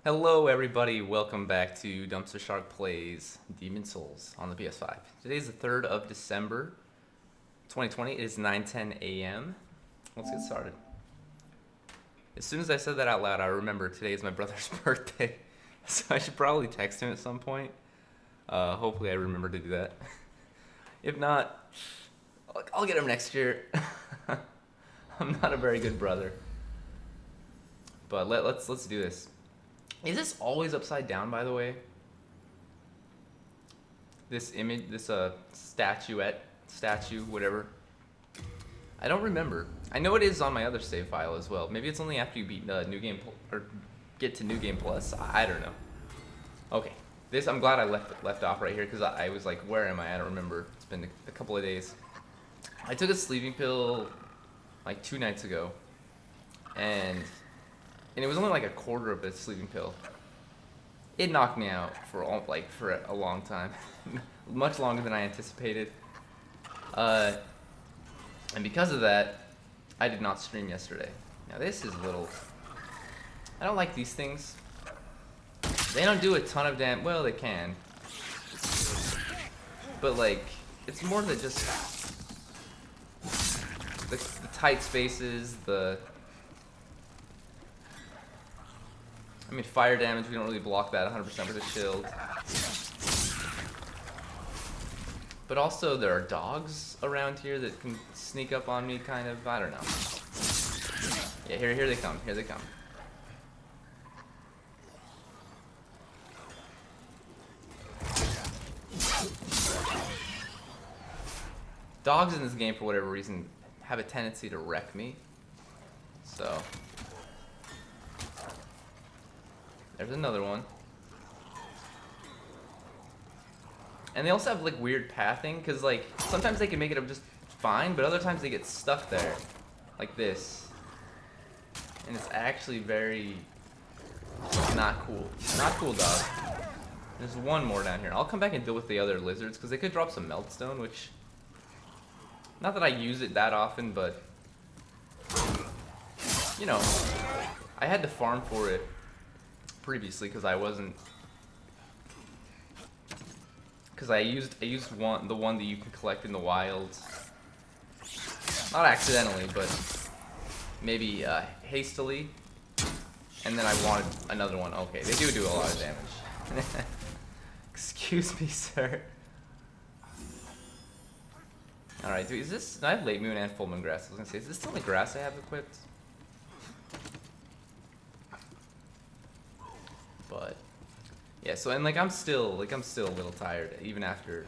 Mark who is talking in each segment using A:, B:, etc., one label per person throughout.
A: Hello everybody, welcome back to DumpsterShark Plays Demon Souls on the PS5. Today is the 3rd of December, 2020. It is 9:10 a.m. Let's get started. As soon as I said that out loud, I remember today is my brother's birthday, so I should probably text him at some point. Hopefully I remember to do that. If not, I'll get him next year. I'm not a very good brother. But let's do this. Is this always upside down, by the way? This image, this statue, whatever. I don't remember. I know it is on my other save file as well. Maybe it's only after you beat New Game or get to New Game Plus. I don't know. Okay, this I'm glad I left off right here because I was like, where am I? I don't remember. It's been a couple of days. I took a sleeping pill like 2 nights ago, and it was only like a quarter of a sleeping pill. It knocked me out for a long time, much longer than I anticipated. And because of that, I did not stream yesterday. Now this is a little. I don't like these things. They don't do a ton of damage. Well, they can, but like it's more than just the tight spaces, I mean, fire damage, we don't really block that 100% with a shield. But also, there are dogs around here that can sneak up on me, kind of. I don't know. Yeah, here they come. Here they come. Dogs in this game, for whatever reason, have a tendency to wreck me. So there's another one. And they also have like weird pathing, because like sometimes they can make it up just fine, but other times they get stuck there. Like this. And it's actually very not cool. Not cool, dog. There's one more down here. I'll come back and deal with the other lizards, because they could drop some meltstone, which not that I use it that often, but you know, I had to farm for it previously because I used the one that you can collect in the wilds, not accidentally, but maybe hastily, and then I wanted another one. Okay, they do a lot of damage. Excuse me, sir. All right, dude, I have late moon and full moon grass. I was gonna say, is this the only grass I have equipped? But yeah, so and like I'm still a little tired even after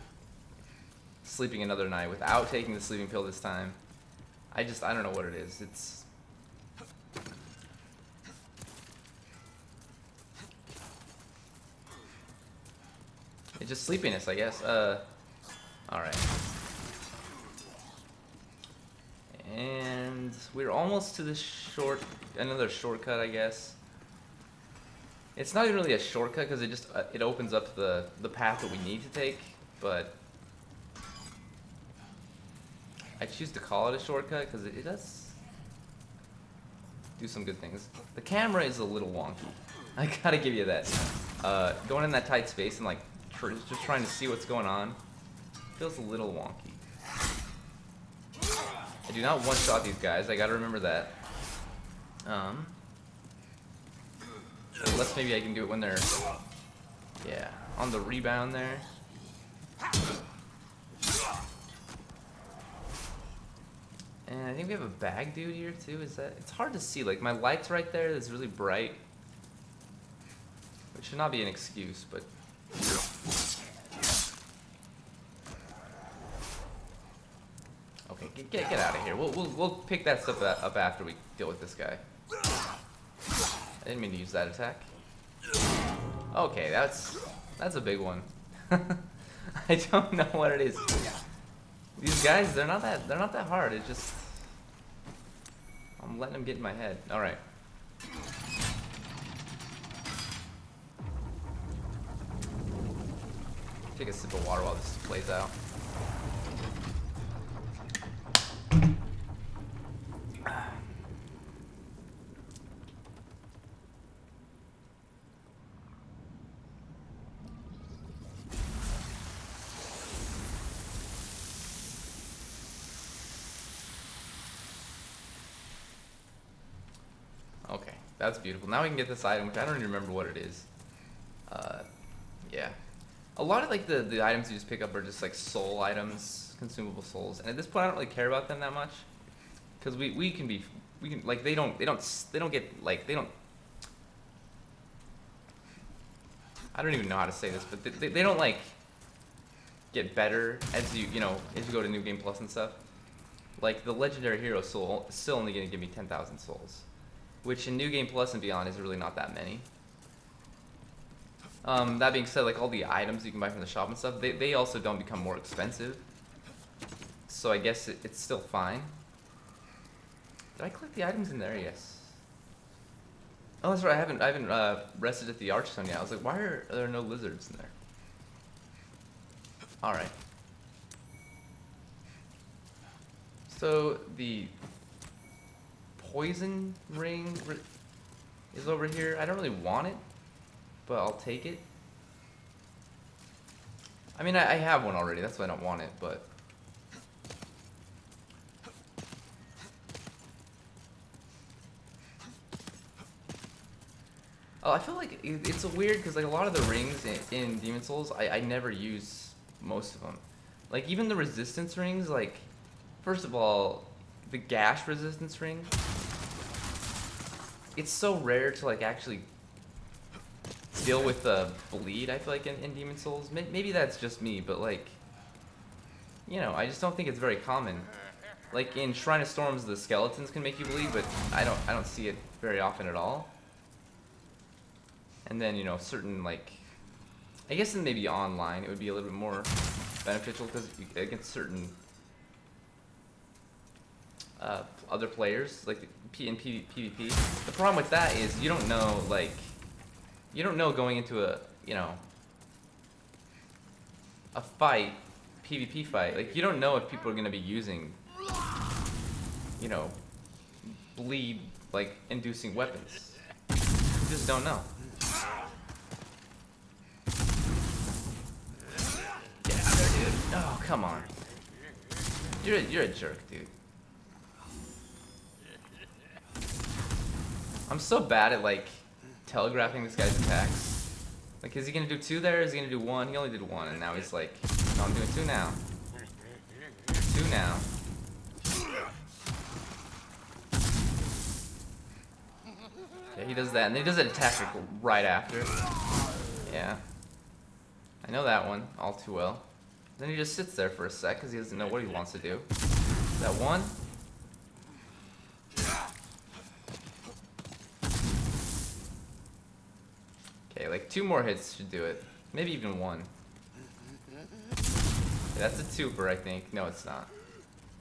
A: sleeping another night without taking the sleeping pill this time. I don't know what it is. It's just sleepiness, I guess. All right. And we're almost to another shortcut, I guess. It's not even really a shortcut because it opens up the path that we need to take, but I choose to call it a shortcut because it does do some good things. The camera is a little wonky. I gotta give you that. Going in that tight space and like just trying to see what's going on feels a little wonky. I do not one-shot these guys. I gotta remember that. Unless maybe I can do it when they're, yeah, on the rebound there. And I think we have a bag dude here too. It's hard to see. Like my light's right there. It's really bright, which should not be an excuse, but. Okay, get out of here. We'll pick that stuff up after we deal with this guy. I didn't mean to use that attack. Okay, that's a big one. I don't know what it is. These guys, they're not that hard. It's just I'm letting them get in my head. All right. Take a sip of water while this plays out. That's beautiful. Now we can get this item, which I don't even remember what it is. Yeah. A lot of like the items you just pick up are just like soul items, consumable souls, and at this point I don't really care about them that much, because we can like they don't get like they don't. I don't even know how to say this, but they don't like get better as you know as you go to New Game Plus and stuff. Like the legendary hero soul is still only gonna give me 10,000 souls, which in New Game Plus and beyond is really not that many. That being said, like all the items you can buy from the shop and stuff, they also don't become more expensive. So I guess it's still fine. Did I collect the items in there? Yes. Oh, that's right. I haven't rested at the Archstone yet. I was like, why are there no lizards in there? All right. So the poison ring is over here. I don't really want it, but I'll take it. I mean, I have one already. That's why I don't want it, but. Oh, I feel like it's a weird because like a lot of the rings in Demon Souls, I never use most of them. Like even the resistance rings, like first of all, the gash resistance ring, it's so rare to like actually deal with the bleed. I feel like in Demon Souls, maybe that's just me, but like, you know, I just don't think it's very common. Like in Shrine of Storms, the skeletons can make you bleed, but I don't see it very often at all. And then, you know, certain, like, I guess in maybe online it would be a little bit more beneficial because against certain other players, like in PvP. The problem with that is you don't know, like, you don't know going into a, you know, a fight, PvP fight, like, you don't know if people are going to be using, you know, bleed, like, inducing weapons. You just don't know. Oh, come on. You're a jerk, dude. I'm so bad at, like, telegraphing this guy's attacks. Like, is he gonna do 2 there? Is he gonna do 1? He only did 1, and now he's like, no, I'm doing 2 now. 2 now. Yeah, he does that, and then he does that attack right after. Yeah. I know that one all too well. Then he just sits there for a sec because he doesn't know what he wants to do. That 1? Okay, like 2 more hits should do it. Maybe even 1. Yeah, that's a 2-per, I think. No, it's not.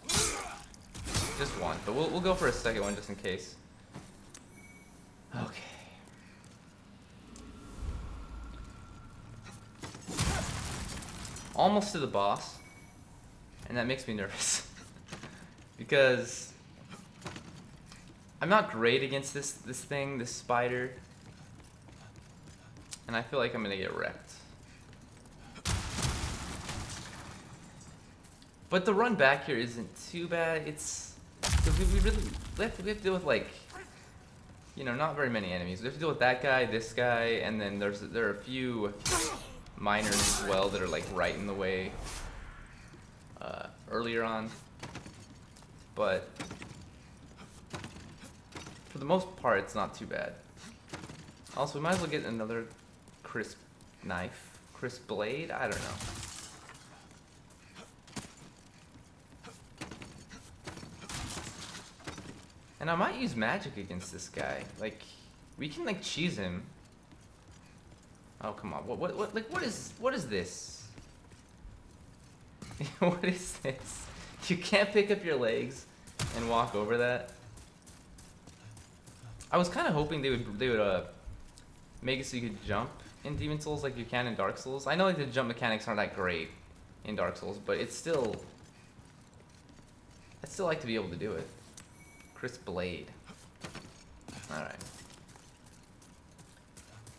A: Just 1, but we'll go for a second one just in case. Okay. Almost to the boss, and that makes me nervous because I'm not great against this thing, this spider, and I feel like I'm gonna get wrecked. But the run back here isn't too bad. It's because we have to deal with, like, you know, not very many enemies. We have to deal with that guy, this guy, and then there are a few miners as well that are like right in the way earlier on, but for the most part it's not too bad. Also, we might as well get another crisp knife, crisp blade, I don't know. And I might use magic against this guy. Like, we can like cheese him. Oh, come on. What is this? What is this? You can't pick up your legs and walk over that? I was kind of hoping they would make it so you could jump in Demon Souls like you can in Dark Souls. I know like the jump mechanics aren't that great in Dark Souls, but it's still, I'd still like to be able to do it. Crisp blade. Alright.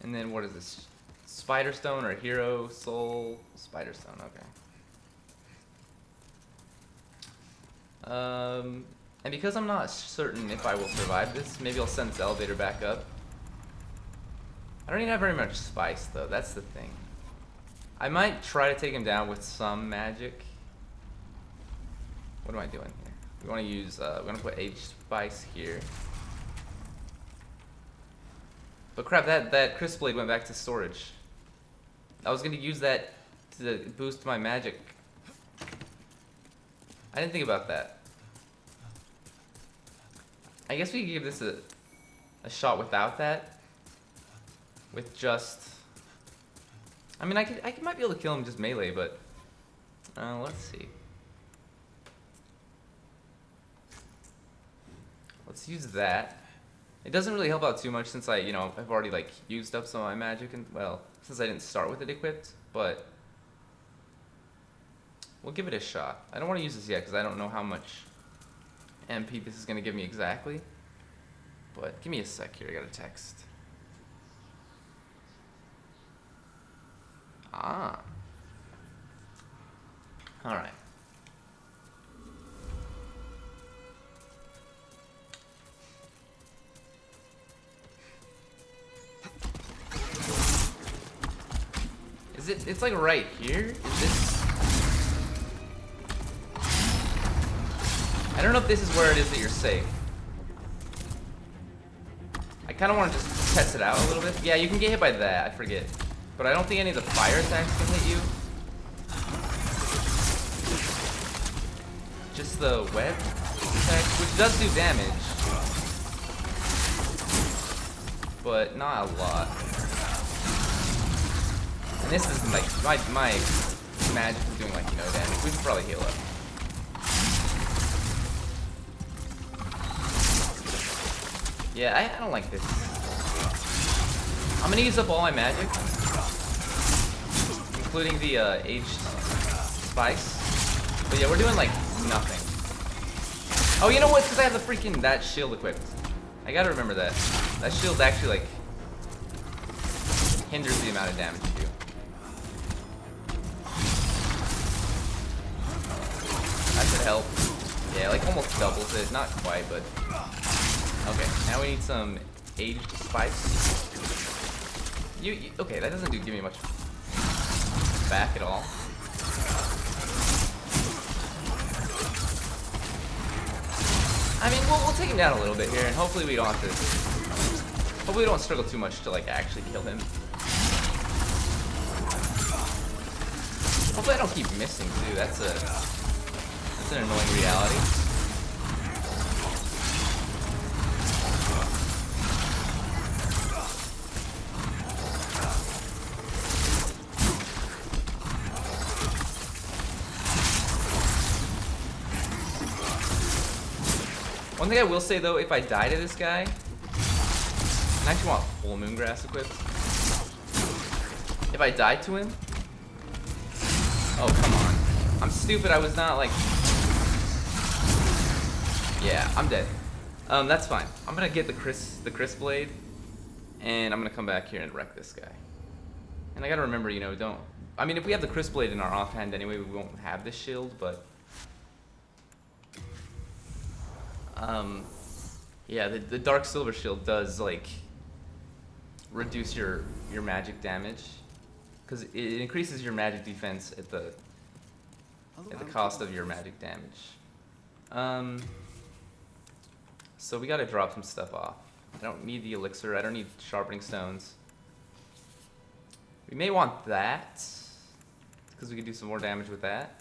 A: And then what is this? Spider Stone or Hero Soul? Spider Stone, okay. And because I'm not certain if I will survive this, maybe I'll send this elevator back up. I don't even have very much spice though, that's the thing. I might try to take him down with some magic. What am I doing here? We want to use, we're going to put H spice here. But crap, that Crisp Blade went back to storage. I was going to use that to boost my magic. I didn't think about that. I guess we could give this a shot without that. With just... I mean, I might be able to kill him just melee, but... let's see. Let's use that. It doesn't really help out too much since I've already, like, used up some of my magic, and, well, since I didn't start with it equipped, but... We'll give it a shot. I don't want to use this yet, because I don't know how much MP this is going to give me exactly. But, give me a sec here, I got a text. Ah. Alright. Is it? It's like right here? Is this? I don't know if this is where it is that you're safe. I kind of want to just test it out a little bit. Yeah, you can get hit by that, I forget. But I don't think any of the fire attacks can hit you. Just the web attack, which does do damage. But not a lot. And this is like, my magic is doing like, damage. We should probably heal up. Yeah, I don't like this. I'm gonna use up all my magic. Including the aged spice. But yeah, we're doing like nothing. Oh, you know what? Because I have the freaking that shield equipped. I gotta remember that. That shield actually like hinders the amount of damage you do. That should help. Yeah, like almost doubles it. Not quite, but okay. Now we need some aged spice. Okay? That doesn't give me much back at all. I mean, we'll take him down a little bit here, and hopefully we don't have to. Hopefully we don't struggle too much to like actually kill him. Hopefully I don't keep missing too. That's an annoying reality. One thing I will say though, if I die to this guy, I actually want full moongrass equipped. If I die to him, oh come on, I'm stupid. I was not like, yeah, I'm dead. That's fine. I'm gonna get the crisp blade, and I'm gonna come back here and wreck this guy. And I gotta remember, don't. I mean, if we have the crisp blade in our offhand anyway, we won't have this shield, but. Yeah, the dark silver shield does like reduce your magic damage, because it increases your magic defense at the cost of your magic damage. So we gotta drop some stuff off. I don't need the elixir. I don't need sharpening stones. We may want that because we could do some more damage with that.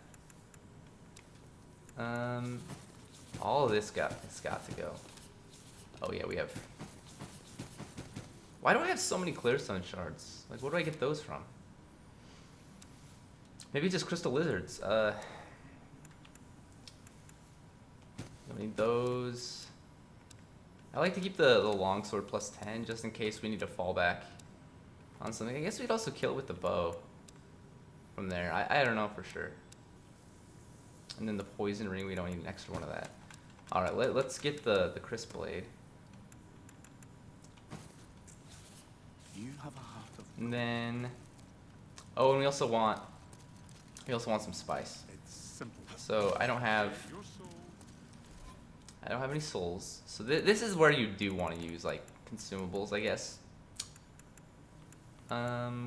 A: All of this it's got to go. Oh yeah, we have. Why do I have so many clearstone shards? Like, where do I get those from? Maybe just crystal lizards. I need those. I like to keep the longsword plus 10 just in case we need to fall back on something. I guess we'd also kill it with the bow from there. I don't know for sure. And then the poison ring, we don't need an extra one of that. Alright, let's get the crisp blade.
B: You have a heart of...
A: And then... Oh, and we also want some spice.
B: It's simple.
A: So I don't have I don't have any souls. So this is where you do want to use like consumables, I guess.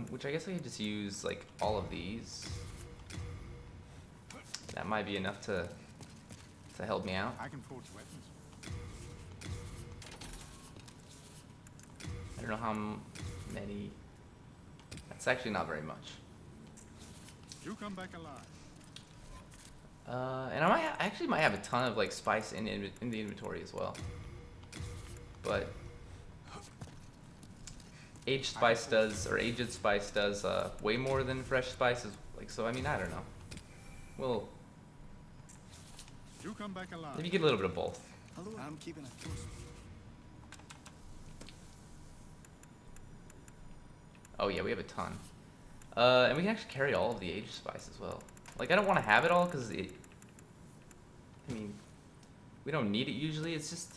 A: Which I guess I could just use like all of these. That might be enough to help me out.
B: I can forge weapons.
A: I don't know how many. That's actually not very much.
B: You come back alive.
A: And I actually might have a ton of like spice in the inventory as well. But aged spice does way more than fresh spices. Like, so I mean, I don't know. Well,
B: You come back alive.
A: maybe get a little bit of both.
B: Hello, I'm keeping a close.
A: Oh yeah, we have a ton. And we can actually carry all of the aged spice as well. Like, I don't want to have it all because I mean, we don't need it usually. It's just,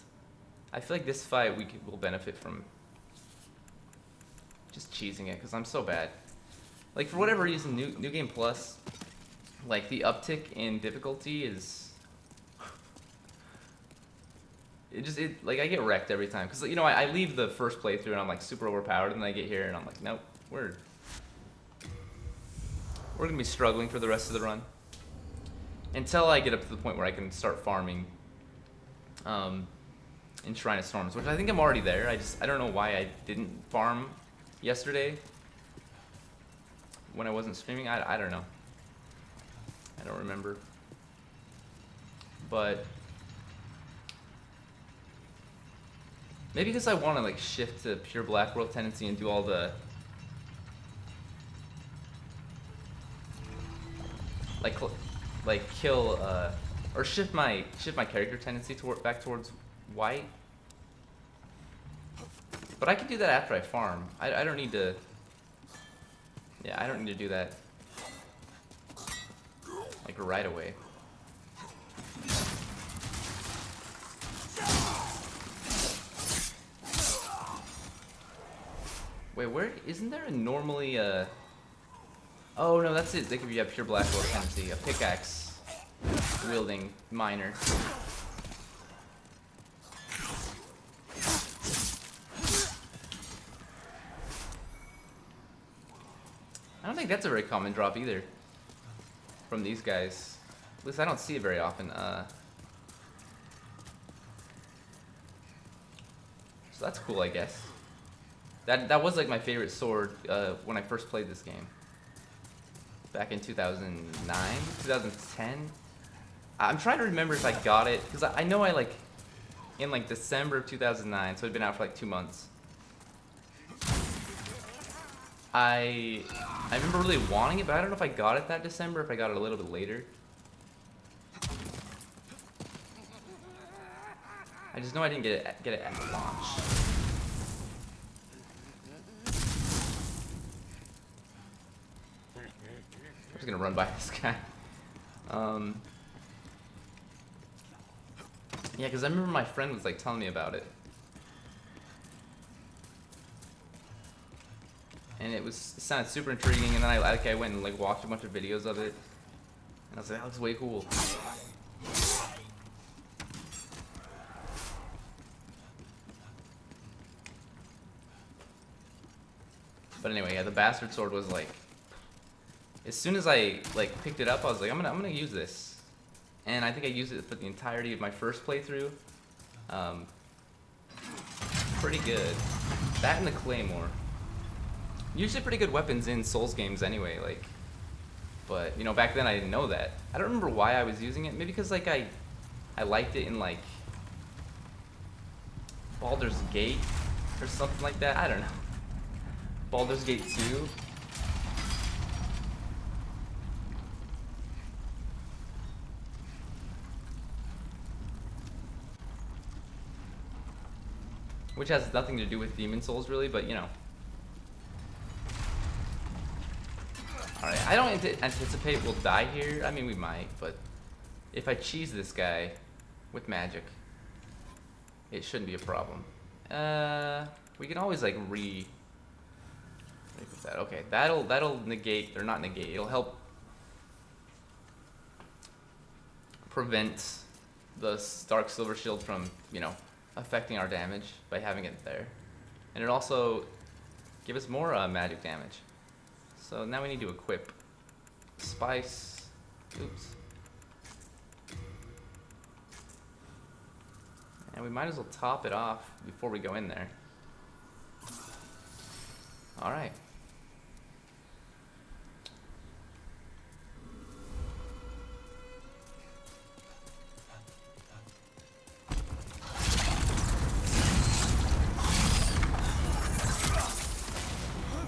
A: I feel like this fight will benefit from just cheesing it because I'm so bad. Like, for whatever reason, New Game Plus, like the uptick in difficulty is, like I get wrecked every time because, you know, I leave the first playthrough and I'm like super overpowered, and then I get here and I'm like, nope, we're gonna be struggling for the rest of the run until I get up to the point where I can start farming in Shrine of Storms, which I think I'm already there. I don't know why I didn't farm yesterday when I wasn't streaming. I don't know. I don't remember. But maybe because I want to like shift to pure Black World tendency and do all the like kill or shift my character tendency back towards white. But I can do that after I farm. I don't need to. Yeah, I don't need to do that like right away. Wait, where isn't there a normally oh no, that's it. They could be a pure Black World tendency, a pickaxe wielding miner. I don't think that's a very common drop either from these guys. At least I don't see it very often. So that's cool, I guess. That was like my favorite sword when I first played this game. Back in 2009, 2010. I'm trying to remember if I got it, because I know I like in like December of 2009, so it'd been out for like 2 months. I remember really wanting it, but I don't know if I got it that December, or if I got it a little bit later. I just know I didn't get it at launch. I'm just gonna run by this guy. Yeah, because I remember my friend was like telling me about it. And it sounded super intriguing, and then I went and like watched a bunch of videos of it, and I was like, that looks way cool. But anyway, yeah, the bastard sword was like, as soon as I like picked it up, I was like, I'm gonna use this, and I think I used it for the entirety of my first playthrough. Pretty good. That and the claymore. Usually pretty good weapons in Souls games anyway, like, but you know, back then I didn't know that. I don't remember why I was using it. Maybe because like I liked it in like Baldur's Gate or something like that. I don't know. Baldur's Gate 2. Which has nothing to do with Demon Souls really, but you know. Alright, I don't anticipate we'll die here. I mean, we might, but if I cheese this guy with magic, it shouldn't be a problem. We can always like that. Okay, that'll negate, or not negate, it'll help prevent the dark silver shield from, you know, affecting our damage by having it there. And it also give us more magic damage. So now we need to equip spice. Oops. And we might as well top it off before we go in there. Alright.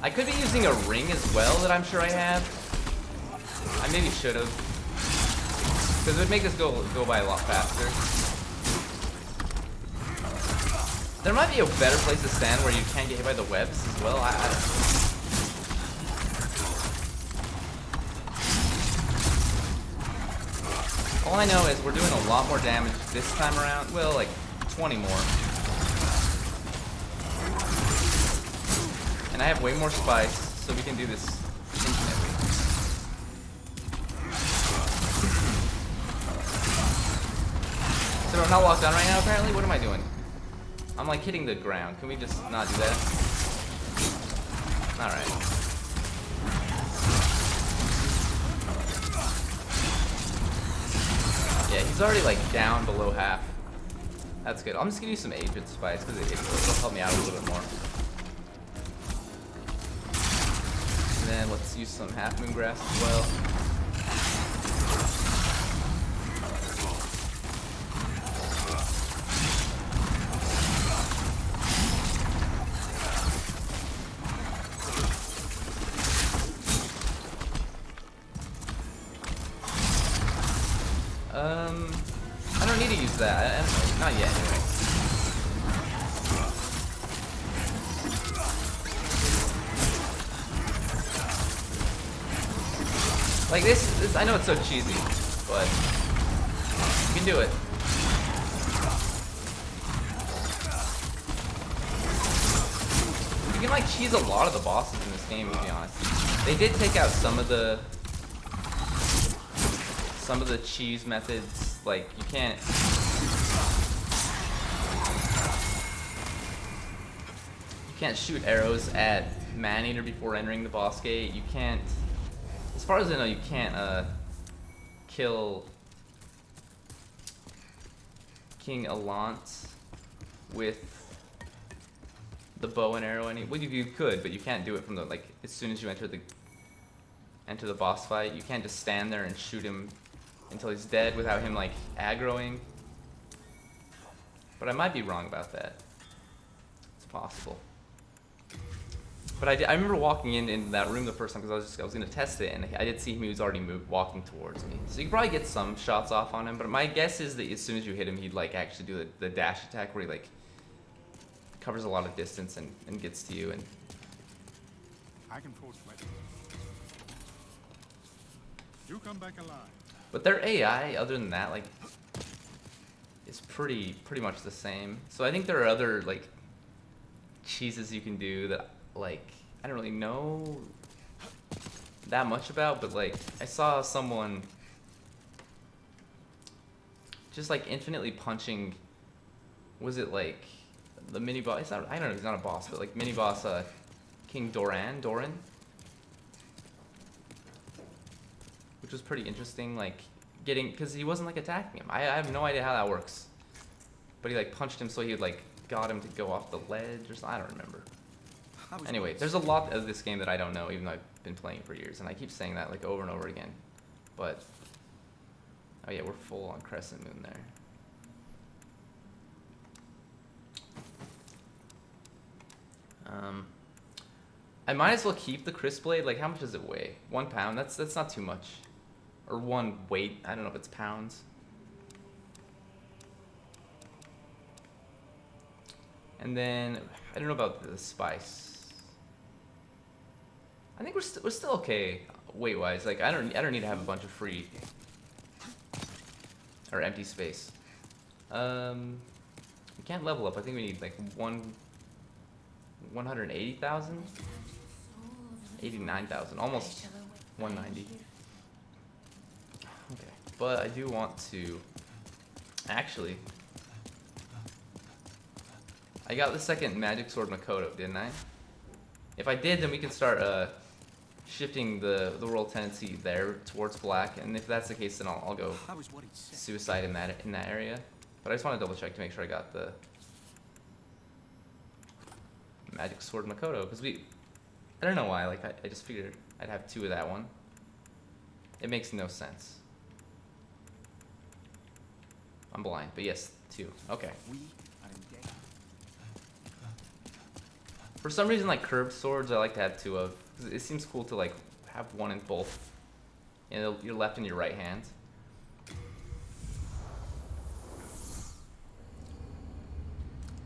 A: I could be using a ring as well that I'm sure I have. I maybe should have. Because it would make this go by a lot faster. There might be a better place to stand where you can't get hit by the webs as well. I don't know. All I know is we're doing a lot more damage this time around. Well, like 20 more. And I have way more spice, so we can do this infinitely. So I'm not locked on right now, apparently? What am I doing? I'm like hitting the ground. Can we just not do that? Alright. Yeah, he's already like down below half. That's good. I'm just gonna use some Aphid Spice because it'll help me out a little bit more. And then let's use some Half Moon Grass as well. I don't need to use that. I don't know. Not yet, anyway. Like this, I know it's so cheesy, but you can do it. You can like cheese a lot of the bosses in this game, to be honest. They did take out some of the cheese methods. Like you can't. You can't shoot arrows at Maneater before entering the boss gate. You can't. As far as I know, you can't kill King Allant with the bow and arrow. Well, you could, but you can't do it from the like as soon as you enter the boss fight. You can't just stand there and shoot him until he's dead without him like aggroing. But I might be wrong about that. It's possible. But I remember walking in that room the first time because I was gonna test it, and I did see him. He was already walking towards me, so you could probably get some shots off on him. But my guess is that as soon as you hit him, he'd like actually do the dash attack where he like covers a lot of distance and gets to you. And
B: I can force weapons. You come back alive.
A: but their AI, other than that, like, is pretty much the same. So I think there are other like cheeses you can do that like I don't really know that much about, but like I saw someone just like infinitely punching. Was it like the mini boss? It's not, I don't know. He's not a boss, but like mini boss King Doran, which was pretty interesting. Like getting because he wasn't like attacking him. I have no idea how that works, but he like punched him so he had like got him to go off the ledge or something. I don't remember. Anyway, there's a lot of this game that I don't know, even though I've been playing for years, and I keep saying that like over and over again. But oh yeah, we're full on Crescent Moon there. I might as well keep the Crisp Blade. Like, how much does it weigh? 1 pound. That's not too much. Or one weight. I don't know if it's pounds. And then I don't know about the spice. I think we're still okay weight wise. Like I don't need to have a bunch of free or empty space. We can't level up. I think we need like 180,000, 89,000, almost 190. Okay, but I do want to Actually, I got the second magic sword Makoto, didn't I? If I did, then we can start shifting the roll tendency there towards black, and if that's the case, then I'll go
B: That was what he said.
A: suicide in that area. But I just want to double check to make sure I got the magic sword Makoto, because I don't know why, like I just figured I'd have 2 of that one. It makes no sense. I'm blind, but yes, 2. Okay.
B: We are engaged.
A: For some reason, like curved swords, I like to have 2 of. 'Cause it seems cool to like have one in both, in your left and your right hand.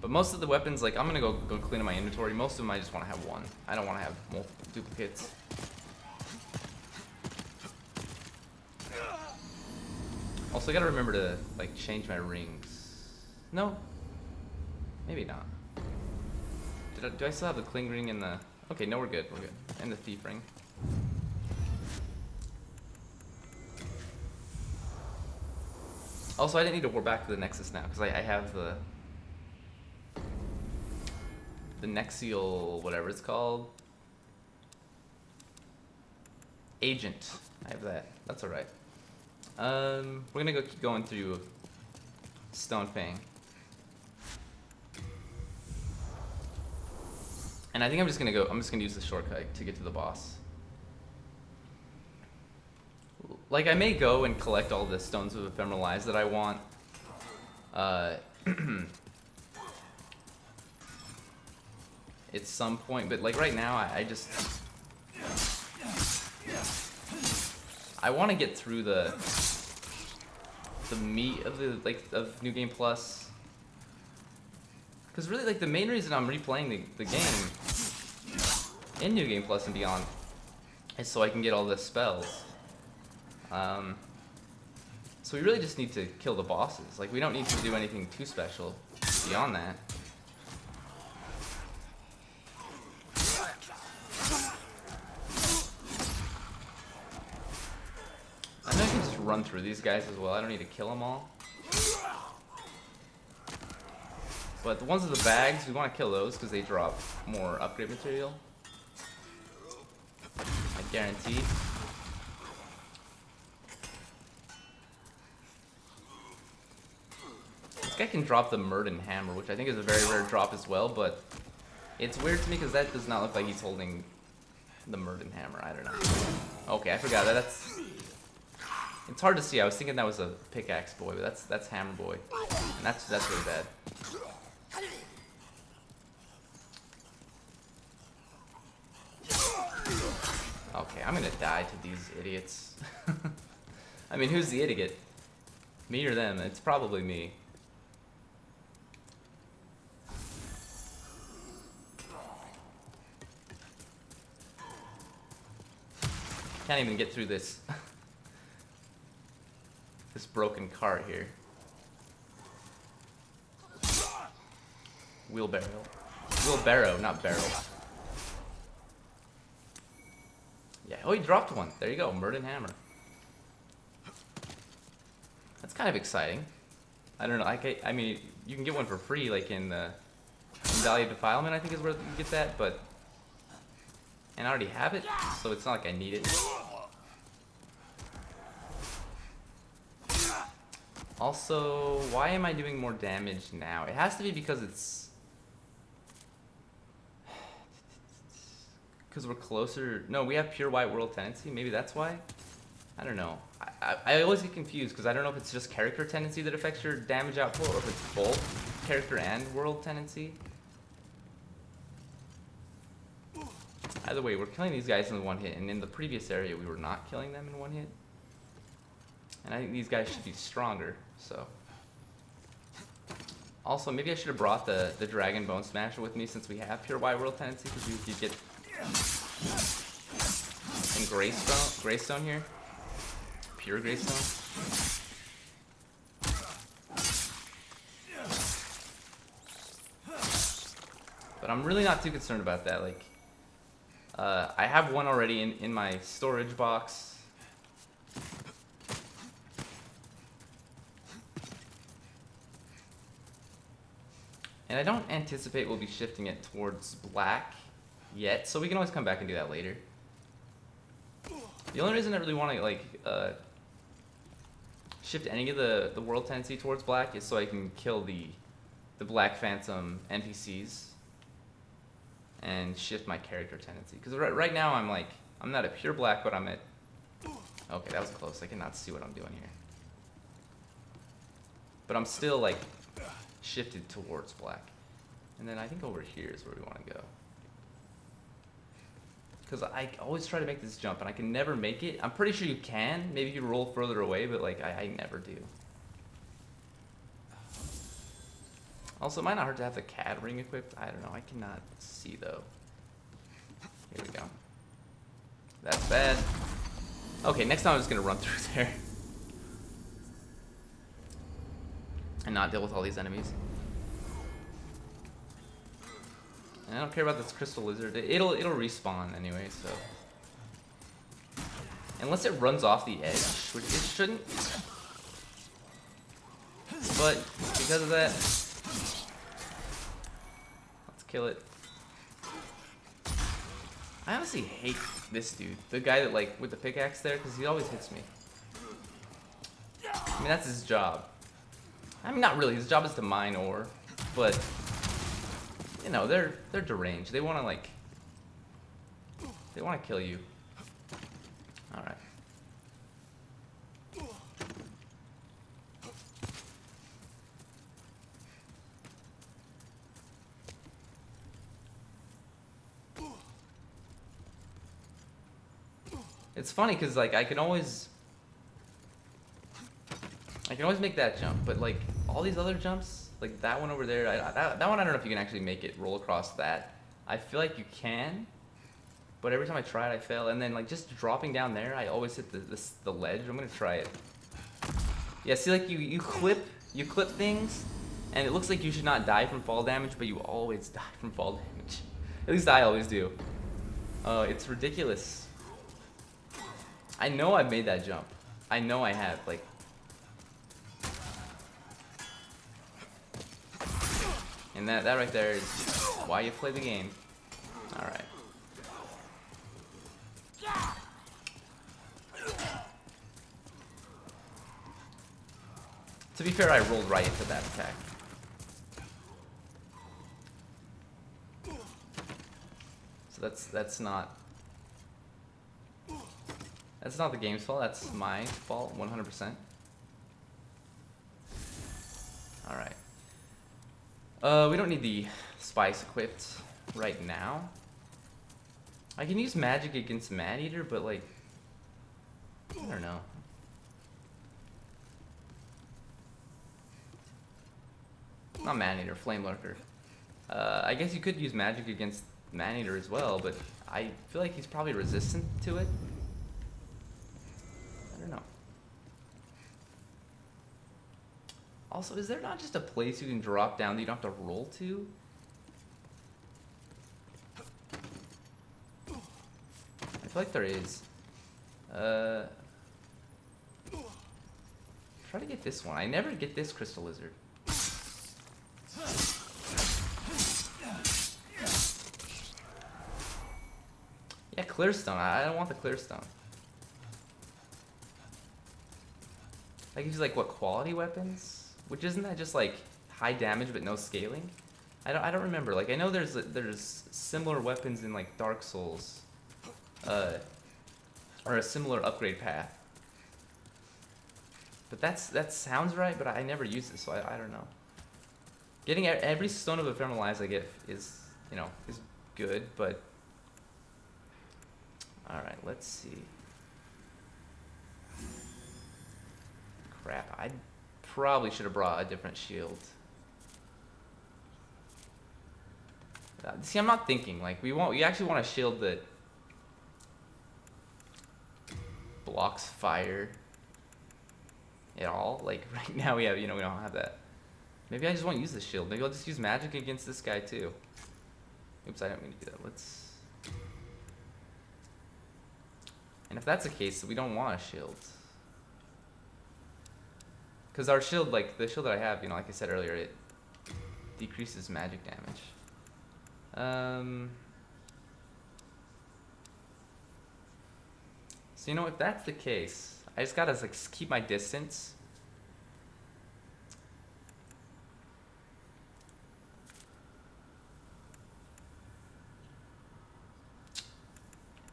A: But most of the weapons, like I'm gonna go clean up my inventory. Most of them I just want to have 1. I don't want to have multiple duplicates. Also, I gotta remember to like change my rings. No, maybe not. Do I still have the cling ring and the? Okay, no, we're good. We're good. And the thief ring. Also, I didn't need to warp back to the Nexus now because I have the Nexial, whatever it's called. Agent. I have that. That's all right. We're gonna keep going through Stone Fang. And I think I'm just gonna use the shortcut to get to the boss. Like I may go and collect all the stones of ephemeral eyes that I want. At some point, but like right now I want to get through the meat of of New Game Plus, because really like the main reason I'm replaying the game in New Game Plus and beyond is so I can get all the spells. So we really just need to kill the bosses. Like we don't need to do anything too special beyond that. I know I can just run through these guys as well. I don't need to kill them all. But the ones with the bags, we want to kill those because they drop more upgrade material. I guarantee. This guy can drop the Murden Hammer, which I think is a very rare drop as well, but it's weird to me because that does not look like he's holding the Murden Hammer. I don't know. Okay, I forgot that. It's hard to see. I was thinking that was a pickaxe boy, but that's Hammer Boy, and that's really bad. Okay, I'm gonna die to these idiots. I mean, who's the idiot? Me or them? It's probably me. Can't even get through this this broken cart here. Wheelbarrow, not barrel. Yeah, oh, he dropped one. There you go, Murden Hammer. That's kind of exciting. I don't know, I mean, you can get one for free, like in Valley of Defilement, I think is where you get that, but... And I already have it, so it's not like I need it. Also, why am I doing more damage now? It has to be because it's... Because we're closer... No, we have pure white world tendency. Maybe that's why? I don't know. I always get confused because I don't know if it's just character tendency that affects your damage output or if it's both character and world tendency. Either way, we're killing these guys in one hit, and in the previous area we were not killing them in one hit. And I think these guys should be stronger, so... Also, maybe I should have brought the Dragon Bone Smasher with me since we have pure white world tendency, because we could get... in Greystone here. Pure Greystone. But I'm really not too concerned about that, like... I have one already in my storage box. And I don't anticipate we'll be shifting it towards black yet, so we can always come back and do that later. The only reason I really want to like shift any of the world tendency towards black is so I can kill the Black Phantom NPCs and shift my character tendency. Because right now I'm not a pure black, but I'm at. Okay, that was close. I cannot see what I'm doing here. But I'm still like shifted towards black. And then I think over here is where we want to go. Because I always try to make this jump and I can never make it. I'm pretty sure you can. Maybe you roll further away, but like I never do. Also, it might not hurt to have the CAD ring equipped. I don't know. I cannot see though. Here we go. That's bad. Okay, next time I'm just going to run through there. And not deal with all these enemies. And I don't care about this crystal lizard. It'll respawn anyway, so. Unless it runs off the edge, which it shouldn't. But because of that, let's kill it. I honestly hate this dude, the guy that like with the pickaxe there, because he always hits me. I mean, that's his job. I mean, not really. His job is to mine ore, but you know, they're deranged. They want to kill you. All right. It's funny because like I can always make that jump, but like all these other jumps, like that one over there, that one I don't know if you can actually make it roll across that. I feel like you can, but every time I try it, I fail. And then like just dropping down there, I always hit the ledge. I'm gonna try it. Yeah, see, like you clip things, and it looks like you should not die from fall damage, but you always die from fall damage. At least I always do. It's ridiculous. I know I've made that jump. I know I have, like. And that right there is why you play the game. Alright. To be fair, I rolled right into that attack. So that's not the game's fault, that's my fault, 100%. Alright. We don't need the spice equipped right now. I can use magic against Maneater, but like, I don't know. Not Maneater, Flame Lurker. I guess you could use magic against Maneater as well, but I feel like he's probably resistant to it. I don't know. Also, is there not just a place you can drop down that you don't have to roll to? I feel like there is. Try to get this one. I never get this crystal lizard. Yeah, clear stone. I don't want the clear stone. That gives you like what, quality weapons? Which isn't that just like high damage but no scaling? I don't remember. Like I know there's similar weapons in like Dark Souls, or a similar upgrade path. But that sounds right, but I never use it, so I don't know. Getting every stone of ephemeral eyes I get is good, but all right, let's see. Crap, I probably should have brought a different shield. See, I'm not thinking. Like, we actually want a shield that blocks fire at all. Like, right now we don't have that. Maybe I just won't use the shield. Maybe I'll just use magic against this guy too. Oops, I didn't mean to do that. Let's. And if that's the case, we don't want a shield. Because our shield, like the shield that I have, like I said earlier, Decreases magic damage. So you know, if that's the case, I just gotta like keep my distance.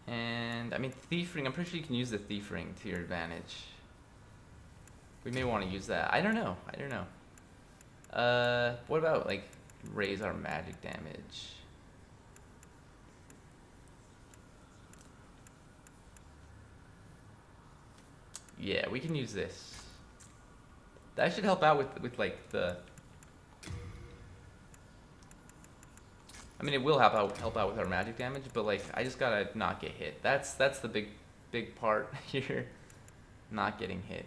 A: And I mean, Thief Ring, I'm pretty sure you can use the Thief Ring to your advantage. We may want to use that. I don't know. What about like raise our magic damage? Yeah, we can use this. That should help out with like the. I mean, it will help out with our magic damage, but like I just gotta not get hit. That's the big part here, not getting hit.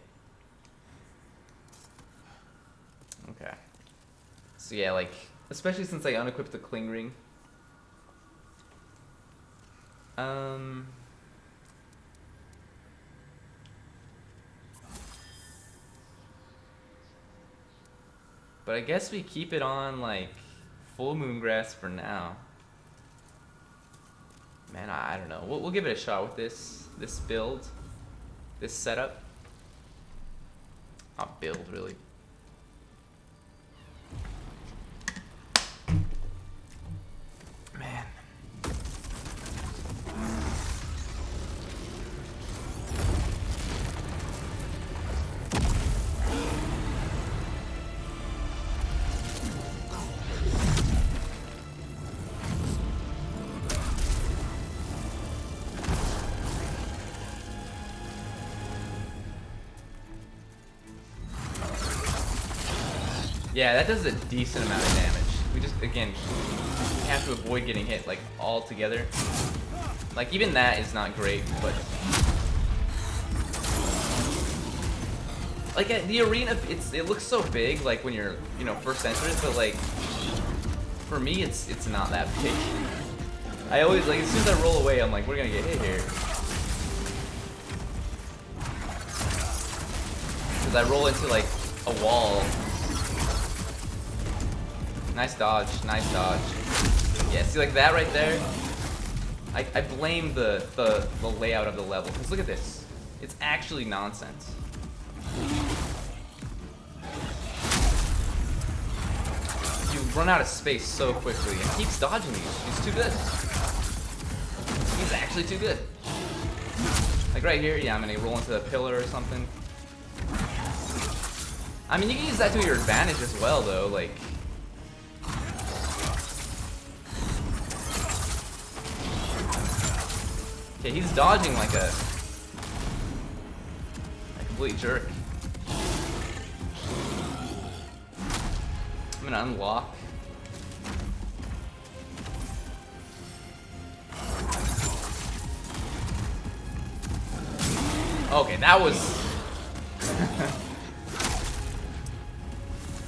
A: Okay. So yeah, like especially since I unequipped the Cling Ring. But I guess we keep it on like full Moongrass for now. Man, I don't know. We'll give it a shot with this build, this setup. Not build, really. Man. Yeah, that does a decent amount of damage. We just, again, have to avoid getting hit, like, all together. Like, even that is not great, but... Like, at the arena, it looks so big, like, when you're, you know, first enter it, but, like, for me, it's not that big. I always, like, as soon as I roll away, I'm like, we're gonna get hit here. Because I roll into, like, a wall. Nice dodge, nice dodge. Yeah, see like that right there? I blame the layout of the level, because look at this. It's actually nonsense. You run out of space so quickly, and he keeps dodging you. He's too good. He's actually too good. Like right here, yeah, I'm gonna roll into the pillar or something. I mean, you can use that to your advantage as well, though, like... Okay, he's dodging like a complete jerk. I'm gonna unlock. Okay, that was...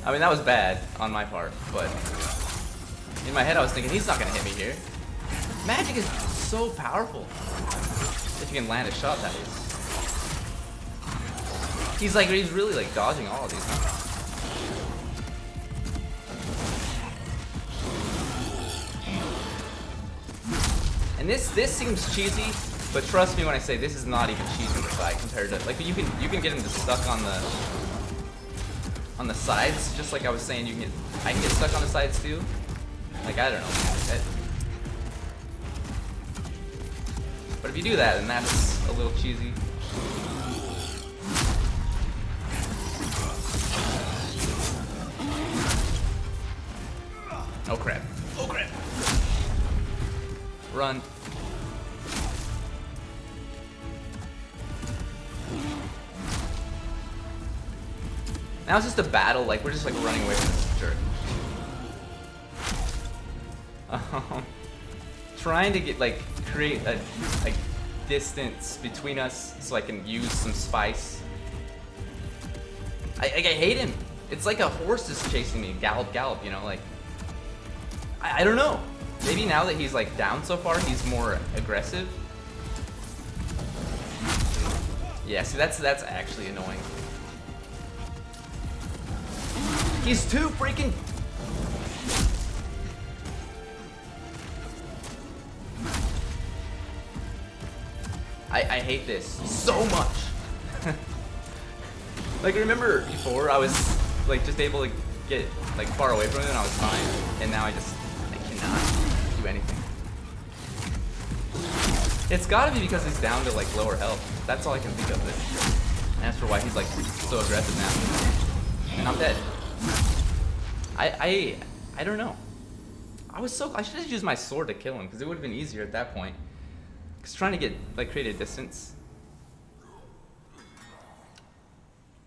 A: I mean, that was bad on my part, but in my head I was thinking, he's not gonna hit me here. Magic is so powerful. If you can land a shot, that is. He's really like dodging all of these. And this seems cheesy, but trust me when I say this is not even cheesy in the side compared to, like, you can get him stuck on the sides, just like I was saying. I can get stuck on the sides too. Like, I don't know. But if you do that, then that's a little cheesy. Oh crap. Oh crap. Run. Now it's just a battle, like we're just like running away from this jerk. Trying to get create a distance between us so I can use some spice. I hate him. It's like a horse is chasing me, gallop, gallop. You know, like I don't know. Maybe now that he's like down so far, he's more aggressive. Yeah, see that's actually annoying. He's too freaking. I hate this so much. Like, remember before I was like just able to get like far away from it and I was fine, and now I cannot do anything. It's gotta be because he's down to like lower health. That's all I can think of it. And that's for why he's like so aggressive now. And I'm dead. I don't know. I should have used my sword to kill him because it would have been easier at that point. Cause trying to get like create a distance.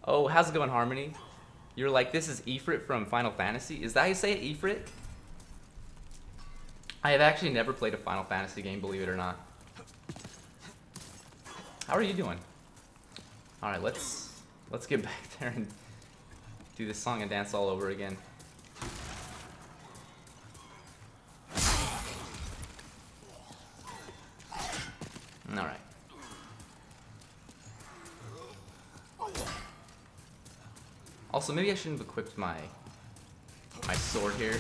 A: Oh, how's it going, Harmony? You're like, this is Ifrit from Final Fantasy. Is that how you say it, Ifrit? I have actually never played a Final Fantasy game, believe it or not. How are you doing? All right, let's get back there and do this song and dance all over again. All right. Also, maybe I shouldn't have equipped my sword here.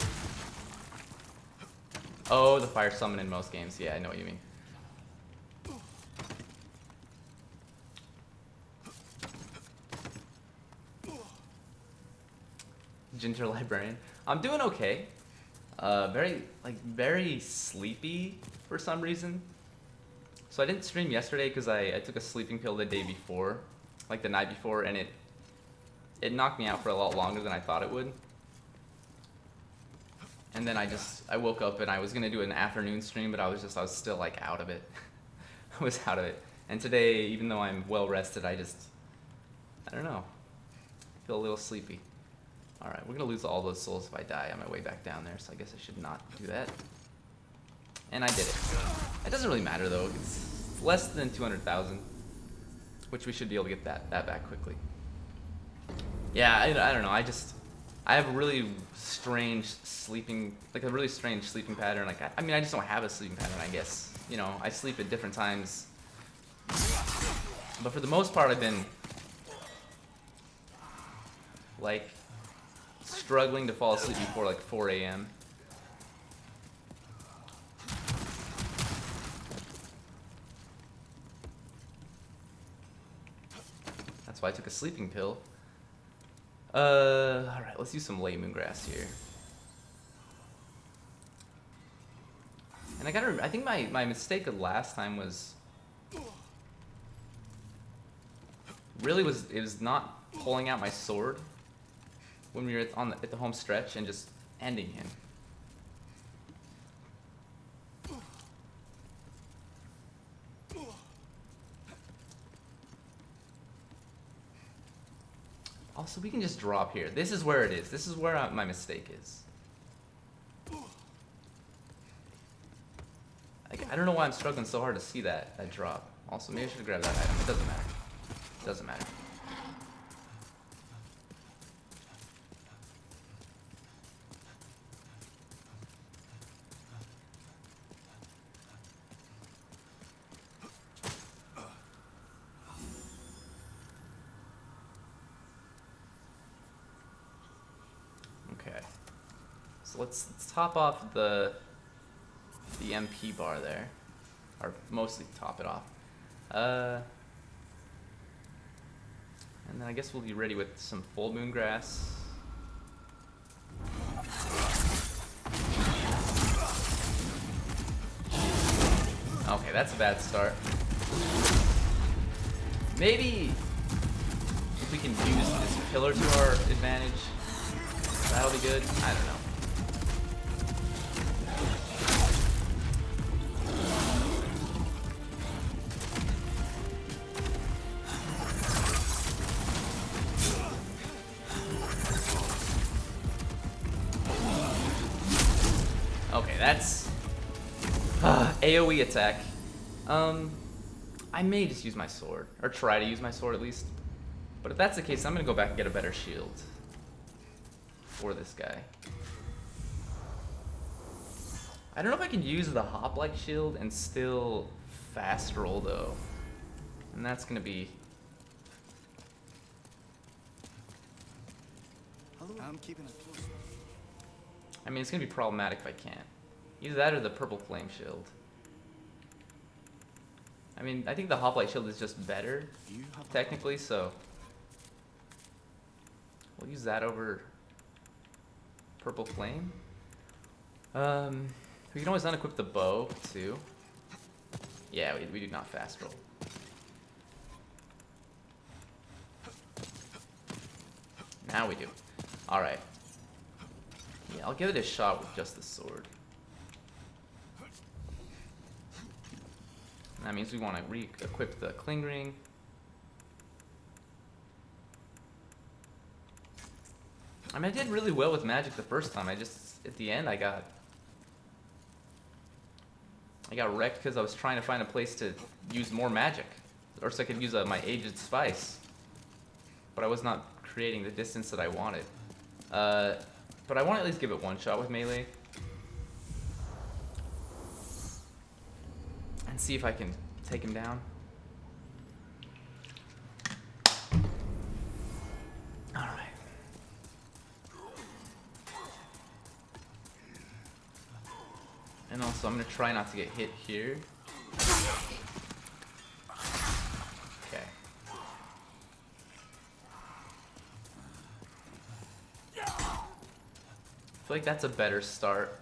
A: Oh, the fire summon in most games. Yeah, I know what you mean. Ginger Librarian. I'm doing okay. Very sleepy for some reason. So I didn't stream yesterday because I took a sleeping pill the day before, like the night before, and it knocked me out for a lot longer than I thought it would. And then I woke up and I was gonna do an afternoon stream, but I was still like out of it. I was out of it. And today, even though I'm well rested, I don't know. I feel a little sleepy. All right, we're gonna lose all those souls if I die on my way back down there, so I guess I should not do that. And I did it. It doesn't really matter though. It's less than 200,000, which we should be able to get that back quickly. Yeah, I don't know. I have a really strange sleeping, like a really strange sleeping pattern. Like I mean, I just don't have a sleeping pattern, I guess. You know, I sleep at different times. But for the most part, I've been like struggling to fall asleep before like 4 a.m. That's why I took a sleeping pill. Alright, let's use some late moongrass here. And I think my mistake of last time was it was not pulling out my sword when we were at the home stretch and just ending him. Also, we can just drop here. This is where it is. This is where my mistake is. Like, I don't know why I'm struggling so hard to see that drop. Also, maybe I should have grabbed that item. It doesn't matter. It doesn't matter. Okay. So let's top off the MP bar there, or mostly top it off. And then I guess we'll be ready with some full moon grass. Okay, that's a bad start. Maybe if we can use this pillar to our advantage, that'll be good. I don't know. Okay, that's AoE attack. I may just use my sword, or try to use my sword at least. But if that's the case, I'm gonna go back and get a better shield for this guy. I don't know if I can use the hop-like shield and still fast roll though, and that's gonna be.
B: I'm keeping it close.
A: I mean, it's gonna be problematic if I can't. Either that or the purple flame shield. I mean, I think the Hoplite Shield is just better,
B: You have
A: technically, so we'll use that over Purple Flame. We can always unequip the bow, too. Yeah, we do not fast roll. Now we do. Alright. Yeah, I'll give it a shot with just the sword. And that means we want to re-equip the Cling Ring. I mean, I did really well with magic the first time. I just, at the end, I got wrecked because I was trying to find a place to use more magic. Or so I could use my Aged Spice. But I was not creating the distance that I wanted. But I want to at least give it one shot with melee. And see if I can take him down. Alright. And also, I'm going to try not to get hit here. Okay. I feel like that's a better start.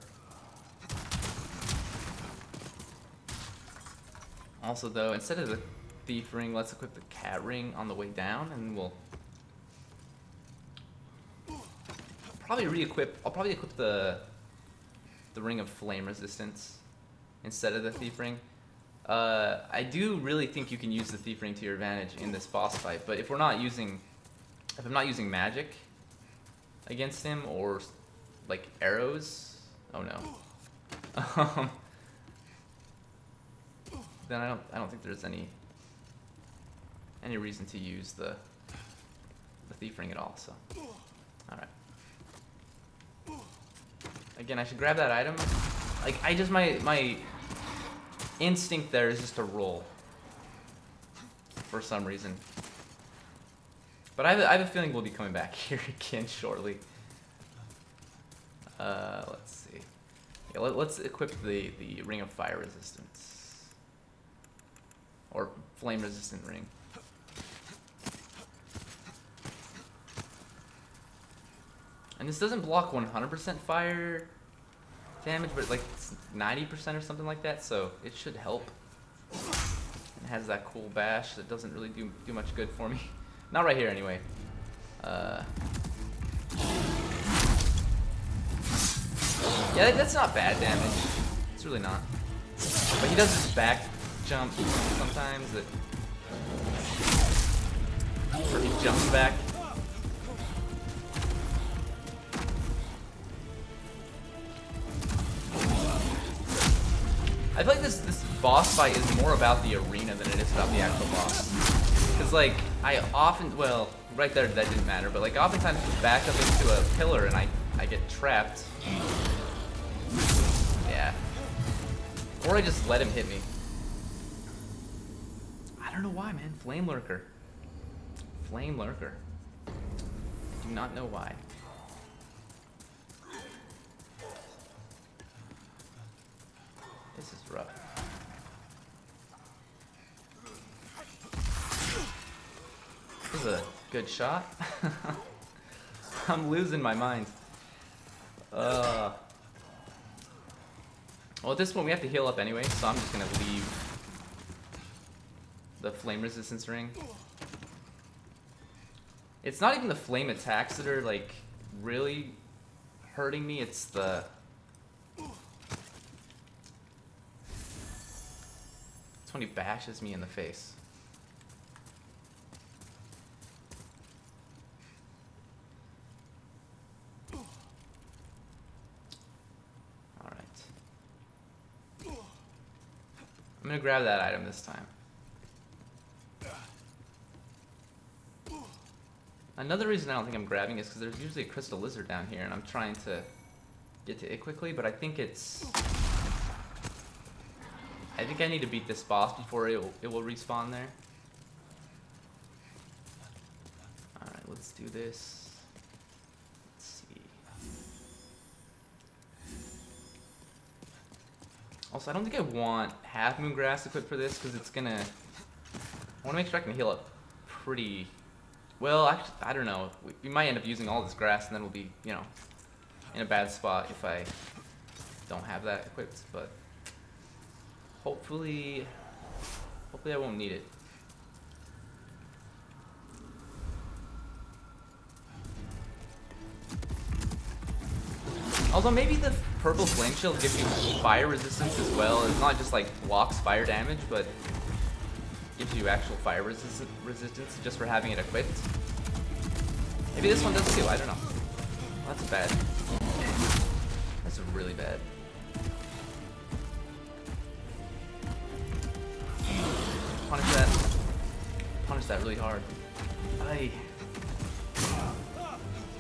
A: Also, though, instead of the Thief Ring, let's equip the Cat Ring on the way down, and we'll probably re-equip. I'll probably equip the Ring of Flame Resistance instead of the Thief Ring. I do really think you can use the Thief Ring to your advantage in this boss fight, but if I'm not using magic against him or like arrows, oh no. Then I don't think there's any reason to use the Thief Ring at all. So, all right. Again, I should grab that item. Like my instinct there is just to roll for some reason. But I have a feeling we'll be coming back here again shortly. Let's see. Yeah, let's equip the Ring of Fire Resistance. Or Flame Resistant Ring. And this doesn't block 100% fire damage, but like it's 90% or something like that, so it should help. It has that cool bash that doesn't really do much good for me. Not right here anyway. Yeah, that's not bad damage. It's really not. But he does this back jump sometimes that, or he jumps back. I feel like this boss fight is more about the arena than it is about the actual boss. Cause like I often, well, right there that didn't matter, but like oftentimes just back up into a pillar and I get trapped. Yeah. Or I just let him hit me. I don't know why, man. Flame Lurker. Flame Lurker. I do not know why. This is rough. This is a good shot. I'm losing my mind. Well, at this point we have to heal up anyway, so I'm just gonna leave the Flame Resistance Ring. It's not even the flame attacks that are like really hurting me, it's the it's when he bashes me in the face. Alright. I'm gonna grab that item this time. Another reason I don't think I'm grabbing is because there's usually a crystal lizard down here, and I'm trying to get to it quickly, but I think I need to beat this boss before it will respawn there. Alright, let's do this. Let's see. Also, I don't think I want half moon grass equipped for this because it's gonna. I want to make sure I can heal up pretty well. Actually, I don't know. We might end up using all this grass and then we'll be, you know, in a bad spot if I don't have that equipped. But hopefully I won't need it. Although maybe the purple flame shield gives you fire resistance as well. It's not just like blocks fire damage, but gives you actual fire resistance just for having it equipped. Maybe this one does too, I don't know. That's bad. That's really bad. Punish that really hard. I'm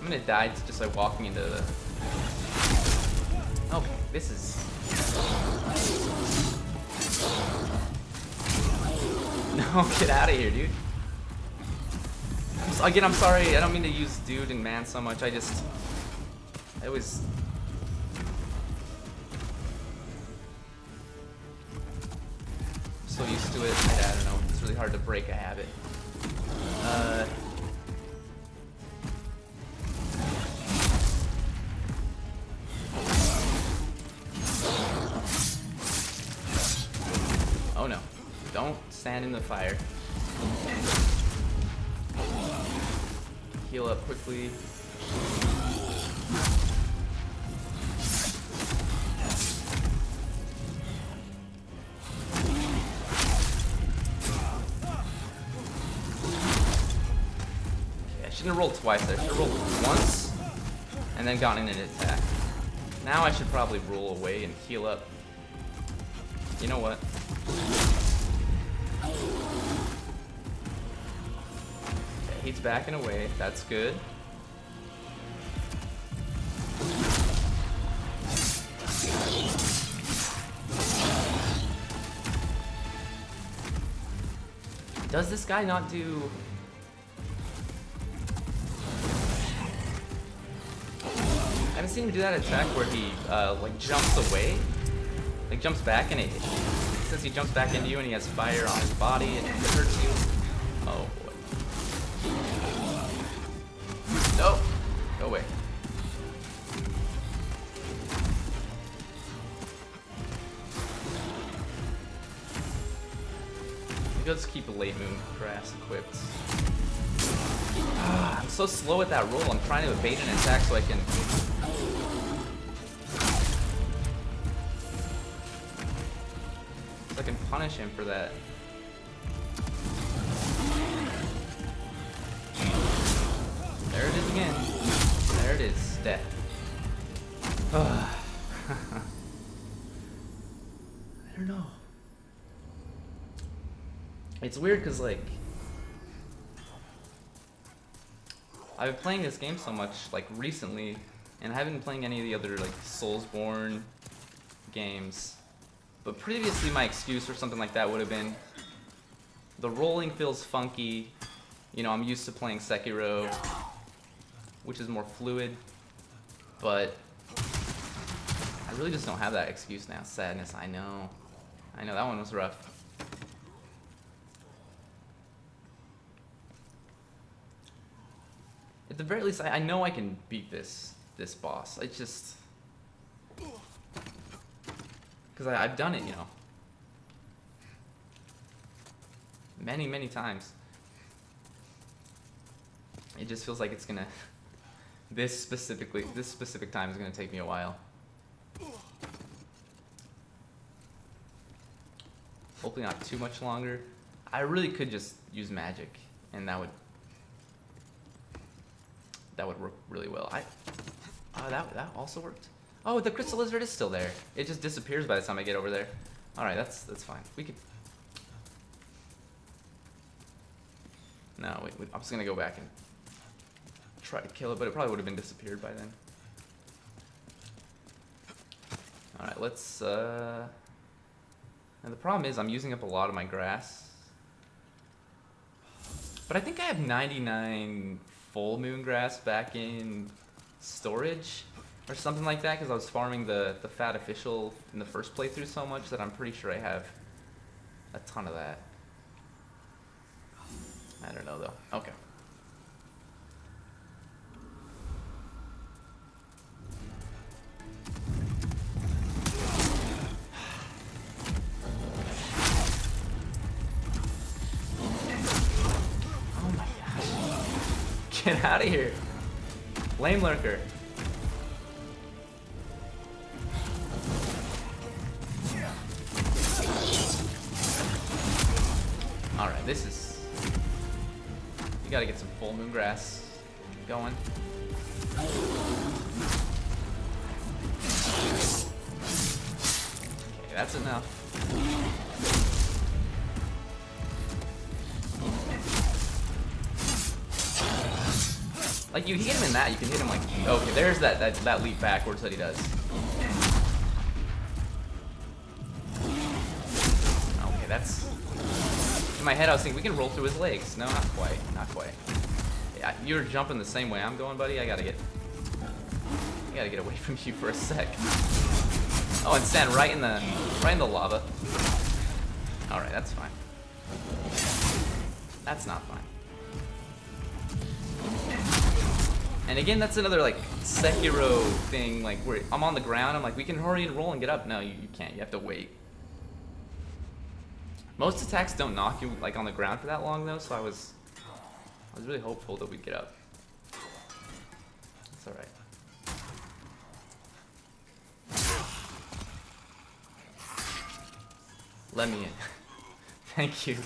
A: gonna die just by walking into the... Okay, this is... No, get out of here, dude. Again, I'm sorry, I don't mean to use dude and man so much, I was... I'm so used to it, I don't know, it's really hard to break a habit. Oh no, don't stand in the fire. Heal up quickly. Okay, I shouldn't have rolled twice there. I should have rolled once and then gotten in an attack. Now I should probably roll away and heal up. You know what? Okay, he's backing away. That's good. Does this guy not do... I haven't seen him do that attack where he like jumps away. Like jumps back and it, since he jumps back into you and he has fire on his body and it hurts you. Oh boy. No! Go away. Maybe I'll just keep a late moon grass equipped. I'm so slow at that roll. I'm trying to evade an attack so I can... I can punish him for that. There it is again. There it is. Death. I don't know. It's weird because, like, I've been playing this game so much, like, recently, and I haven't been playing any of the other, like, Soulsborne games. But previously my excuse or something like that would have been the rolling feels funky. You know, I'm used to playing Sekiro, which is more fluid, but I really just don't have that excuse now. Sadness, I know. I know, that one was rough. At the very least, I know I can beat this boss. I just... Because I've done it, you know. Many, many times. It just feels like it's gonna... This specific time is gonna take me a while. Hopefully not too much longer. I really could just use magic, and that would work really well. That also worked. Oh, the crystal lizard is still there. It just disappears by the time I get over there. All right, that's fine. We could. No, wait. I'm just gonna go back and try to kill it, but it probably would have been disappeared by then. All right, let's. And the problem is I'm using up a lot of my grass, but I think I have 99 full moon grass back in storage. or something like that, because I was farming the fat official in the first playthrough so much that I'm pretty sure I have a ton of that. I don't know though. Okay. Oh my gosh. Get out of here. Lame lurker. Alright, this is... You gotta get some full moon grass going. Okay, that's enough. Like, you hit him in that, you can hit him like... Okay, there's that leap backwards that he does. Okay, that's... In my head, I was thinking, we can roll through his legs. No, not quite. Not quite. Yeah, you're jumping the same way I'm going, buddy. I gotta get away from you for a sec. Oh, and stand right in the lava. Alright, that's fine. That's not fine. And again, that's another, like, Sekiro thing, like, where I'm on the ground, I'm like, we can hurry and roll and get up. No, you can't. You have to wait. Most attacks don't knock you, like, on the ground for that long, though, so I was really hopeful that we'd get up. It's alright. Let me in. Thank you.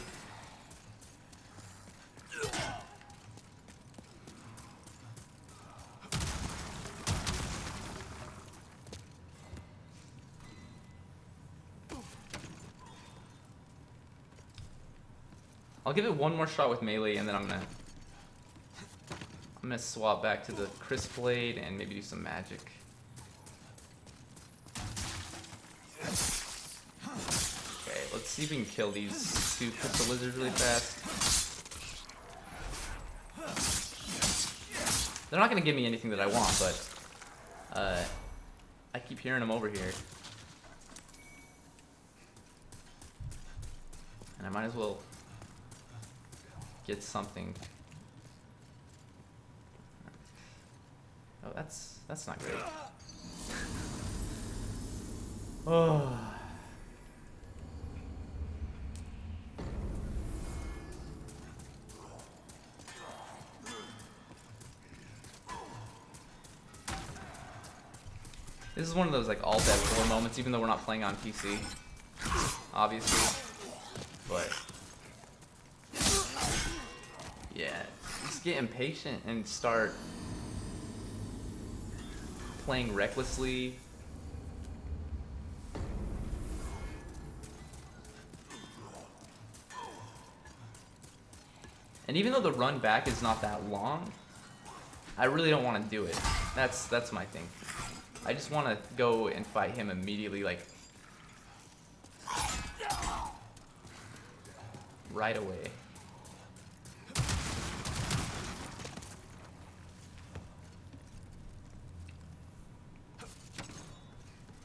A: I'll give it one more shot with melee, and then I'm gonna swap back to the crisp blade and maybe do some magic. Okay, let's see if we can kill these two crystal lizards really fast. They're not gonna give me anything that I want, but I keep hearing them over here, and I might as well get something. Oh, that's not great. Oh. This is one of those like all dead 4 moments, even though we're not playing on PC, obviously. But yeah, just get impatient and start playing recklessly. And even though the run back is not that long, I really don't want to do it. That's my thing. I just want to go and fight him immediately, like right away.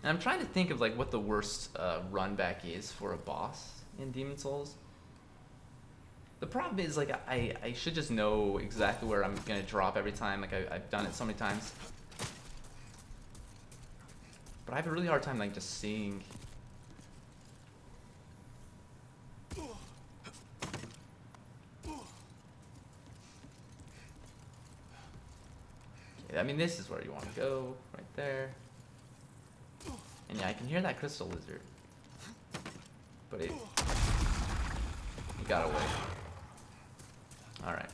A: And I'm trying to think of like what the worst run back is for a boss in Demon's Souls. The problem is like I should just know exactly where I'm gonna drop every time. Like I've done it so many times, but I have a really hard time like just seeing. Okay, I mean this is where you want to go, right there. And yeah, I can hear that crystal lizard, but it got away. All right.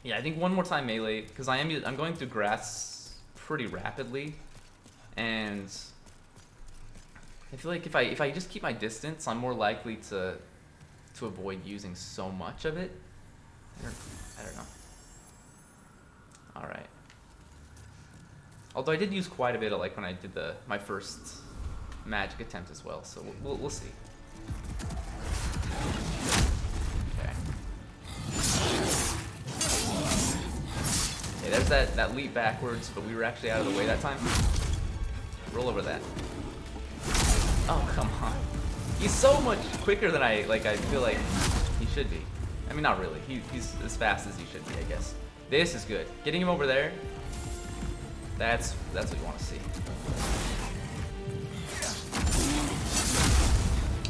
A: Yeah, I think one more time melee, because I'm going through grass pretty rapidly, and I feel like if I just keep my distance, I'm more likely to avoid using so much of it. I don't know. All right. Although I did use quite a bit of like when I did my first magic attempt as well, so we'll see. Okay. Okay, there's that leap backwards, but we were actually out of the way that time. Roll over that. Oh, come on. He's so much quicker than I feel like he should be. I mean, not really. He's as fast as he should be, I guess. This is good. Getting him over there, that's what you want to see.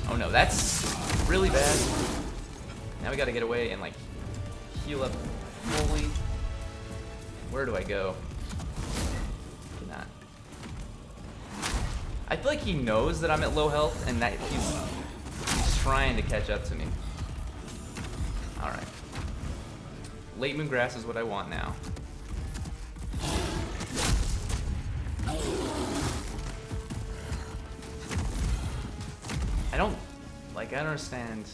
A: Oh no, that's really bad. Now we gotta get away and like heal up fully. Where do I go? Cannot. I feel like he knows that I'm at low health and that he's trying to catch up to me. Alright. Late Moongrass is what I want now. I don't understand.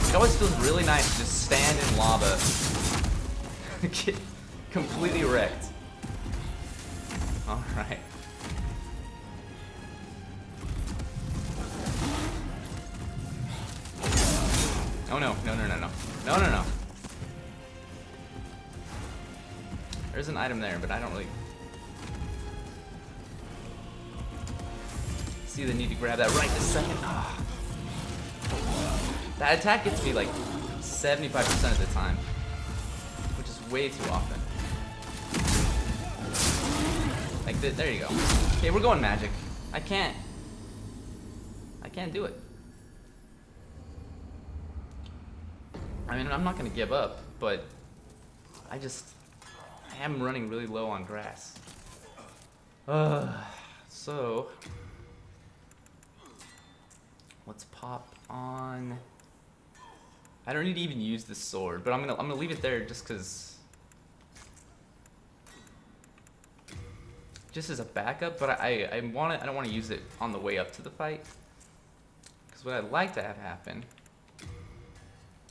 A: It always feels really nice to just stand in lava. Get completely wrecked. Alright. Oh no, no, no, no, no. No, no, no. There's an item there, but I don't really see the need to grab that right this second. Ah. That attack gets me like 75% of the time, which is way too often. Like, there you go. Okay, we're going magic. I can't do it. I mean, I'm not gonna give up, but I am running really low on grass. So let's pop on. I don't need to even use this sword, but I'm gonna leave it there just as a backup. But I don't want to use it on the way up to the fight, because what I'd like to have happen.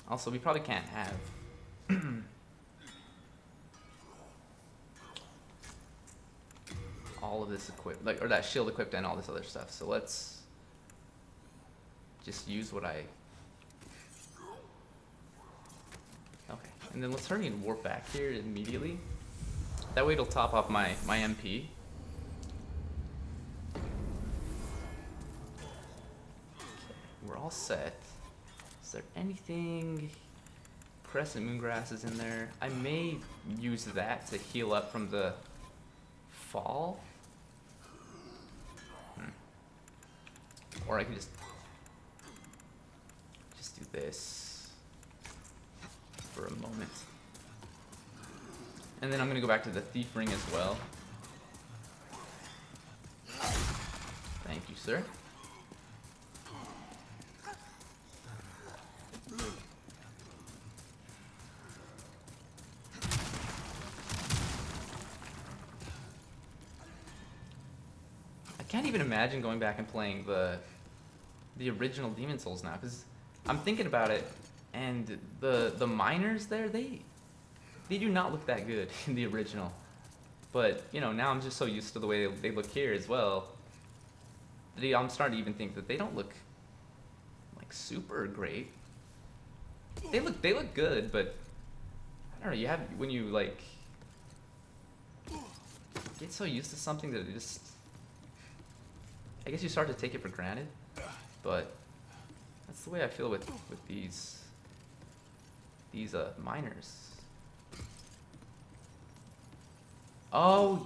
A: Also, we probably can't have all of this equipped, or that shield equipped and all this other stuff. So let's just use what I. Okay, and then let's hurry and warp back here immediately. That way it'll top off my MP. Okay, we're all set. Is there anything? Crescent Moongrass is in there. I may use that to heal up from the fall. Or I can just do this for a moment. And then I'm gonna go back to the Thief Ring as well. Thank you, sir. I can't even imagine going back and playing the original Demon Souls now, because I'm thinking about it, and the miners there, they do not look that good in the original. But you know, now I'm just so used to the way they look here as well. I'm starting to even think that they don't look like super great. They look good, but I don't know. When you like get so used to something that it just, I guess you start to take it for granted. But that's the way I feel with these miners. Oh,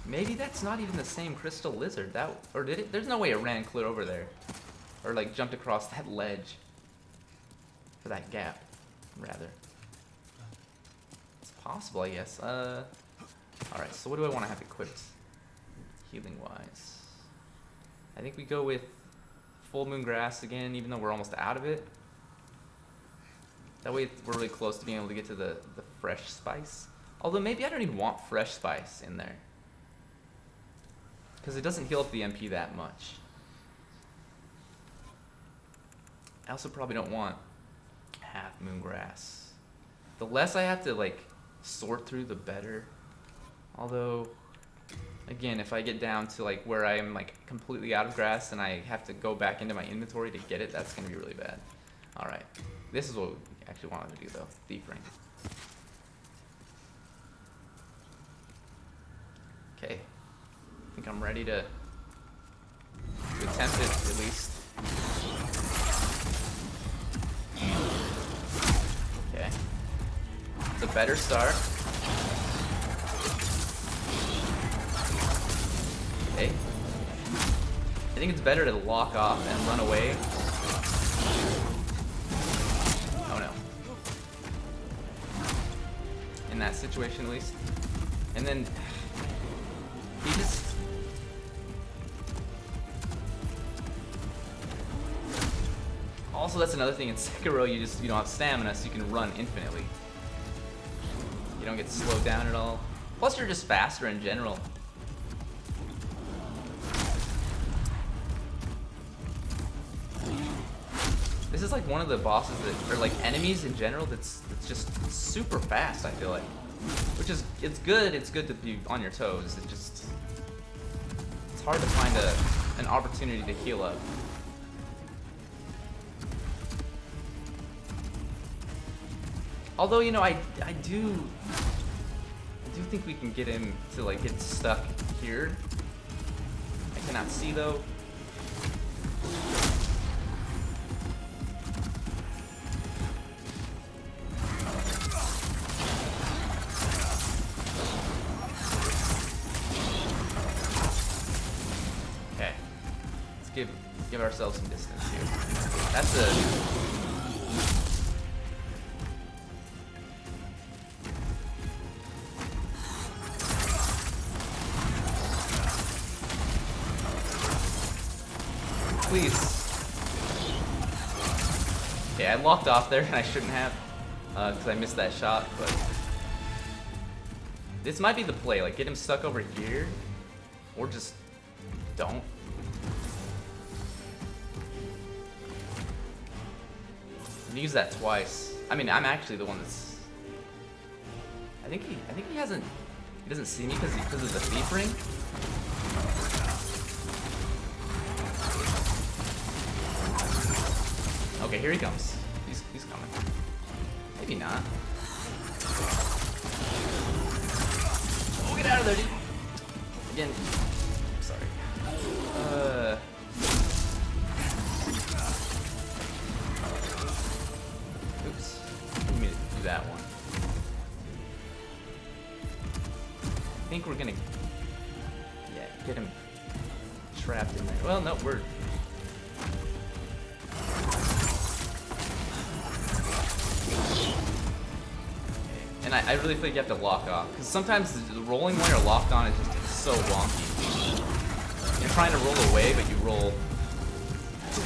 A: maybe that's not even the same crystal lizard. Or did it? There's no way it ran clear over there, or like jumped across that ledge, or that gap, rather. It's possible, I guess. All right. So what do I want to have equipped, healing wise? I think we go with full Moongrass again, even though we're almost out of it. That way we're really close to being able to get to the fresh spice. Although maybe I don't even want fresh spice in there, because it doesn't heal up the MP that much. I also probably don't want half Moongrass. The less I have to like sort through, the better. Although, again, if I get down to like where I am like completely out of grass and I have to go back into my inventory to get it, that's gonna be really bad. All right, this is what we actually wanted to do though, thief ring. Okay, I think I'm ready to attempt it at least. Okay, it's a better start. Okay, I think it's better to lock off and run away. Oh no. In that situation at least. And then he just... Also, that's another thing in Sekiro, you don't have stamina, so you can run infinitely. You don't get slowed down at all. Plus, you're just faster in general. This is like one of the bosses that, or like enemies in general, that's just super fast, I feel like. Which is, it's good to be on your toes. It's hard to find an opportunity to heal up. Although, you know, I do think we can get him to like get stuck here. I cannot see though. Okay, let's give ourselves some distance here. That's a... Please. Okay, I locked off there and I shouldn't have, because I missed that shot, but this might be the play, like get him stuck over here, or just don't. And use that twice. I mean, I'm actually the one that's... I think he doesn't see me because of the thief ring. Okay, here he comes. He's coming. Maybe not. Oh, get out of there, dude. Again. Sorry. Oops. Didn't mean to do that one. I think we're gonna... Yeah, get him trapped in there. Well, no, we're... And I really think you have to lock off, because sometimes the rolling when you're locked on is just so wonky. You're trying to roll away, but you roll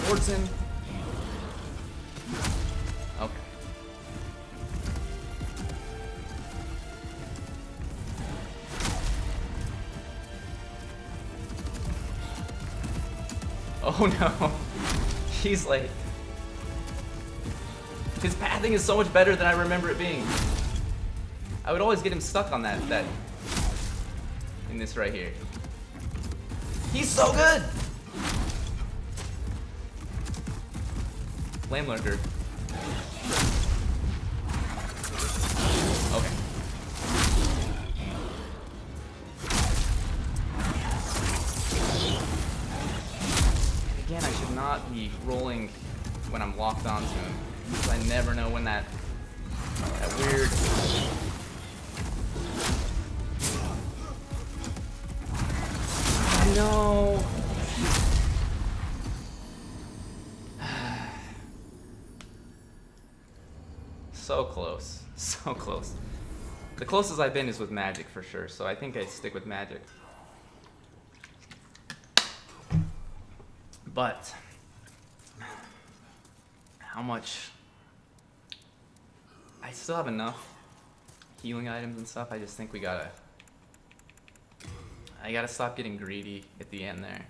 A: towards him. Okay. Oh no. He's like... His pathing is so much better than I remember it being. I would always get him stuck on that in this right here. He's so good! Flame lurker. Okay. Again, I should not be rolling when I'm locked onto him, because I never know when that weird... No. So close. So close. The closest I've been is with magic for sure, so I think I'd stick with magic. But how much? I still have enough healing items and stuff. I just think I gotta stop getting greedy at the end there.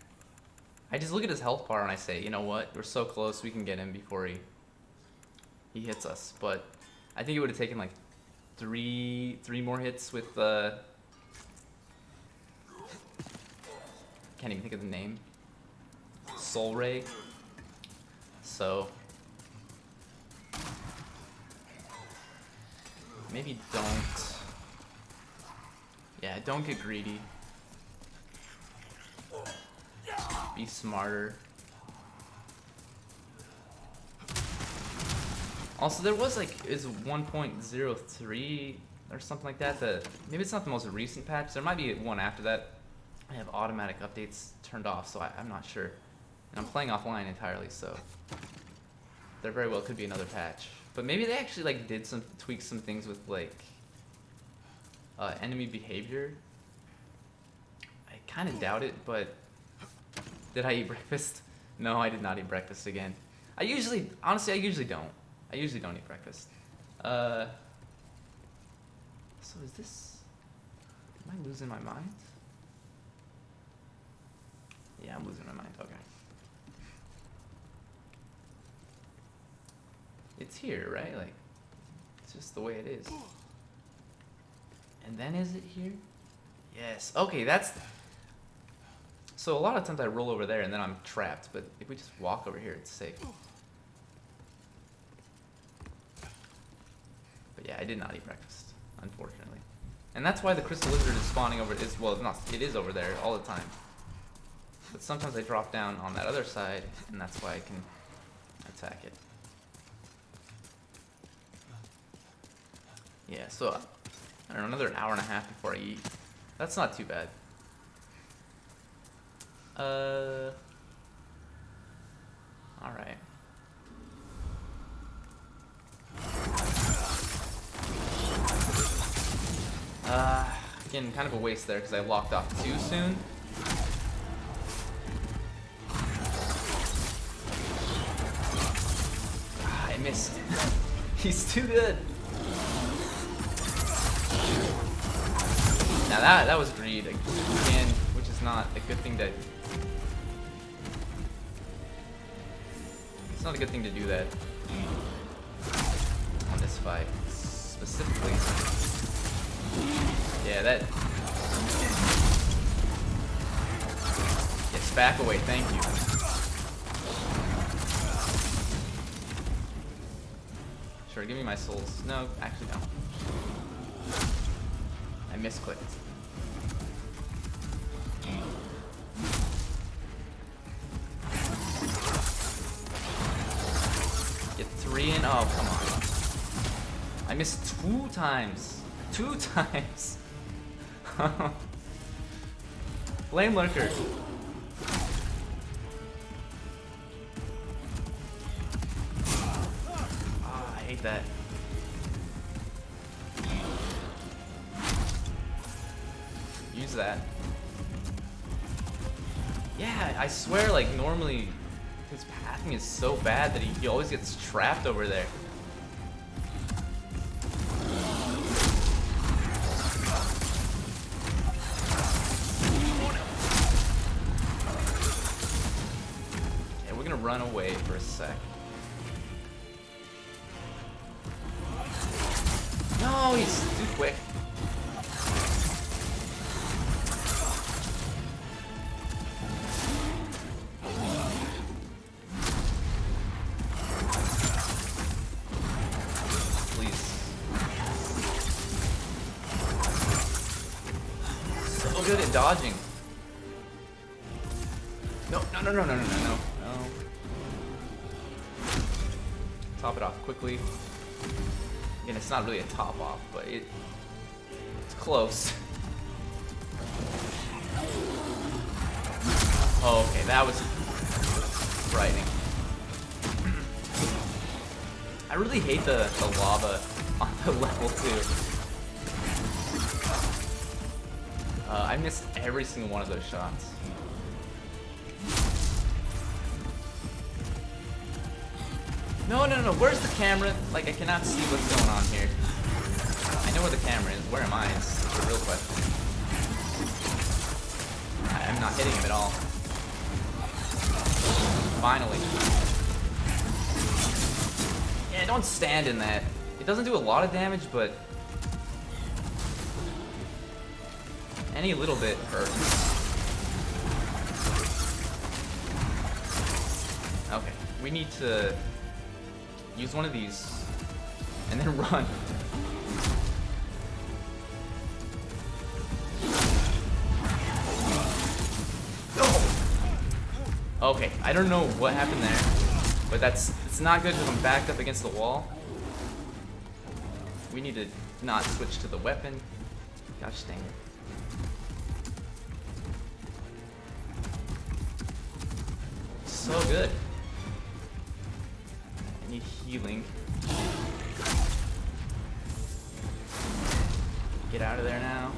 A: I just look at his health bar and I say, you know what? We're so close, we can get him before he hits us. But I think it would have taken like three more hits with can't even think of the name. Soul Ray. So maybe don't. Yeah, don't get greedy. Be smarter. Also, there was like is 1.03 or something like that. Maybe it's not the most recent patch. There might be one after that. I have automatic updates turned off, so I'm not sure. And I'm playing offline entirely, so there very well could be another patch. But maybe they actually like did tweak some things with like enemy behavior. I kind of doubt it, but did I eat breakfast? No, I did not eat breakfast again. Honestly, I usually don't. I usually don't eat breakfast. So is this? Am I losing my mind? Yeah, I'm losing my mind. Okay. It's here, right? Like, it's just the way it is. And then is it here? Yes. Okay, that's. So a lot of times I roll over there and then I'm trapped. But if we just walk over here, it's safe. But yeah, I did not eat breakfast, unfortunately. And that's why the crystal lizard is spawning over. It is over there all the time. But sometimes I drop down on that other side, and that's why I can attack it. Yeah, so I don't know, another hour and a half before I eat. That's not too bad. Alright. Again, kind of a waste there because I locked off too soon. I missed. He's too good. Now that was greed again, which is not a good thing to. It's not a good thing to do that on this fight specifically. Yeah, that. Yes, back away. Thank you. Sure, give me my souls. No, actually no. I misclicked. Get 3 in. Oh, come on. I missed 2 times. 2 times. Flame Lurker. Oh, I hate that. Use that. Yeah, I swear, like, normally his pathing is so bad that he always gets trapped over there. Okay, we're gonna run away for a sec. No, he's too quick. Good at dodging. No. Top it off quickly. Again, it's not really a top off, but it's close. Oh, okay, that was frightening. I really hate the lava on the level 2. I missed every single one of those shots. No. Where's the camera? Like, I cannot see what's going on here. I know where the camera is. Where am I? It's the real question. I'm not hitting him at all. Finally. Yeah, don't stand in that. It doesn't do a lot of damage, but Any little bit hurts. Okay, we need to use one of these and then run. Okay, I don't know what happened there, but it's not good because I'm backed up against the wall. We need to not switch to the weapon. Gosh dang it. So good. I need healing. Get out of there now.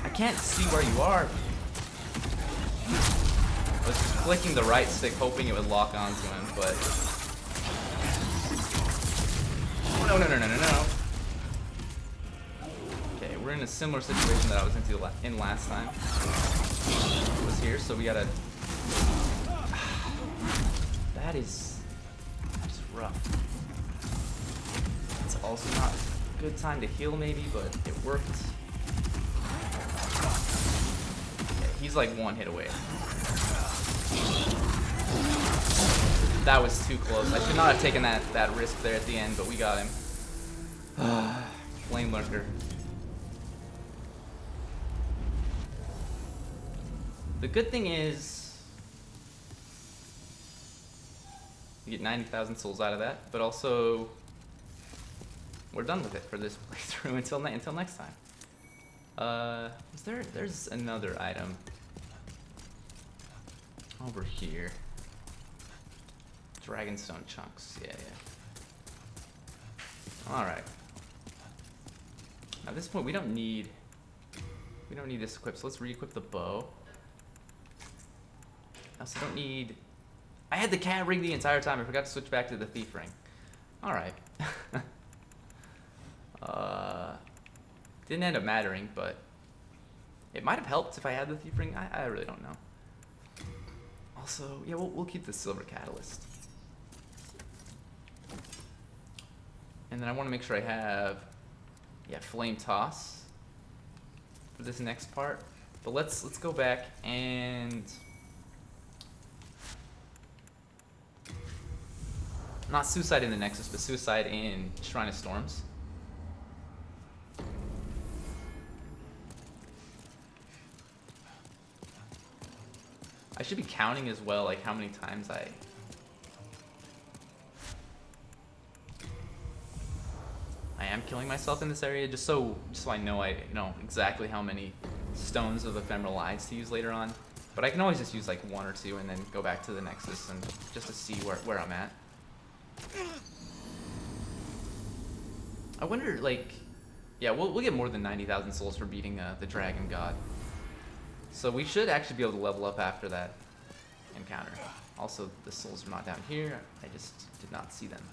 A: I can't see where you are. I was just flicking the right stick hoping it would lock onto him, but... Oh, no. Okay, we're in a similar situation that I was in last time. It was here, so we gotta... That is rough. It's also not a good time to heal maybe, but it worked. Okay, he's like one hit away. That was too close. I should not have taken that risk there at the end, but we got him. Flame Lurker. The good thing is you get 90,000 souls out of that, but also we're done with it for this playthrough until next time. There's another item over here. Dragonstone chunks, yeah. All right. At this point, we don't need this equipped, so let's re-equip the bow. I also don't need. I had the cat ring the entire time. I forgot to switch back to the thief ring. All right. Didn't end up mattering, but it might have helped if I had the thief ring. I really don't know. Also, yeah, we'll keep the silver catalyst. And then I want to make sure I have, flame toss for this next part. But let's go back and not suicide in the Nexus, but suicide in Shrine of Storms. I should be counting as well, like how many times I am killing myself in this area, just so I know exactly how many stones of ephemeral eyes to use later on. But I can always just use like one or two and then go back to the Nexus and just to see where I'm at. I wonder, like, yeah, we'll get more than 90,000 souls for beating the Dragon God. So we should actually be able to level up after that encounter. Also, the souls are not down here. I just did not see them.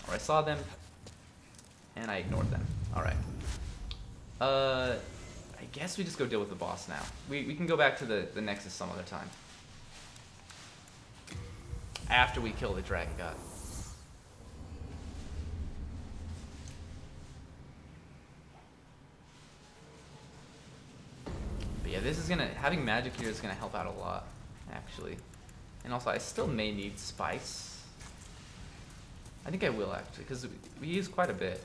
A: Or I saw them, and I ignored them. Alright. I guess we just go deal with the boss now. We can go back to the Nexus some other time. After we kill the Dragon God. But yeah, this is having magic here is gonna help out a lot, actually. And also, I still may need spice. I think I will, actually, because we use quite a bit.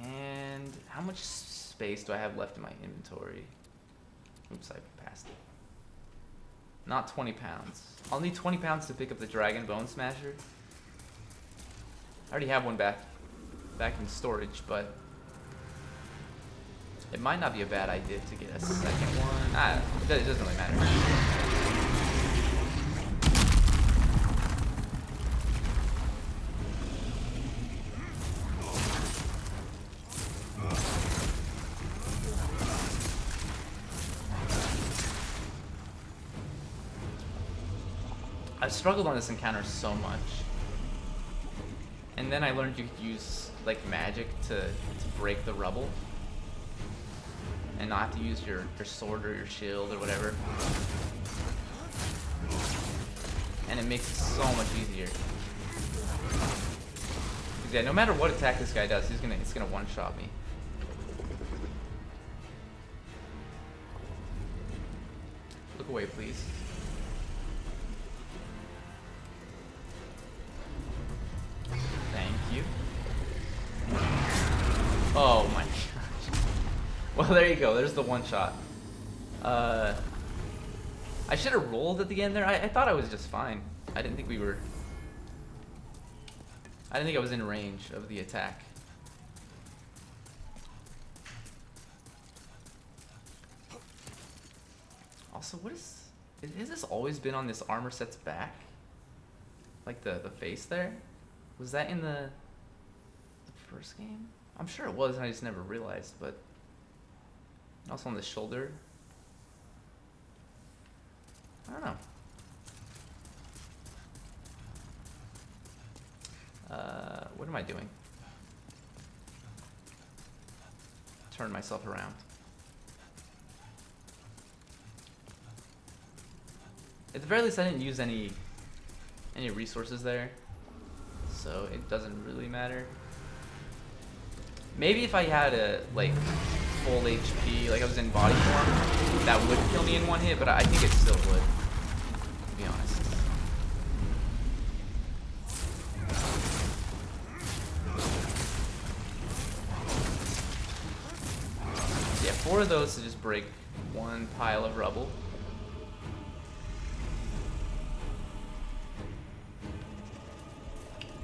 A: And how much space do I have left in my inventory? Oops, I passed it. Not 20 pounds. I'll need 20 pounds to pick up the Dragon Bone Smasher. I already have one back in storage, but it might not be a bad idea to get a second one. It doesn't really matter. I've struggled on this encounter so much. And then I learned you could use like magic to break the rubble. And not have to use your sword or your shield or whatever. And it makes it so much easier. 'Cause, yeah, no matter what attack this guy does, it's gonna one-shot me. Look away, please. Thank you. Oh my gosh. Well, there you go. There's the one shot. I should have rolled at the end there. I thought I was just fine. I didn't think we were... I didn't think I was in range of the attack. Also, what is... Has this always been on this armor set's back? Like the face there? Was that in the first game? I'm sure it was and I just never realized, but... Also on the shoulder. I don't know. What am I doing? Turn myself around. At the very least, I didn't use any resources there, so it doesn't really matter. Maybe if I had a like full HP, like I was in body form, that would kill me in one hit, but I think it still would, to be honest. Yeah, 4 of those to just break one pile of rubble.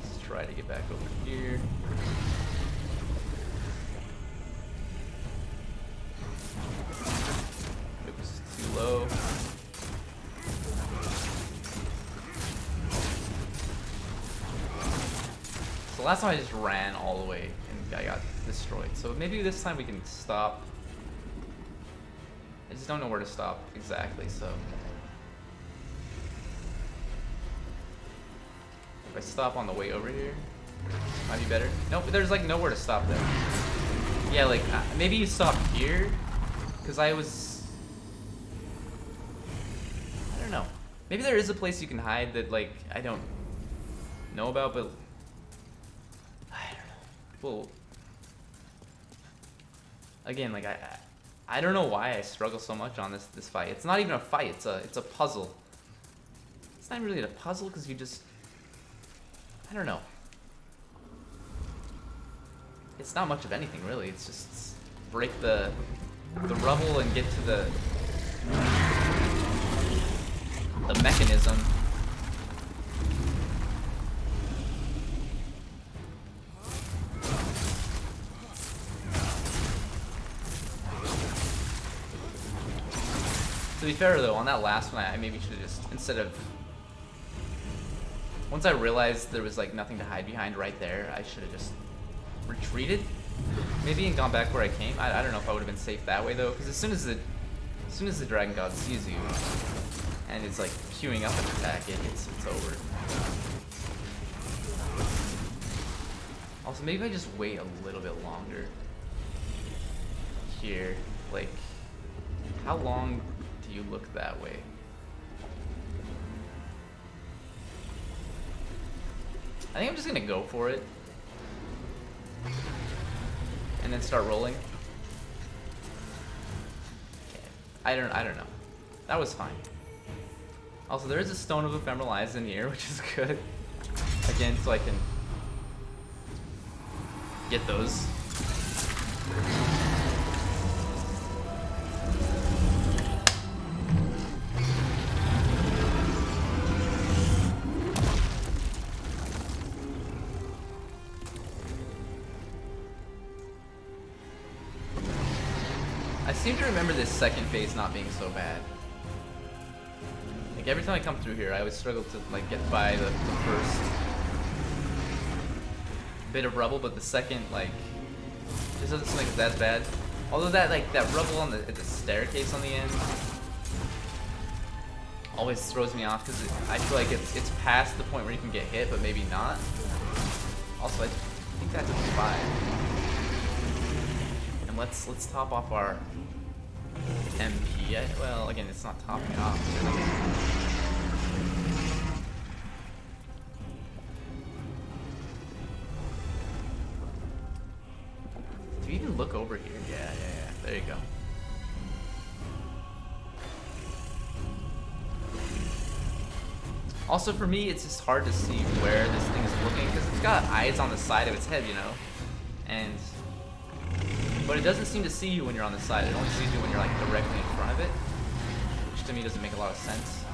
A: Let's try to get back over here. Oops, too low. So last time I just ran all the way and I got destroyed. So maybe this time we can stop. I just don't know where to stop exactly, so. If I stop on the way over here, might be better. Nope, there's like nowhere to stop there. Yeah, like maybe you stop here, because I don't know. Maybe there is a place you can hide that like I don't know about, but I don't know. Well, again, like I don't know why I struggle so much on this fight. It's not even a fight. It's a puzzle. It's not really a puzzle because you just, I don't know. It's not much of anything really. It's just break the rubble and get to the mechanism. To be fair though, on that last one, I maybe should have just, instead of, once I realized there was like nothing to hide behind right there, I should have just retreated, maybe, and gone back where I came. I don't know if I would have been safe that way though, because as soon as the Dragon God sees you and it's like queuing up an attack, it's over. Also, maybe I just wait a little bit longer here. Like, how long do you look that way? I think I'm just gonna go for it and then start rolling. Okay. I don't know. That was fine. Also, there is a Stone of Ephemeral Eyes in here, which is good. Again, so I can get those. I seem to remember this second phase not being so bad. Like every time I come through here, I always struggle to like get by the first bit of rubble, but the second like just doesn't seem like it's that bad. Although that rubble on the staircase on the end always throws me off because I feel like it's past the point where you can get hit, but maybe not. Also, I think that's a 5. And let's top off our MP. Well, again, it's not topping off. over here. Yeah. There you go. Also for me, it's just hard to see where this thing is looking because it's got eyes on the side of its head, you know? But it doesn't seem to see you when you're on the side. It only sees you when you're like directly in front of it, which to me doesn't make a lot of sense.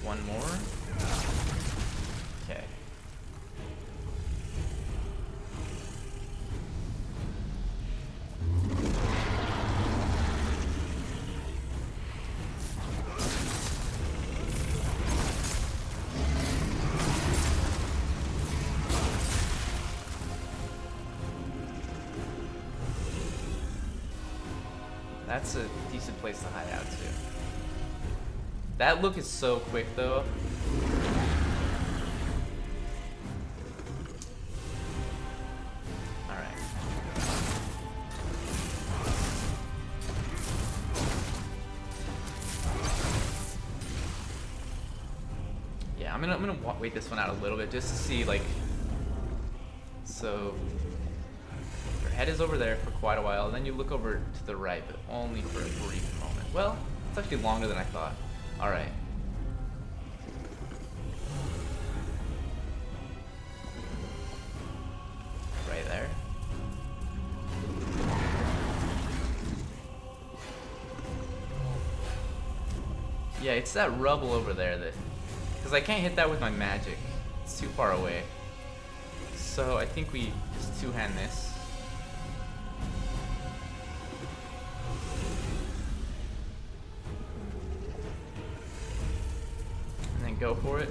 A: One more. Okay. That's a decent place to hide out too. That look is so quick though. Alright. Yeah, I'm gonna wait this one out a little bit just to see like. So your head is over there for quite a while, and then you look over to the right, but only for a brief moment. Well, it's actually longer than I thought. Alright. Right there. Yeah, it's that rubble over there that... Because I can't hit that with my magic. It's too far away. So I think we just two-hand this. Go for it.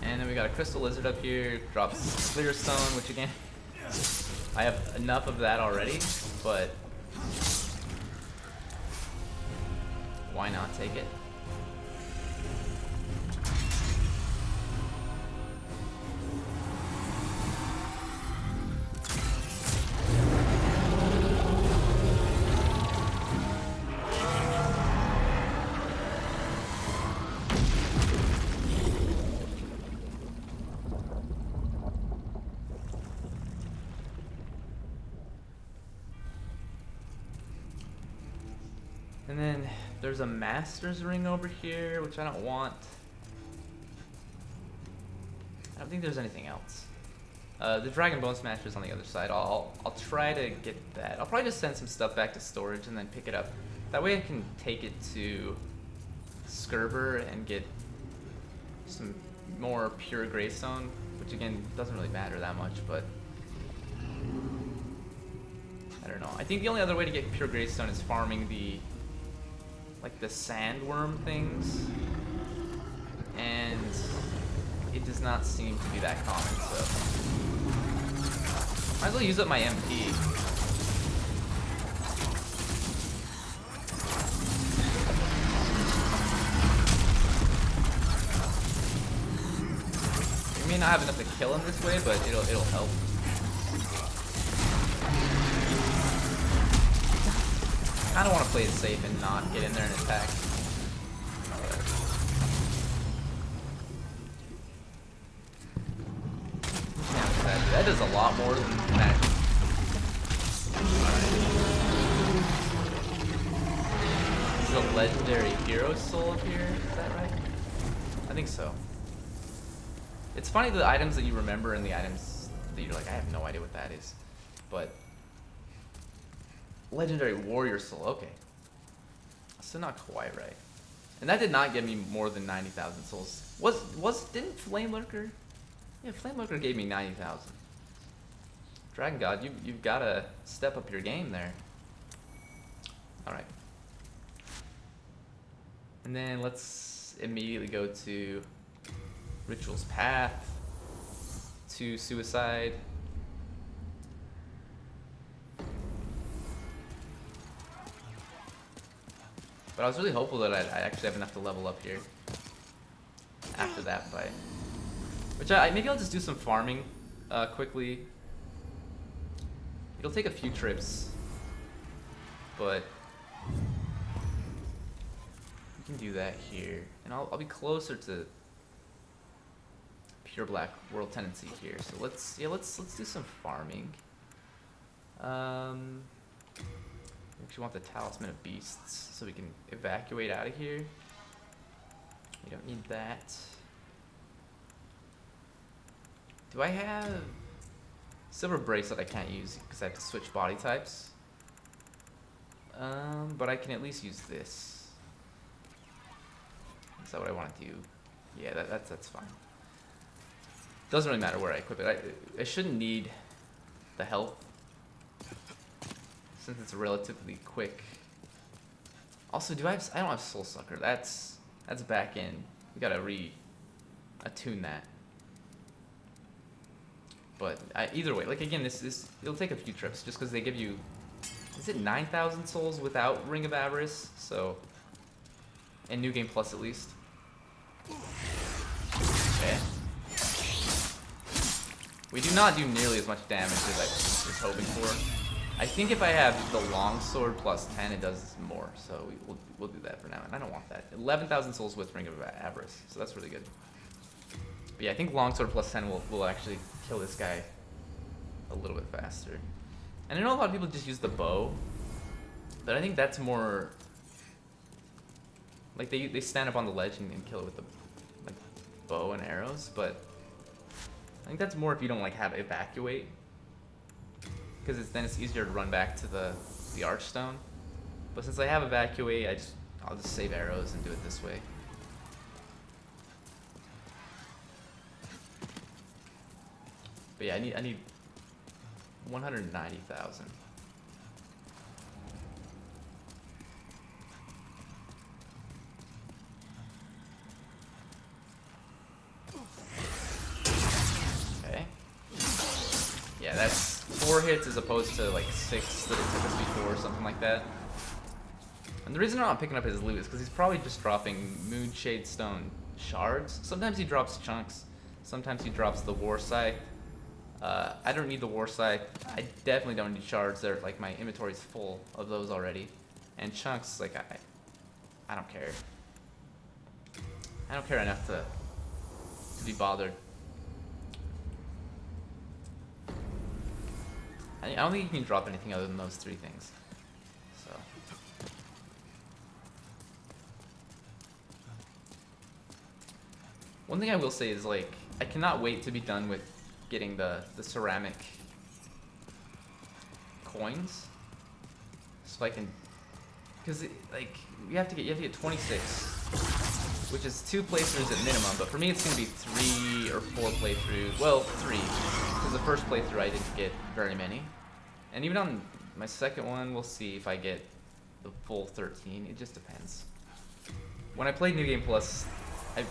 A: And then we got a crystal lizard up here, drops clear stone, which again, I have enough of that already, but why not take it? And then there's a master's ring over here, which I don't want. I don't think there's anything else. The Dragon Bone Smasher's on the other side. I'll try to get that. I'll probably just send some stuff back to storage and then pick it up. That way I can take it to Skerber and get some more pure Greystone, which again doesn't really matter that much, but I don't know. I think the only other way to get pure Greystone is farming the sandworm things, and it does not seem to be that common, so might as well use up my MP. We may not have enough to kill him this way, but it'll help. I kind of want to play it safe and not get in there and attack. That does a lot more than magic. Alright. This is a legendary hero soul up here, is that right? I think so. It's funny the items that you remember and the items that you're like, I have no idea what that is. But legendary warrior soul, okay. So not quite right. And that did not give me more than 90,000 souls. Didn't Flame Lurker? Yeah, Flame Lurker gave me 90,000. Dragon God, you've got to step up your game there. Alright. And then let's immediately go to Ritual's Path, to Suicide. But I was really hopeful that I'd actually have enough to level up here after that fight. Which maybe I'll just do some farming quickly. It'll take a few trips, but can do that here, and I'll be closer to pure black world tendency here. So let's do some farming. We actually want the talisman of beasts so we can evacuate out of here. We don't need that. Do I have silver bracelet? I can't use because I have to switch body types. But I can at least use this. Is that what I want to do? Yeah, that's fine. Doesn't really matter where I equip it. I shouldn't need the health since it's relatively quick. Also, I don't have Soul Sucker. That's back in. We gotta attune that. But either way, like again, it'll take a few trips just because they give you. Is it 9,000 souls without Ring of Avarice? So, in New Game Plus at least. Okay. We do not do nearly as much damage as I was hoping for. I think if I have the longsword plus 10, it does more. So we'll do that for now, and I don't want that. 11,000 souls with Ring of Avarice, so that's really good. But yeah, I think longsword plus 10 will actually kill this guy a little bit faster. And I know a lot of people just use the bow, but I think that's more like they stand up on the ledge and kill it with the like bow and arrows. But I think that's more if you don't like have evacuate, because then it's easier to run back to the archstone. But since I have evacuate, I'll just save arrows and do it this way. But yeah, I need 190,000. Okay. Yeah, that's 4 hits as opposed to like 6 that it took us before or something like that. And the reason I'm not picking up his loot is because he's probably just dropping Moonshade Stone shards. Sometimes he drops chunks. Sometimes he drops the War Scythe. I don't need the War Scythe. I definitely don't need shards. They're like my inventory's full of those already. And chunks, like I don't care. I don't care enough to be bothered. I don't think you can drop anything other than those 3 things. So. One thing I will say is like I cannot wait to be done with getting the ceramic coins, so I can, because like you have to get 26, which is 2 playthroughs at minimum. But for me, it's gonna be 3 or 4 playthroughs. Well, 3, because the first playthrough I didn't get very many, and even on my second one, we'll see if I get the full 13. It just depends. When I played New Game Plus, I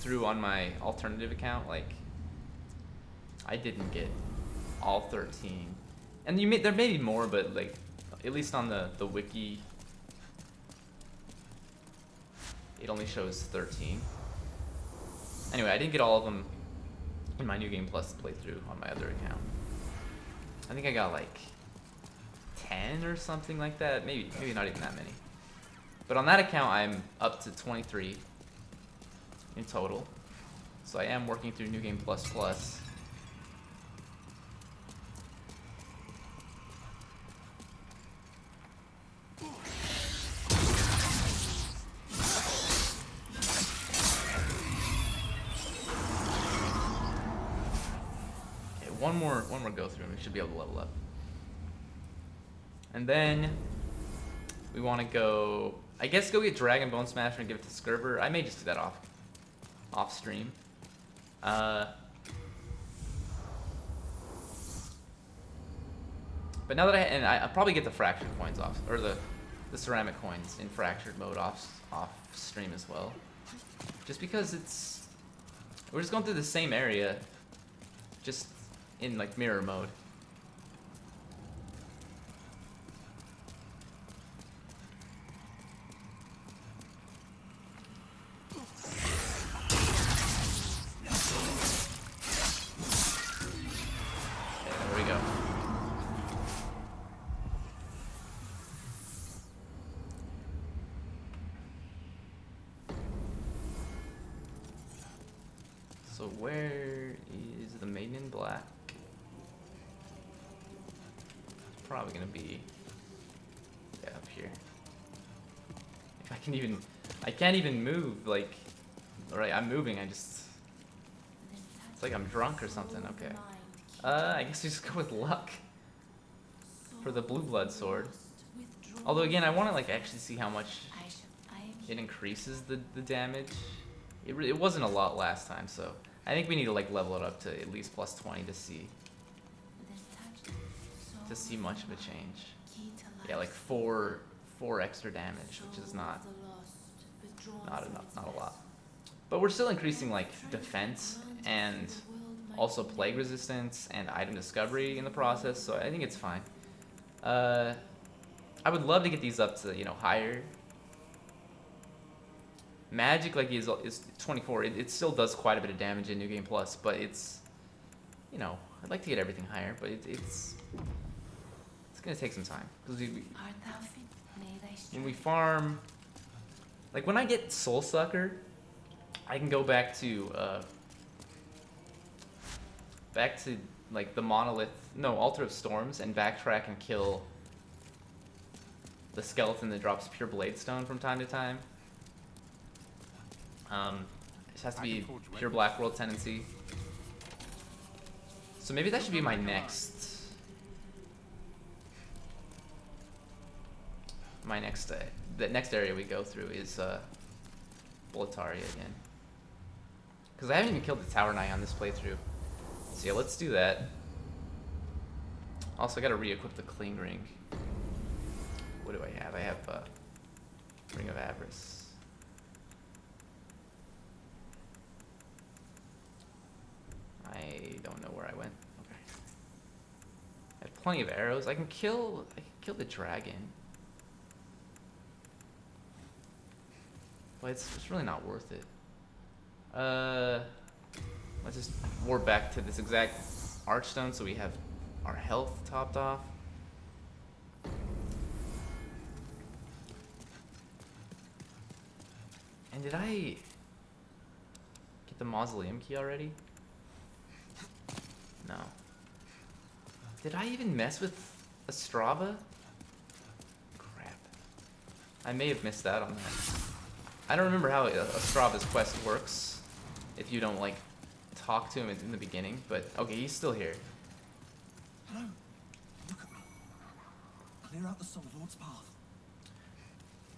A: threw on my alternative account, like I didn't get all 13, and there may be more, but like at least on the wiki, it only shows 13. Anyway, I didn't get all of them in my New Game Plus playthrough on my other account. I think I got like 10 or something like that, maybe not even that many. But on that account, I'm up to 23 in total, so I am working through New Game Plus Plus. One more go through and we should be able to level up. And then we want to go, I guess, go get Dragon Bone Smasher and give it to Skerber. I may just do that off stream. But now that I'll probably get the fractured coins off, or the ceramic coins in fractured mode off stream as well. Just because we're just going through the same area, just in like mirror mode. Okay, there we go. So where is the maiden in black? It's probably gonna be up here. If I can even, I can't even move. Like, alright, I'm moving. It's like I'm drunk or something. Okay. I guess we just go with luck for the blue blood sword. Although again, I want to like actually see how much it increases the damage. It wasn't a lot last time, so I think we need to like level it up to at least plus 20 to see much of a change. Yeah, like four extra damage, which is not enough, not a lot. But we're still increasing like defense and also plague resistance and item discovery in the process, so I think it's fine. I would love to get these up to, you know, higher. Magic like is 24. It still does quite a bit of damage in New Game Plus, but it's, you know, I'd like to get everything higher, but it's gonna take some time because when we farm, like when I get Soul Sucker, I can go back to like the Altar of Storms and backtrack and kill the skeleton that drops pure blade stone from time to time. It has to be pure black world tendency. So maybe that should be my next the next area we go through is Boletaria again. Because I haven't even killed the Tower Knight on this playthrough. So yeah, let's do that. Also, I gotta re-equip the Cling Ring. What do I have? I have Ring of Avarice. I don't know where I went. Okay. I have plenty of arrows. I can kill the dragon. But it's really not worth it. Let's just warp back to this exact Archstone so we have our health topped off. And did I get the Mausoleum key already? No. Did I even mess with Ostrava? Crap. I may have missed out on that. I don't remember how Ostrava's quest works if you don't like talk to him in the beginning, but okay, he's still here.
B: Hello. Look at me. Clear out the Solid Lord's path.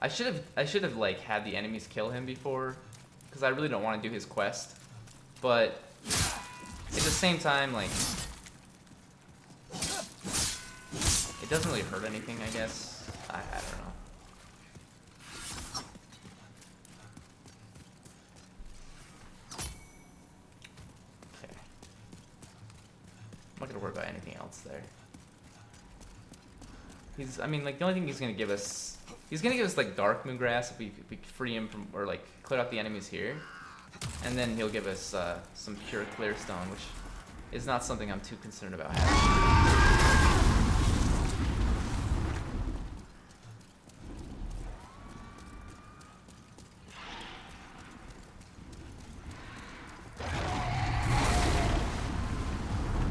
A: I should have like had the enemies kill him before, because I really don't want to do his quest. But at the same time, like, it doesn't really hurt anything, I guess. I don't know. Okay. I'm not gonna worry about anything else there. I mean, like, the only thing he's gonna give us like Dark Moongrass if we free him from, or like clear out the enemies here, and then he'll give us some pure clear stone, which is not something I'm too concerned about having.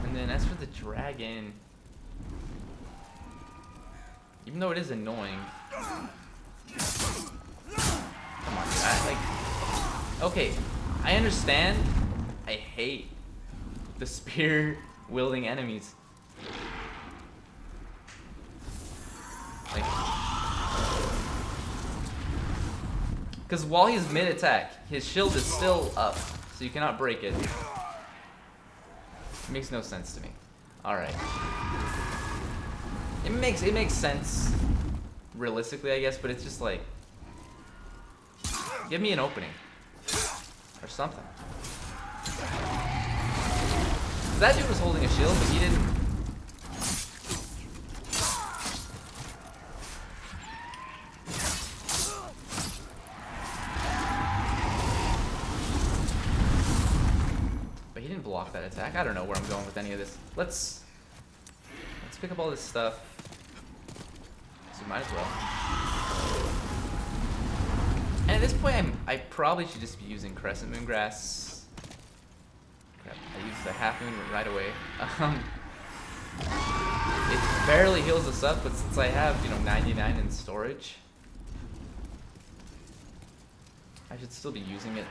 A: And then as for the dragon, even though it is annoying. Come on, dude. Okay, I understand. I hate the spear-wielding enemies. Like, because while he's mid-attack, his shield is still up, so you cannot break it. It makes no sense to me. All right. It makes sense realistically, I guess, but it's just like, give me an opening or something. That dude was holding a shield, but he didn't. But he didn't block that attack. I don't know where I'm going with any of this. Let's pick up all this stuff. So we might as well. And at this point, I probably should just be using Crescent Moongrass Crap, I used the half moon right away. It barely heals us up, but since I have, 99 in storage, I should still be using it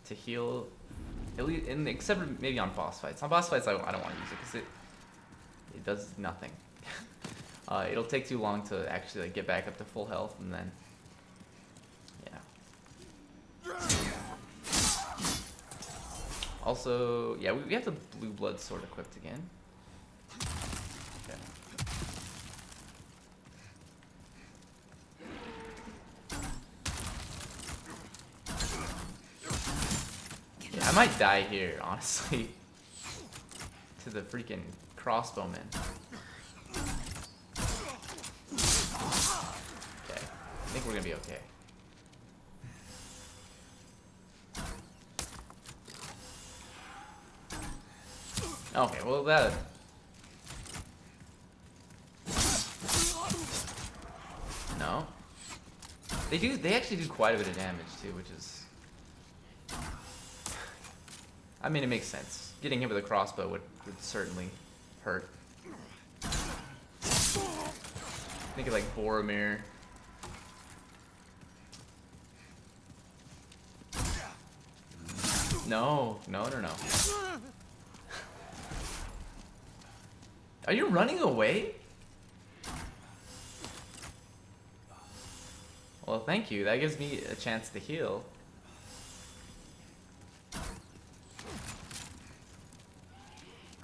A: to heal, at least except for maybe on boss fights. On boss fights, I don't want to use it because it does nothing. It'll take too long to actually get back up to full health, and then yeah. Also, yeah, we have the blue blood sword equipped again. Okay. Yeah, I might die here, honestly, to the freaking crossbowman. Okay, I think we're gonna be okay. Okay, well that... No. They actually do quite a bit of damage too, which is... I mean, it makes sense. Getting hit with a crossbow would certainly hurt. Think of like Boromir. No. Are you running away? Well, thank you. That gives me a chance to heal.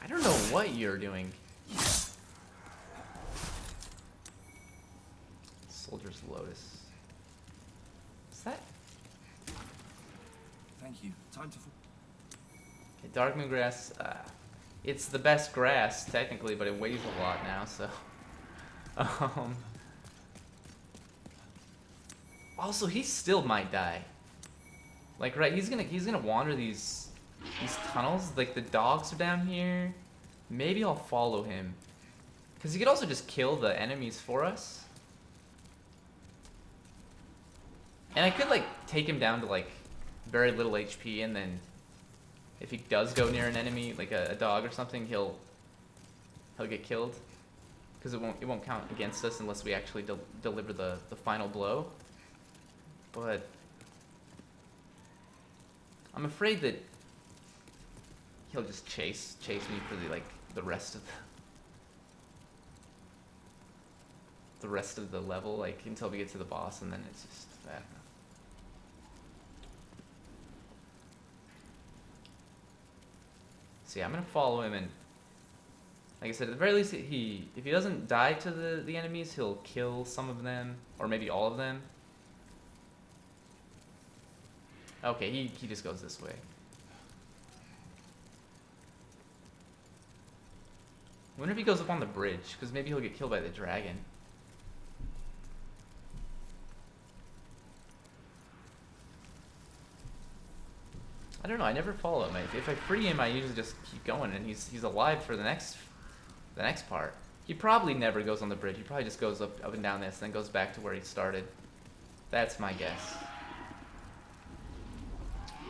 A: I don't know what you're doing. Soldier's Lotus. Is that?
B: Thank you. Time to...
A: Okay, Dark Moon Grass. It's the best grass, technically, but it weighs a lot now, so... Also, he still might die. Like, right, he's gonna wander these tunnels. Like, the dogs are down here. Maybe I'll follow him. Because he could also just kill the enemies for us. And I could, like, take him down to, like, very little HP, and then if he does go near an enemy, like a dog or something, he'll get killed. Because it won't count against us unless we actually deliver the final blow. But I'm afraid that he'll just chase me for the rest of the level, like until we get to the boss, and then it's just I don't know. So yeah, I'm gonna follow him, and like I said, at the very least, if he doesn't die to the enemies, he'll kill some of them, or maybe all of them. Okay, he just goes this way. I wonder if he goes up on the bridge, because maybe he'll get killed by the dragon. I don't know, I never follow him. If I free him, I usually just keep going, and he's alive for the next part. He probably never goes on the bridge. He probably just goes up and down this, and then goes back to where he started. That's my guess.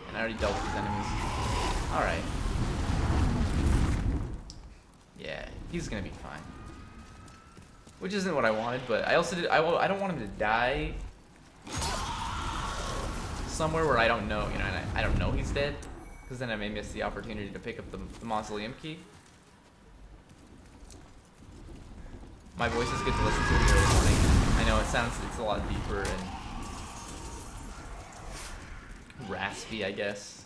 A: And I already dealt with these enemies. Alright. Yeah, he's gonna be fine. Which isn't what I wanted, but I also I don't want him to die somewhere where I don't know, and I don't know he's dead, because then I may miss the opportunity to pick up the mausoleum key. My voice is good to listen to in the early morning. I know it's a lot deeper and raspy, I guess.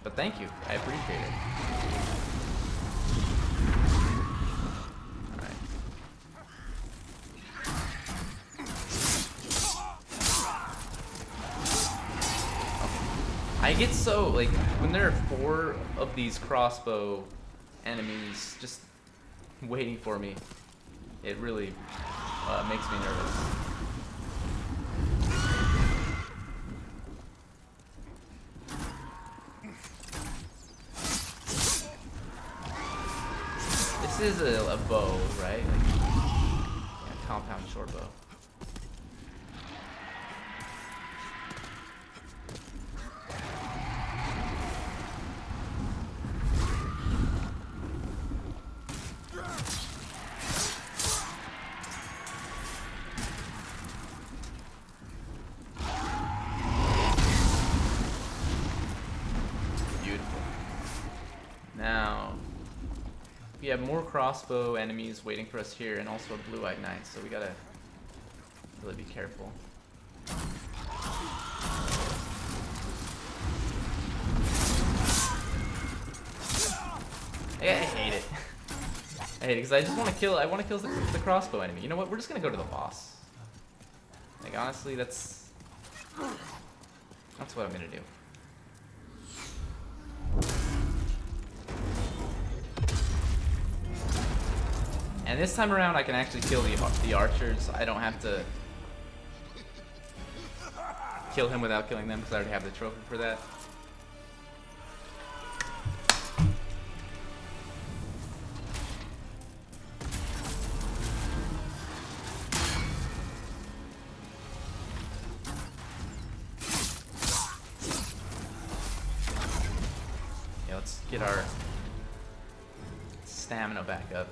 A: But thank you, I appreciate it. Alright. Okay. I get so, like, when there are 4 of these crossbow enemies just waiting for me, it really makes me nervous. This is a bow, right? Like, yeah, compound short bow. have more crossbow enemies waiting for us here, and also a blue-eyed knight, so we gotta really be careful. I hate it. I hate it because I just want to kill. I want to kill the crossbow enemy. You know what? We're just gonna go to the boss. Like honestly, that's what I'm gonna do. And this time around, I can actually kill the archers. I don't have to kill him without killing them because I already have the trophy for that. Yeah, let's get our stamina back up.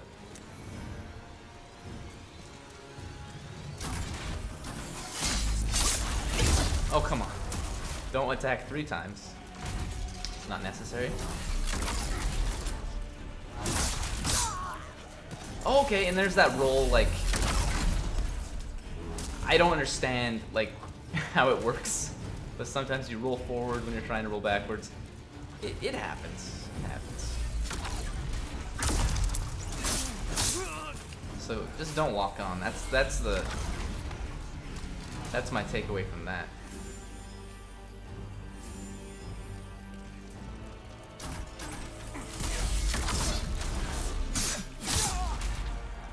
A: Oh, come on. Don't attack 3 times. It's not necessary. Oh, okay, and there's that roll, like... I don't understand, like, how it works. But sometimes you roll forward when you're trying to roll backwards. It happens. It happens. So, just don't walk on. That's my takeaway from that.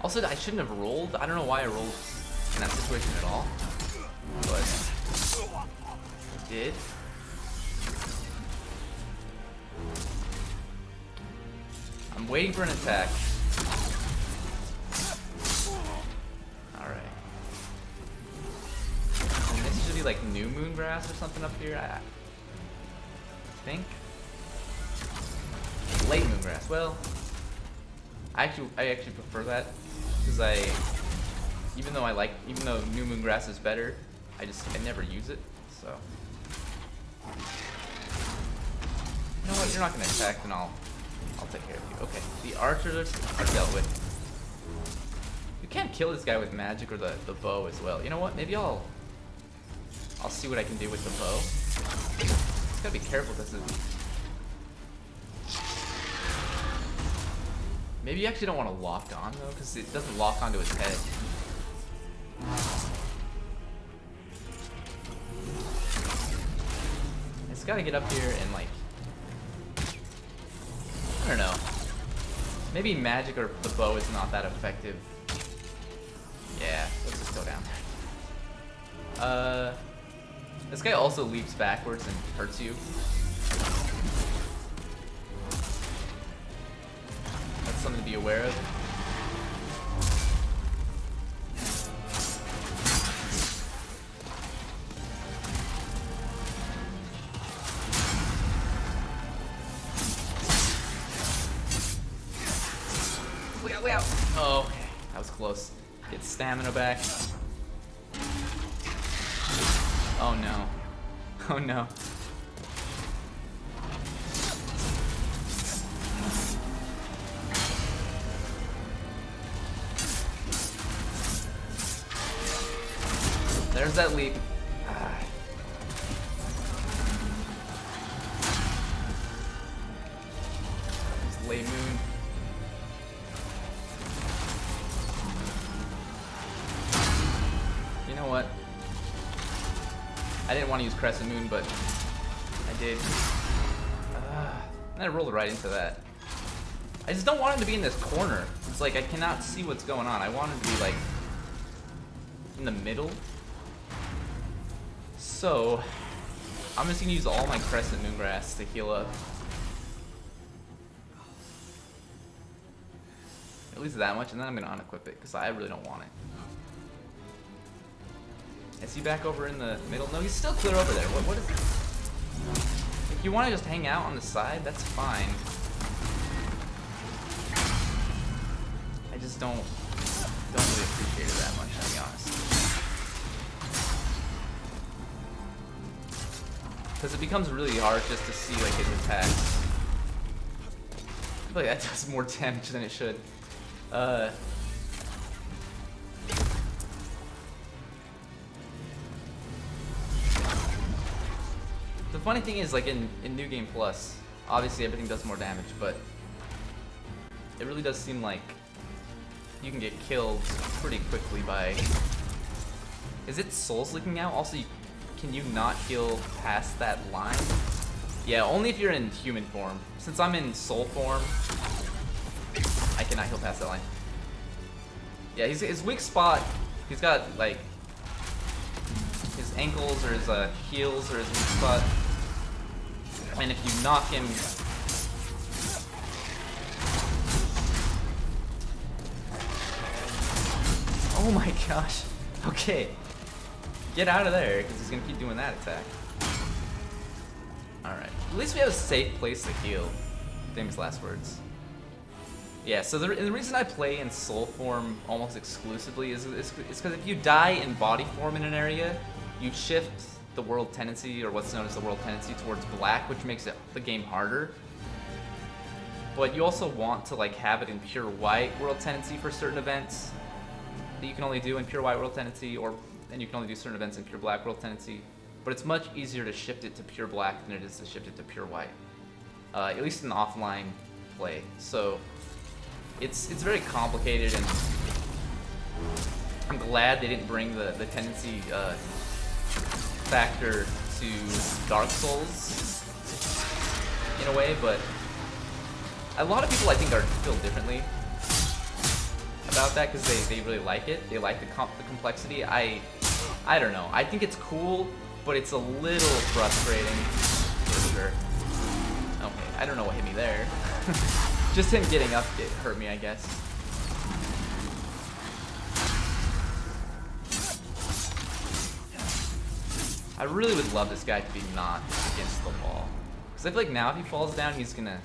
A: Also, I shouldn't have rolled. I don't know why I rolled in that situation at all, but I did. I'm waiting for an attack. Alright. And this should be like new moon grass or something up here. I think. Late moon grass. Well, I actually prefer that. Because even though new moon grass is better, I never use it, so. You know what, you're not gonna attack, then I'll take care of you. Okay, the archers are dealt with. You can't kill this guy with magic or the bow as well. You know what, maybe I'll see what I can do with the bow. Just gotta be careful because maybe you actually don't want to lock on though, because it doesn't lock onto his head. It's got to get up here and like, I don't know. Maybe magic or the bow is not that effective. Yeah, let's just go down there. This guy also leaps backwards and hurts you. That's something to be aware of. Look out. Oh, okay. That was close. Get stamina back. Oh no. Oh no. There's that leap. It's late moon. You know what? I didn't want to use Crescent Moon, but I did. And I rolled right into that. I just don't want him to be in this corner. It's like I cannot see what's going on. I want him to be like in the middle. So I'm just gonna use all my Crescent Moon grass to heal up. At least that much, and then I'm gonna unequip it because I really don't want it. Is he back over in the middle? No, he's still clear over there. What is it? If you want to just hang out on the side, that's fine. I just don't really appreciate it that much, to be honest. Because it becomes really hard just to see like his attacks. feel like that does more damage than it should. The funny thing is, like in New Game Plus, obviously everything does more damage, but it really does seem like you can get killed pretty quickly by... Is it souls leaking out? Also, can you not heal past that line? Yeah, only if you're in human form. Since I'm in soul form, I cannot heal past that line. Yeah, his weak spot, he's got like his ankles or his heels or his weak spot. And if you knock him... Oh my gosh. Okay. Get out of there, because he's going to keep doing that attack. Alright. At least we have a safe place to heal. Famous last words. Yeah, so the reason I play in soul form almost exclusively is because if you die in body form in an area, you shift the world tendency, or what's known as the world tendency, towards black, which makes the game harder. But you also want to like have it in pure white world tendency for certain events that you can only do in pure white world tendency, and you can only do certain events in pure black world tendency. But it's much easier to shift it to pure black than it is to shift it to pure white, at least in offline play. So it's very complicated, and I'm glad they didn't bring the tendency factor to Dark Souls in a way, but a lot of people I think feel differently about that because they really like it. They like the complexity. I don't know. I think it's cool, but it's a little frustrating for sure. Okay, I don't know what hit me there. Just him getting up hurt me, I guess. I really would love this guy to be knocked against the wall. Because I feel like now if he falls down, he's gonna...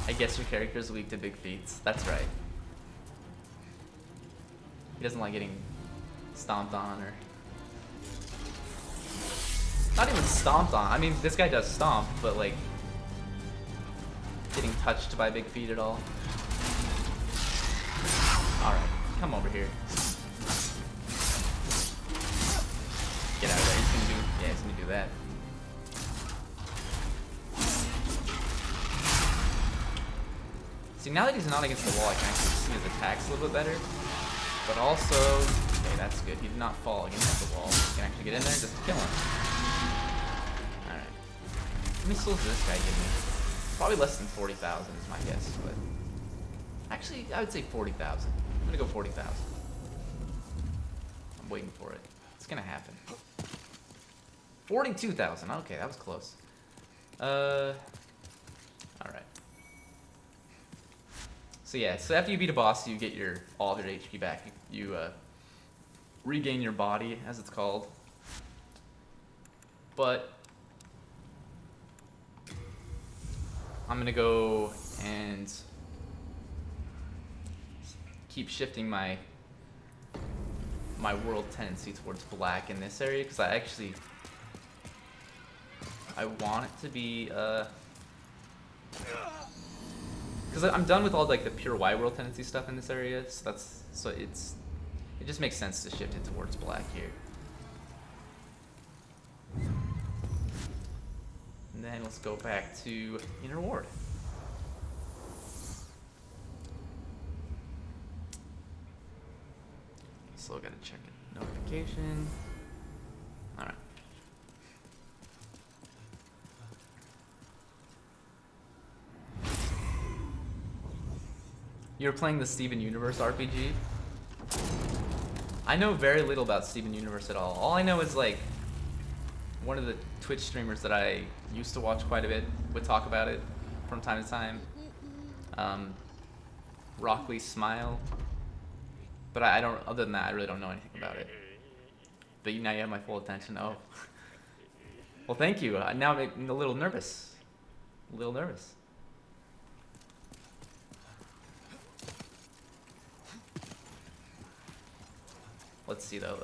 A: I guess your character's weak to big feats. That's right. He doesn't like getting stomped on or... Not even stomped on. I mean, this guy does stomp, but like... Getting touched by big feet at all. Alright. Come over here. Get out of there. He's gonna do that. See, now that he's not against the wall, I can actually see his attacks a little bit better. But also, okay, that's good. He did not fall against the wall. You can actually get in there and just kill him. Alright. How many souls does this guy give me? Probably less than 40,000 is my guess, but... Actually, I would say 40,000. I'm gonna go 40,000. I'm waiting for it. It's gonna happen. 42,000. Okay, that was close. Alright. So yeah, so after you beat a boss, you get all of your HP back. You regain your body, as it's called. But I'm gonna go and keep shifting my world tendency towards black in this area, because I want it to be because I'm done with all like the pure white world tendency stuff in this area, so it just makes sense to shift it towards black here. And then let's go back to Inner Ward. Still gotta check a notification. Alright. You're playing the Steven Universe RPG? I know very little about Steven Universe at all. All I know is like one of the Twitch streamers that I used to watch quite a bit would talk about it from time to time. Rockley Smile. But I don't, other than that, I really don't know anything about it. But now you have my full attention. Oh. Well, thank you. Now I'm a little nervous. A little nervous. Let's see though.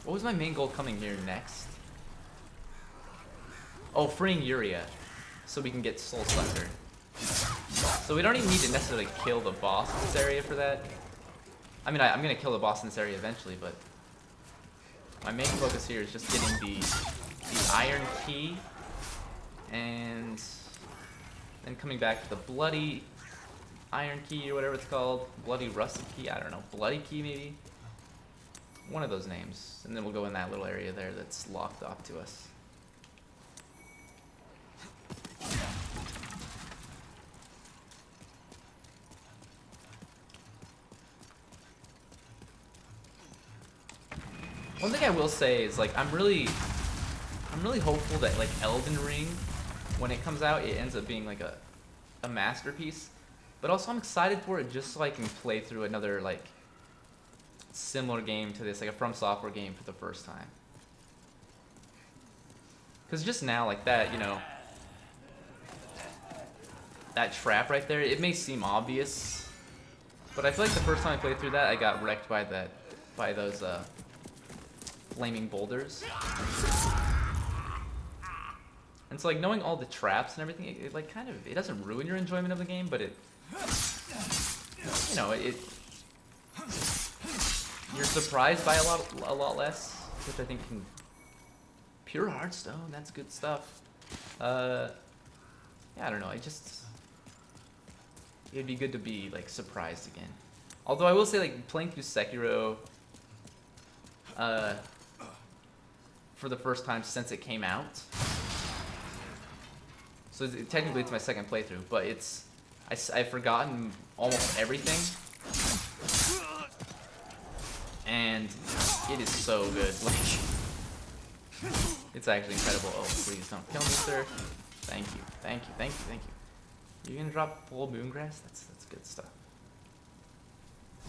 A: What was my main goal coming here next? Oh, freeing Uria, so we can get Soul Sucker. So we don't even need to necessarily kill the boss in this area for that. I mean, I'm gonna kill the boss in this area eventually, but my main focus here is just getting the Iron Key, and then coming back to the Bloody Iron Key or whatever it's called, Bloody Rusted Key. I don't know, Bloody Key maybe. One of those names, and then we'll go in that little area there that's locked off to us. One thing I will say is, like, I'm really hopeful that, like, Elden Ring, when it comes out, it ends up being like a masterpiece. But also I'm excited for it just so I can play through another, like, similar game to this, like a From Software game for the first time. Because just now, like that, you know, that trap right there, it may seem obvious, but I feel like the first time I played through that, I got wrecked by those flaming boulders. And so, like, knowing all the traps and everything, it like kind of, it doesn't ruin your enjoyment of the game, but it, you know, you're surprised by a lot less, which I think can. Pure Hearthstone, that's good stuff. Yeah, I don't know. It'd be good to be, like, surprised again. Although I will say, like, playing through Sekiro, for the first time since it came out. So technically it's my second playthrough, but I've forgotten almost everything. And it is so good. Like, it's actually incredible. Oh, please don't kill me, sir. Thank you, thank you, thank you, thank you. You gonna drop full moongrass? That's good stuff.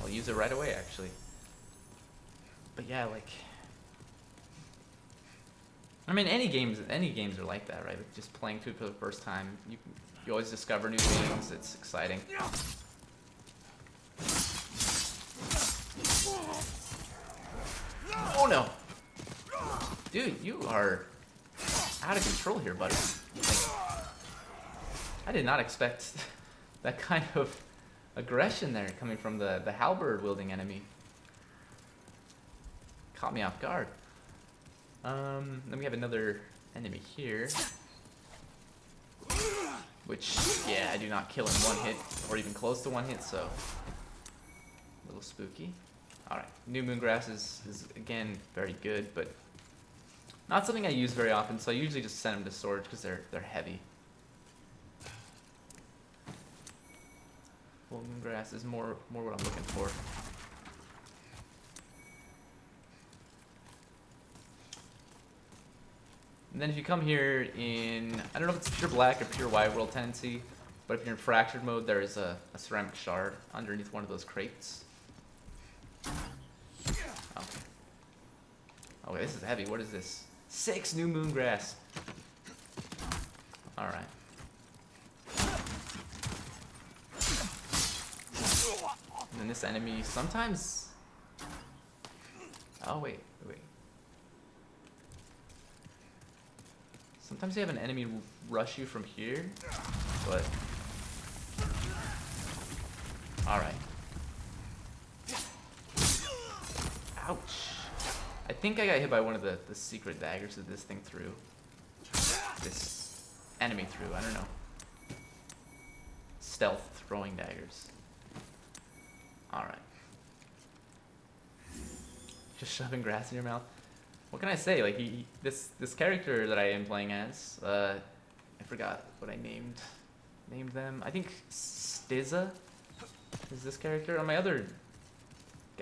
A: I'll use it right away, actually. But yeah, like, I mean, any games are like that, right? Like, just playing through for the first time, you always discover new things. It's exciting. Oh no, dude, you are out of control here, buddy. Like, I did not expect that kind of aggression there coming from the halberd wielding enemy. Caught me off guard. Then we have another enemy here, which, yeah, I do not kill in one hit, or even close to one hit, so a little spooky. Alright, new moongrass is again very good, but not something I use very often, so I usually just send them to storage because they're heavy. Full moongrass is more what I'm looking for. And then if you come here in, I don't know if it's pure black or pure white world tendency, but if you're in fractured mode, there is a ceramic shard underneath one of those crates. Okay. Okay, this is heavy. What is this? 6 new moongrass. Alright. And then this enemy sometimes. Oh, wait. Sometimes you have an enemy rush you from here, but. Alright. Ouch. I think I got hit by one of the secret daggers that this thing threw. This enemy threw, I don't know. Stealth throwing daggers. Alright. Just shoving grass in your mouth. What can I say? Like, this character that I am playing as, I forgot what I named them. I think Stiza is this character. On my other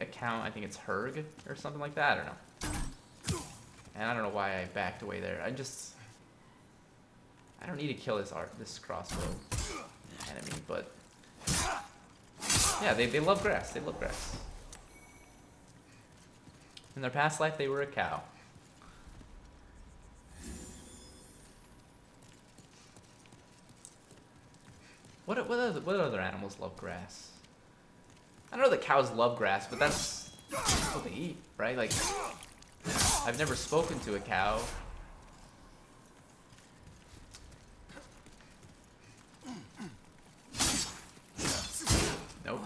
A: account, I think it's Herg or something like that. I don't know. And I don't know why I backed away there. I don't need to kill this crossbow enemy, but yeah, they love grass. They love grass. In their past life, they were a cow. What other animals love grass? I don't know that cows love grass, but that's what they eat, right? Like, I've never spoken to a cow. Nope.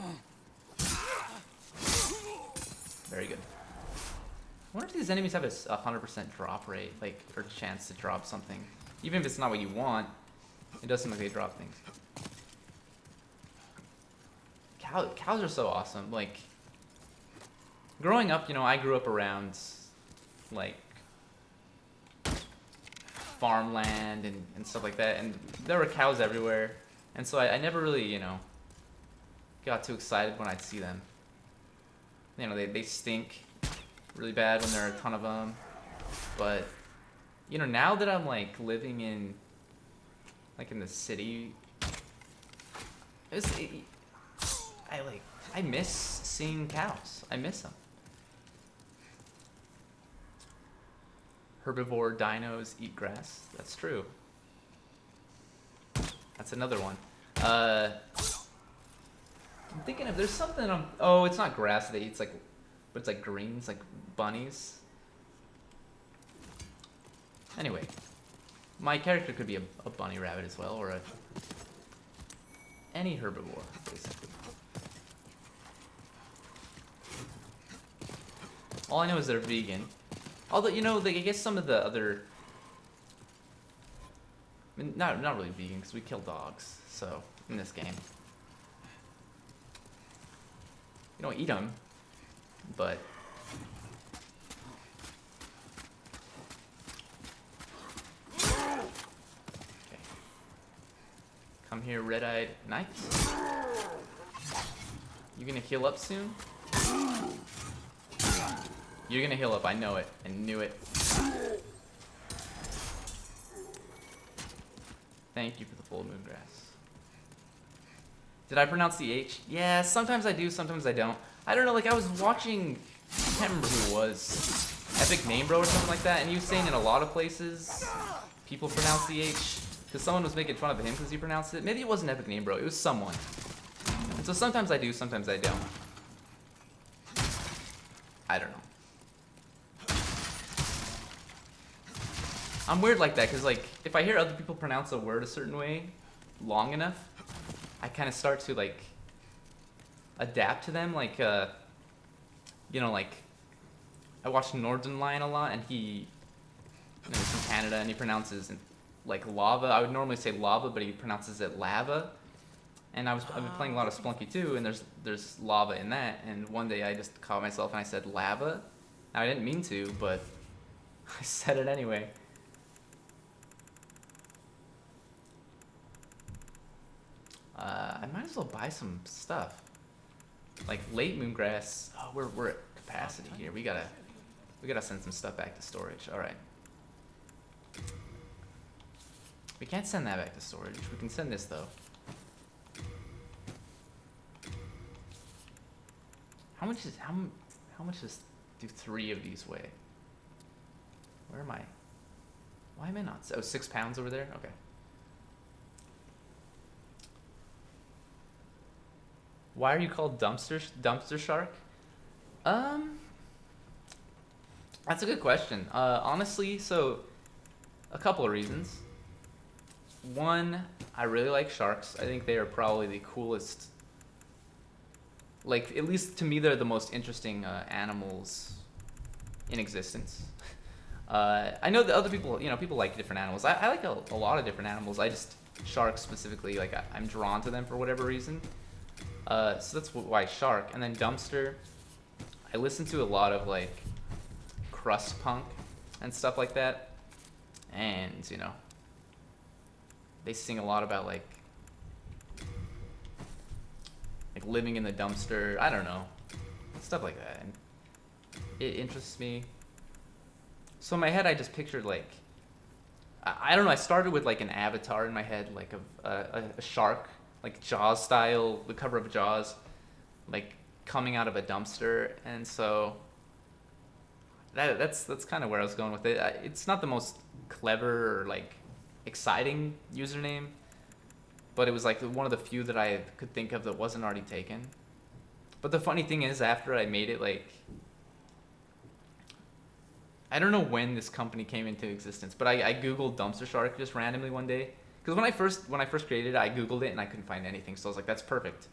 A: Very good. I wonder if these enemies have a 100% drop rate, like, or chance to drop something. Even if it's not what you want, it does seem like they drop things. Cows are so awesome. Like, growing up, you know, I grew up around, like, farmland and stuff like that, and there were cows everywhere. And so I never really, you know, got too excited when I'd see them. You know, they stink really bad when there are a ton of them. But, you know, now that I'm, like, living in, like, in the city, I miss seeing cows. I miss them. Herbivore dinos eat grass. That's true. That's another one. I'm thinking if there's something on. Oh, it's not grass that eats, like, but it's like greens, like bunnies. Anyway, my character could be a bunny rabbit as well, or any herbivore, basically. All I know is they're vegan. Although, you know, like, I guess some of the other... I mean, not really vegan, because we kill dogs, so, in this game. You don't eat them, but... Okay. Come here, red-eyed knight. You gonna heal up soon? You're gonna heal up, I know it. I knew it. Thank you for the full moon grass. Did I pronounce the H? Yeah, sometimes I do, sometimes I don't. I don't know, like I was watching, I can't remember who it was, Epic Name Bro or something like that, and he was saying in a lot of places, people pronounce the H, because someone was making fun of him because he pronounced it. Maybe it wasn't Epic Name Bro, it was someone. And so sometimes I do, sometimes I don't. I don't know. I'm weird like that, because, like, if I hear other people pronounce a word a certain way long enough, I kind of start to, like, adapt to them. Like, you know, like, I watch Northern Lion a lot, and he, you know, he's from Canada, and he pronounces, like, lava. I would normally say lava, but he pronounces it lava. And I've been playing a lot of Splunky too, and there's lava in that, and one day I just caught myself and I said lava. Now, I didn't mean to, but I said it anyway. I might as well buy some stuff. Like late moongrass. Oh, we're at capacity here. We gotta send some stuff back to storage. All right. We can't send that back to storage. We can send this though. How much do 3 of these weigh? Where am I? Why am I not? Oh, 6 pounds over there. Okay. Why are you called DumpsterShark? That's a good question. Honestly, so a couple of reasons. One, I really like sharks. I think they are probably the coolest. Like, at least to me, they're the most interesting animals in existence. I know that other people, you know, people like different animals. I like a lot of different animals. Sharks specifically, like I'm drawn to them for whatever reason. So that's why shark. And then dumpster, I listen to a lot of like crust punk and stuff like that. And, you know, they sing a lot about like living in the dumpster. I don't know, stuff like that. And it interests me. So in my head, I just pictured like, I don't know. I started with like an avatar in my head, like a shark, like Jaws style, the cover of Jaws, like coming out of a dumpster. And so that's kind of where I was going with it. It's not the most clever or like exciting username, but it was like one of the few that I could think of that wasn't already taken. But the funny thing is, after I made it, like, I don't know when this company came into existence, but I googled DumpsterShark just randomly one day because when I first created it, I googled it and I couldn't find anything, so I was like, that's perfect.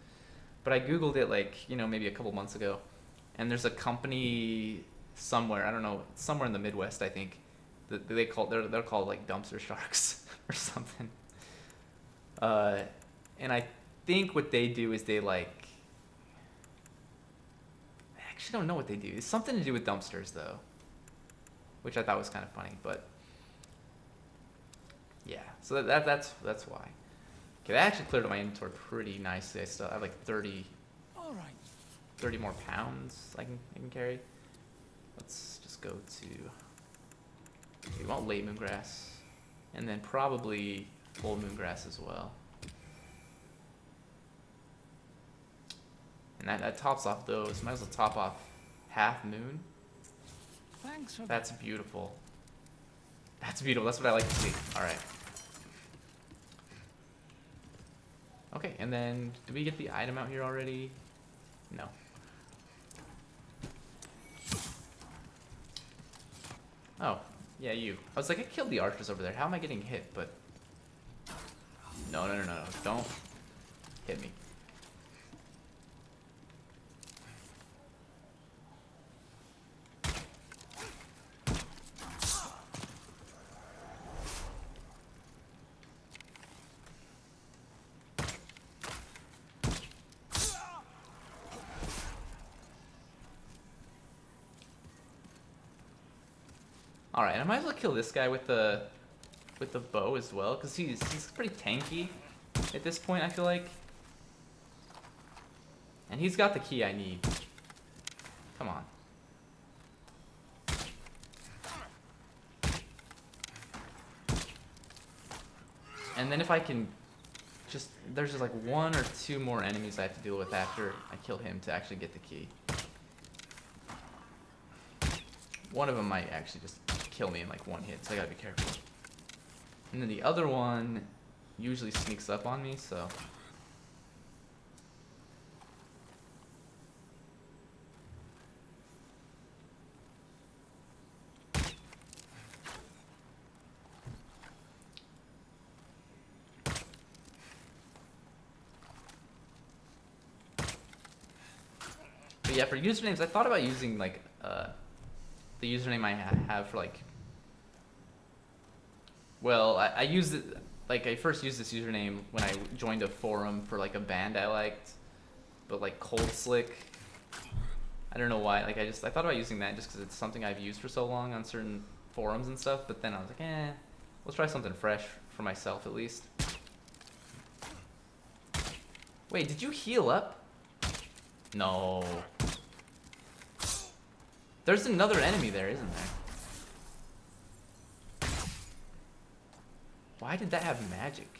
A: But I googled it like maybe a couple months ago, and there's a company somewhere, I don't know, somewhere in the Midwest, I think. They're called like Dumpster Sharks or something. And I think what they do is they like. I actually don't know what they do. It's something to do with dumpsters though, which I thought was kind of funny. But yeah, so that's why. Okay, that actually cleared up my inventory pretty nicely. I still have like 30 more pounds I can carry. Let's just go to. We want late moongrass, and then probably full moongrass as well. And that tops off those. Might as well top off half moon.
B: Thanks for
A: That's beautiful. That's beautiful. That's what I like to see. All right. Okay, and then did we get the item out here already? No. Oh, yeah, you. I was like, I killed the archers over there. How am I getting hit? But no. Don't hit me. All right, I might as well kill this guy with the bow as well, because he's pretty tanky at this point, I feel like. And he's got the key I need. Come on. And then if I can there's just like 1 or 2 more enemies I have to deal with after I kill him to actually get the key. One of them might actually just kill me in like 1 hit, so I gotta be careful. And then the other one usually sneaks up on me, so. But yeah, for usernames, I thought about using like the username I have for like. Well, I used it like I first used this username when I joined a forum for like a band I liked, but like Cold Slick. I don't know why. Like I thought about using that just because it's something I've used for so long on certain forums and stuff. But then I was like, let's try something fresh for myself at least. Wait, did you heal up? No. There's another enemy there, isn't there? Why did that have magic?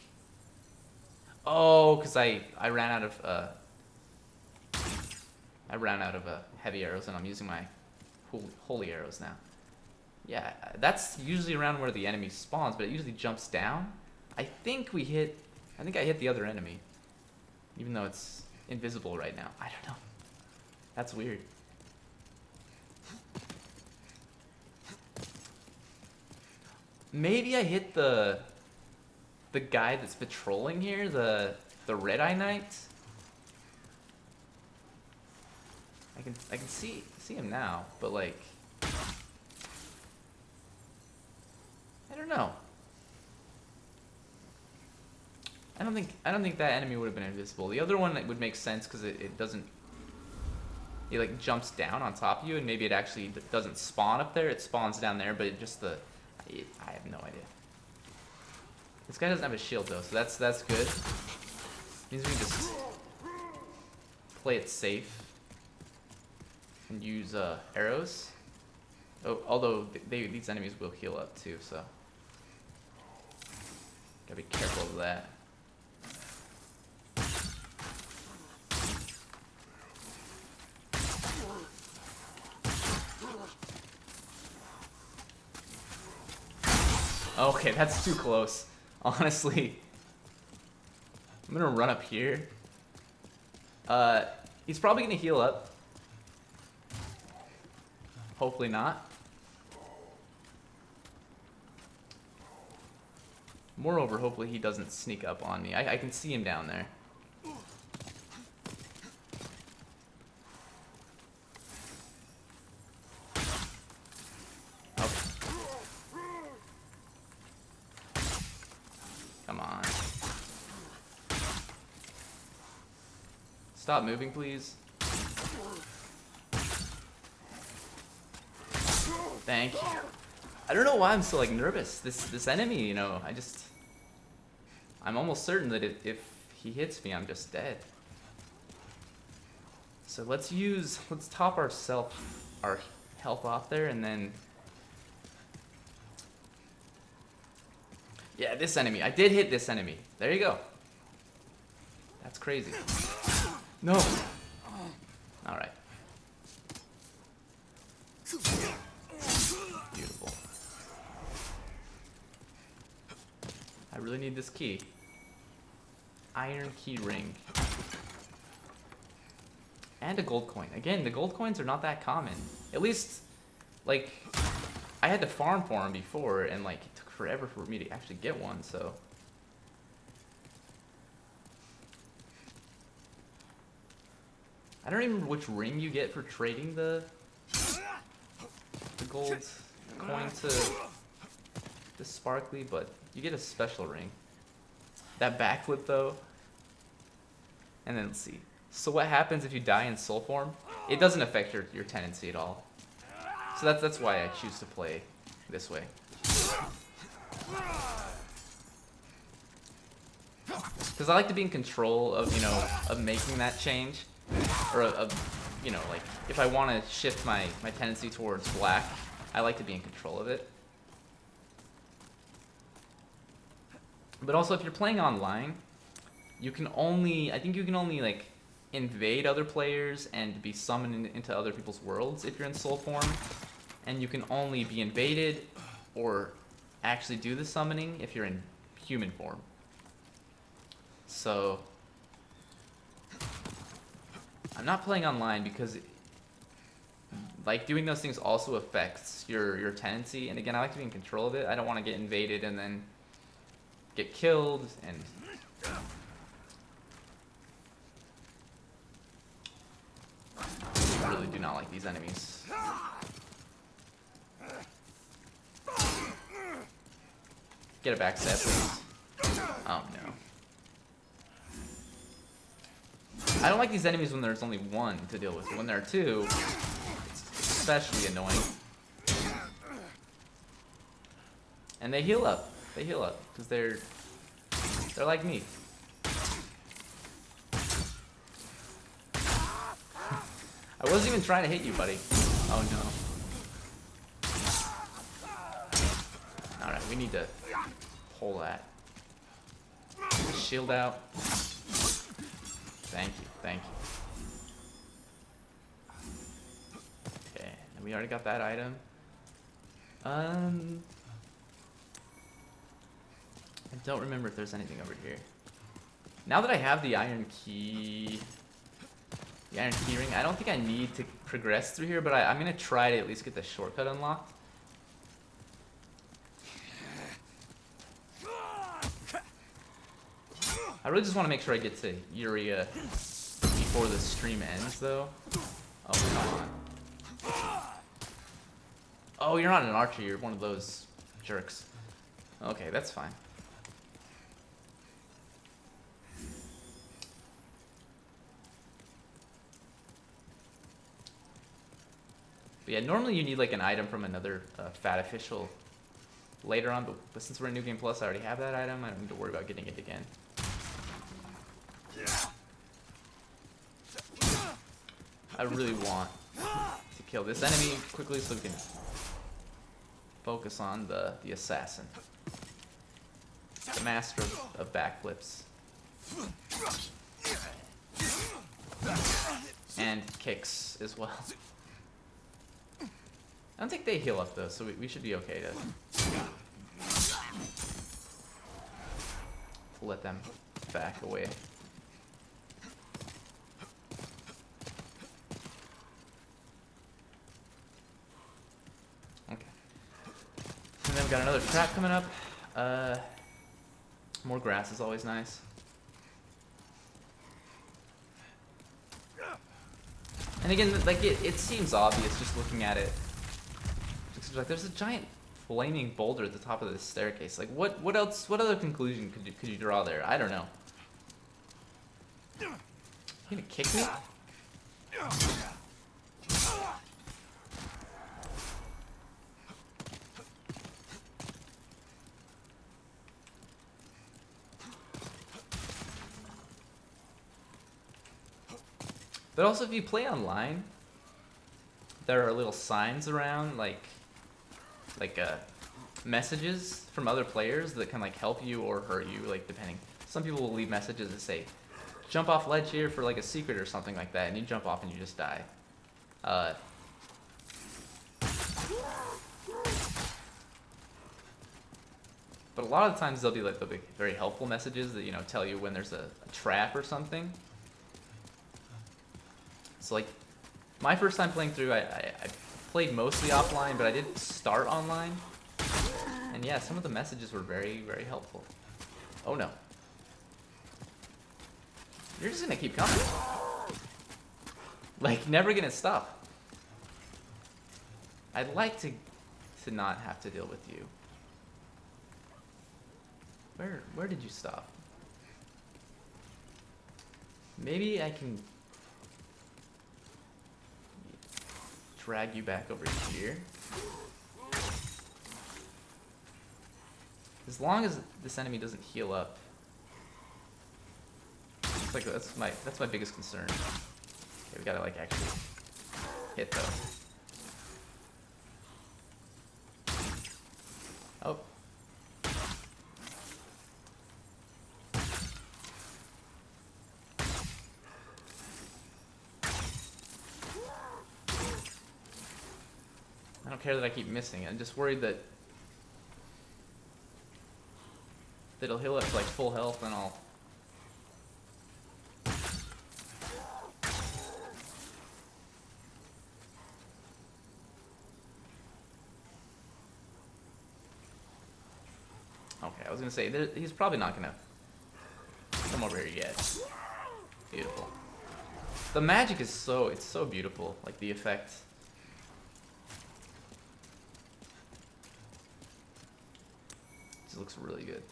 A: Oh, because I ran out of heavy arrows and I'm using my holy arrows now. Yeah, that's usually around where the enemy spawns, but it usually jumps down. I think I hit the other enemy, even though it's invisible right now. I don't know. That's weird. Maybe I hit the guy that's patrolling here, the Red-Eye Knight. I can see him now, but like I don't know. I don't think that enemy would have been invisible. The other one would make sense because it doesn't. It like jumps down on top of you, and maybe it actually doesn't spawn up there. It spawns down there, but I have no idea. This guy doesn't have a shield though, so that's good. Means we can just play it safe and use arrows. Oh, although these enemies will heal up too, so gotta be careful of that. Okay, that's too close. Honestly. I'm gonna run up here. He's probably gonna heal up. Hopefully not. Moreover, hopefully he doesn't sneak up on me. I can see him down there. Come on. Stop moving, please. Thank you. I don't know why I'm so like nervous. This enemy, you know, I'm almost certain that if he hits me, I'm just dead. So let's top our health off there, and then yeah, this enemy. I did hit this enemy. There you go. That's crazy. No. All right. Beautiful. I really need this key. Iron key ring. And a gold coin. Again, the gold coins are not that common. At least, like, I had to farm for them before, and like it took forever for me to actually get one, so. I don't even remember which ring you get for trading the gold coin to the sparkly, but you get a special ring. That backflip though. And then let's see. So what happens if you die in soul form? It doesn't affect your tendency at all. So that's why I choose to play this way. Because I like to be in control of, you know, of making that change. Or you know, like, if I want to shift my tendency towards black, I like to be in control of it. But also, if you're playing online, I think you can only, like, invade other players and be summoned into other people's worlds if you're in soul form. And you can only be invaded or actually do the summoning if you're in human form. So I'm not playing online because, like, doing those things also affects your tendency. And again, I like to be in control of it. I don't want to get invaded and then get killed. And I really do not like these enemies. Get a backstab, please. Oh no. I don't like these enemies when there's only one to deal with. When there are two, it's especially annoying. And they heal up. They heal up because they're like me. I wasn't even trying to hit you, buddy. Oh no. All right, we need to pull that. Shield out. Thank you, thank you. Okay, and we already got that item. I don't remember if there's anything over here. Now that I have the iron key ring, I don't think I need to progress through here, but I'm gonna try to at least get the shortcut unlocked. I really just want to make sure I get to Uria before the stream ends, though. Oh, come on. Oh, you're not an archer. You're one of those jerks. Okay, that's fine. But yeah, normally you need like an item from another fat official later on, but since we're in New Game Plus, I already have that item. I don't need to worry about getting it again. I really want to kill this enemy quickly so we can focus on the assassin. The master of backflips. And kicks as well. I don't think they heal up though, so we should be okay to let them back away. Okay. And then we've got another trap coming up. More grass is always nice. And again, like it seems obvious just looking at it. Just like there's a giant flaming boulder at the top of this staircase. Like what else? What other conclusion could you draw there? I don't know. You gonna kick me? But also, if you play online, there are little signs around, like messages from other players that can like help you or hurt you, like depending. Some people will leave messages that say, "Jump off ledge here for like a secret" or something like that, and you jump off and you just die. But a lot of times they'll be very helpful messages that tell you when there's a trap or something. So like, my first time playing through, I played mostly offline, but I did start online. And yeah, some of the messages were very, very helpful. Oh no. You're just gonna keep coming. Like, never gonna stop. I'd like to not have to deal with you. Where did you stop? Maybe I can drag you back over here. As long as this enemy doesn't heal up. It's like that's my biggest concern. Okay, we gotta like actually hit though. Oh. I don't care that I keep missing. I'm just worried that it'll heal up to like full health and I'll. Okay, I was gonna say he's probably not gonna come over here yet. Beautiful. The magic is it's so beautiful, like the effect. It looks really good.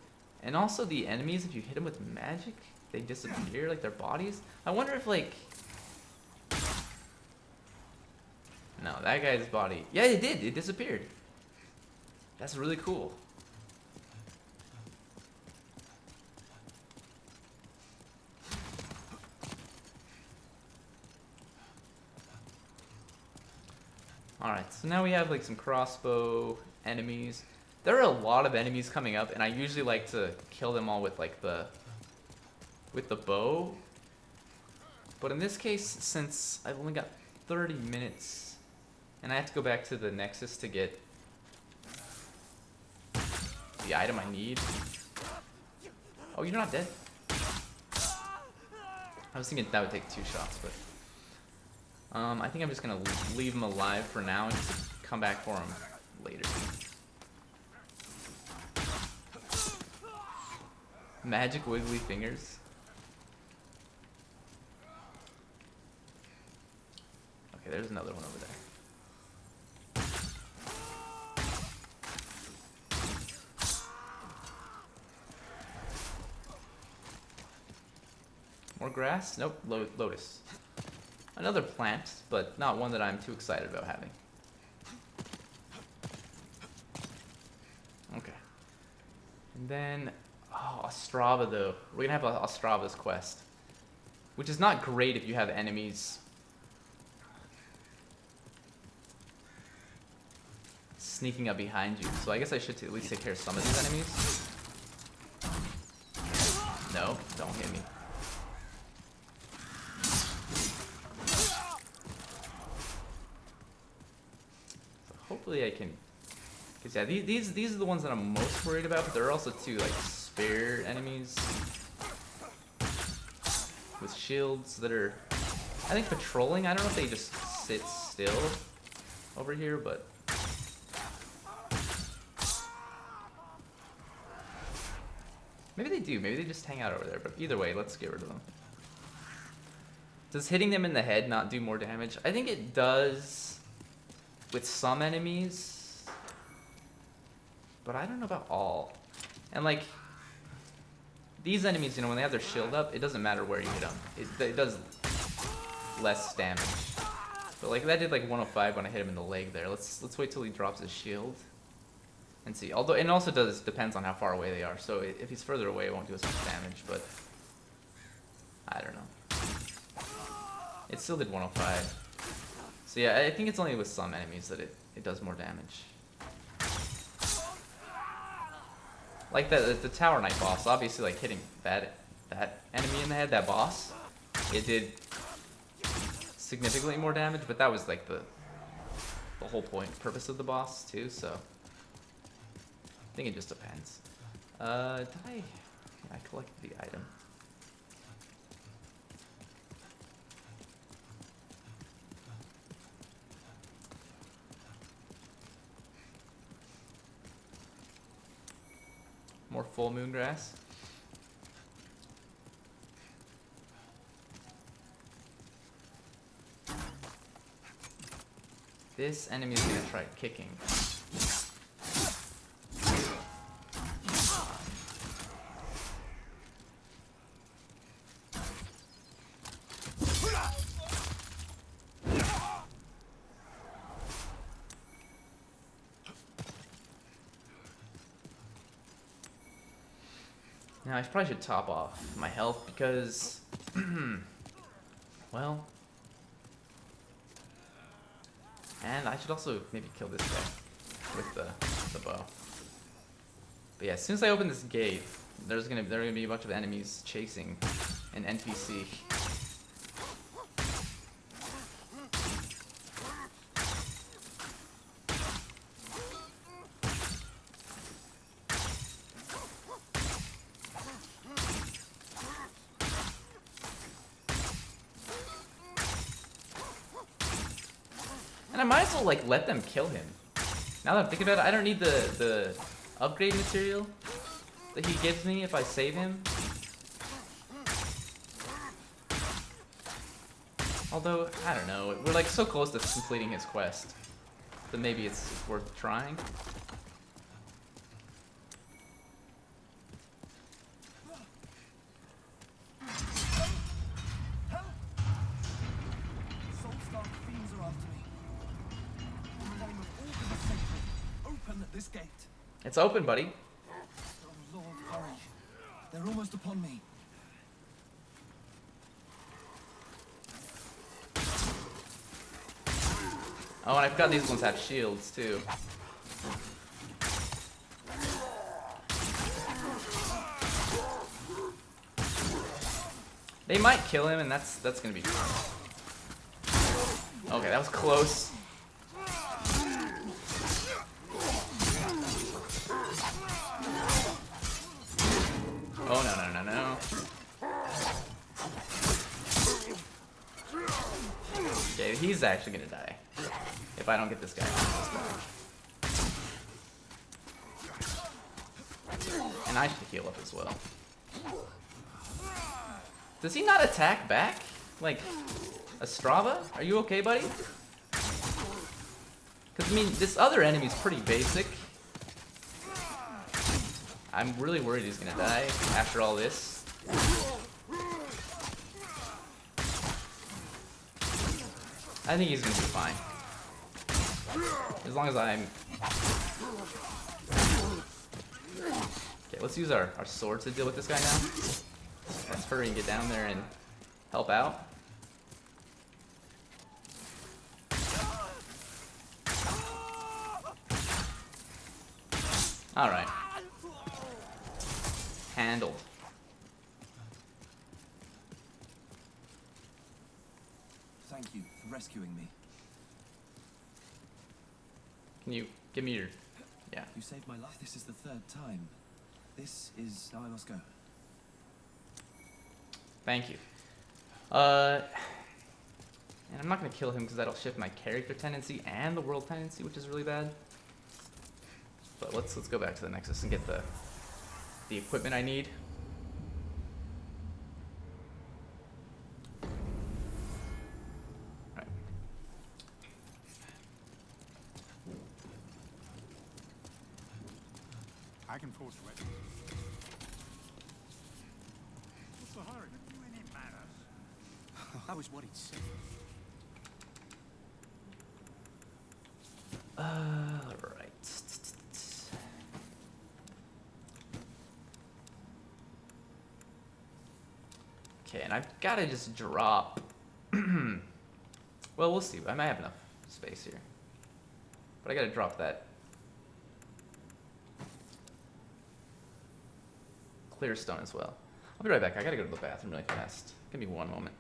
A: And also the enemies, if you hit them with magic, they disappear, like their bodies. I wonder if like... No, that guy's body... Yeah, it did. It disappeared. That's really cool. Alright, so now we have like some crossbow enemies. There are a lot of enemies coming up, and I usually like to kill them all with like the bow. But in this case, since I've only got 30 minutes, and I have to go back to the Nexus to get the item I need. Oh, you're not dead? I was thinking that would take 2 shots, but I think I'm just gonna leave him alive for now and just come back for him later. Magic wiggly fingers. Okay, there's another one over there. More grass? Nope, lotus. Another plant, but not one that I'm too excited about having. Okay. And then... Oh, Ostrava though. We're gonna have Ostrava's quest. Which is not great if you have enemies sneaking up behind you. So I guess I should at least take care of some of these enemies. No, don't hit me. So hopefully I can... Because yeah, these are the ones that I'm most worried about, but there are also 2 like spare enemies with shields that are, I think, patrolling. I don't know if they just sit still over here, but Maybe they do. Maybe they just hang out over there. But either way, let's get rid of them. Does hitting them in the head not do more damage? I think it does with some enemies, but I don't know about all. And like these enemies, you know, when they have their shield up, it doesn't matter where you hit them. It does less damage. But like that did like 105 when I hit him in the leg there. Let's wait till he drops his shield and see. Although it also depends on how far away they are. So if he's further away, it won't do as much damage. But I don't know. It still did 105. So yeah, I think it's only with some enemies that it does more damage. Like the Tower Knight boss, obviously like hitting that enemy in the head, that boss, it did significantly more damage, but that was like the whole purpose of the boss too, so I think it just depends. Did I collected the item. More full moon grass. This enemy is gonna try kicking. Now I probably should top off my health because, well, and I should also maybe kill this guy with the bow. But yeah, as soon as I open this gate, there are gonna be a bunch of enemies chasing an NPC. And I might as well like let them kill him. Now that I'm thinking about it, I don't need the upgrade material that he gives me if I save him. Although, I don't know, we're like so close to completing his quest that maybe it's worth trying.
B: This gate.
A: It's open, buddy.
B: Oh Lord, hurry. They're almost upon me.
A: Oh, and I forgot these ones have shields too. They might kill him, and that's gonna be fun. Okay, that was close. Oh, no. Okay, he's actually gonna die if I don't get this guy back. And I should heal up as well. Does he not attack back? Like, Estrava? Are you okay, buddy? Because, I mean, this other enemy's pretty basic. I'm really worried he's gonna die after all this. I think he's gonna be fine. As long as I'm... Okay, let's use our sword to deal with this guy now. Let's hurry and get down there and help out. Alright. Handled.
B: Thank you for rescuing me.
A: Can you give me your... Yeah.
B: You saved my life. This is the third time. This is how I must go.
A: Thank you. And I'm not gonna kill him because that'll shift my character tendency and the world tendency, which is really bad. But let's go back to the Nexus and get the equipment I need.
B: I was worried sick.
A: Alright. Okay, and I've got to just drop. Well, we'll see. I might have enough space here. But I got to drop that clear stone as well. I'll be right back. I got to go to the bathroom really fast. Give me one moment.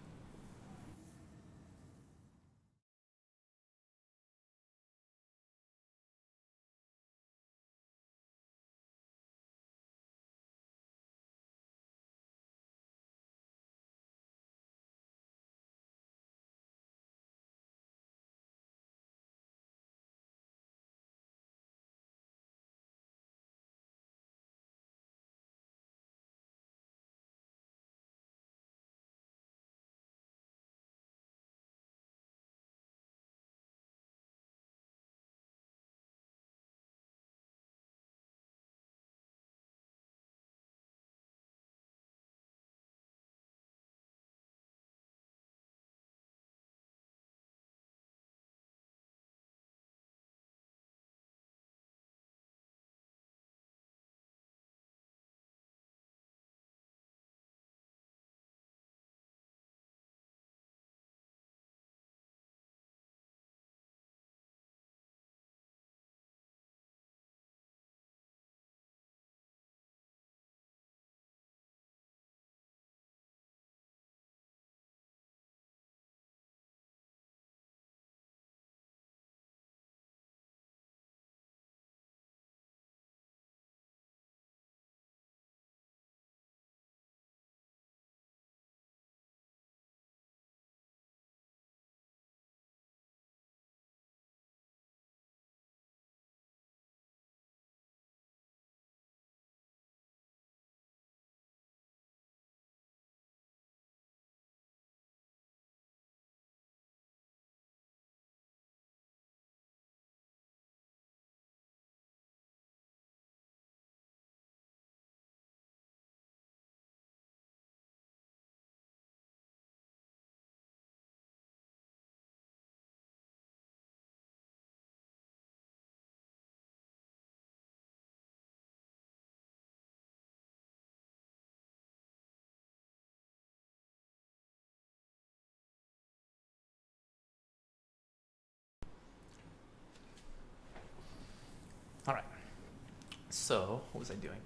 A: Alright. So, what was I doing?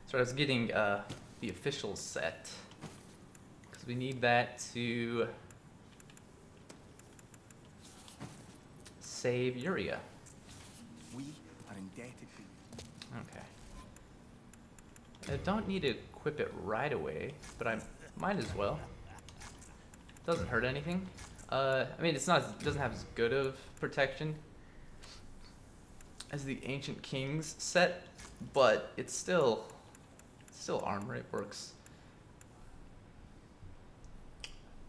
A: So I was getting the official set. Because we need that to save Uria.
B: We are indebted to you.
A: Okay. I don't need to equip it right away, but I might as well. Doesn't hurt anything. I mean, it doesn't have as good of protection as the Ancient Kings set, but it's still armor. It works.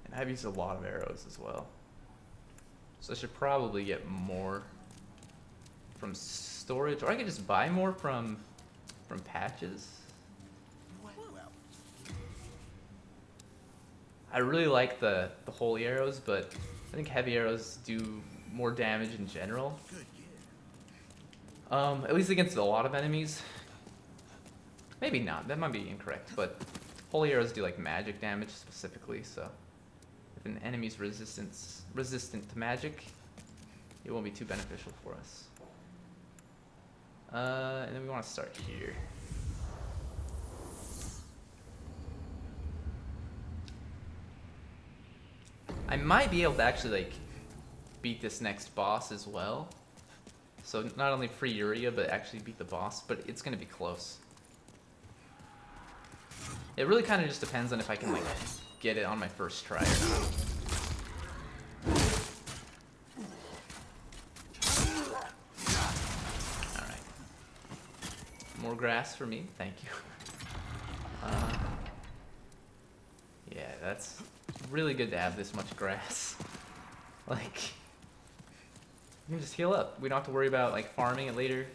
A: And I've used a lot of arrows as well, so I should probably get more from storage, or I could just buy more from patches.
B: Well,
A: I really like the holy arrows, but I think heavy arrows do more damage in general.
B: good,
A: At least against a lot of enemies. Maybe not, that might be incorrect, but holy arrows do like magic damage specifically, so if an enemy's resistant to magic, it won't be too beneficial for us. And then we want to start here. I might be able to actually like beat this next boss as well. So not only free Uria, but actually beat the boss, but it's gonna be close. It really kind of just depends on if I can like get it on my first try or not. Alright. More grass for me, thank you. Yeah, that's really good to have this much grass. Like, you can just heal up. We don't have to worry about like farming it later.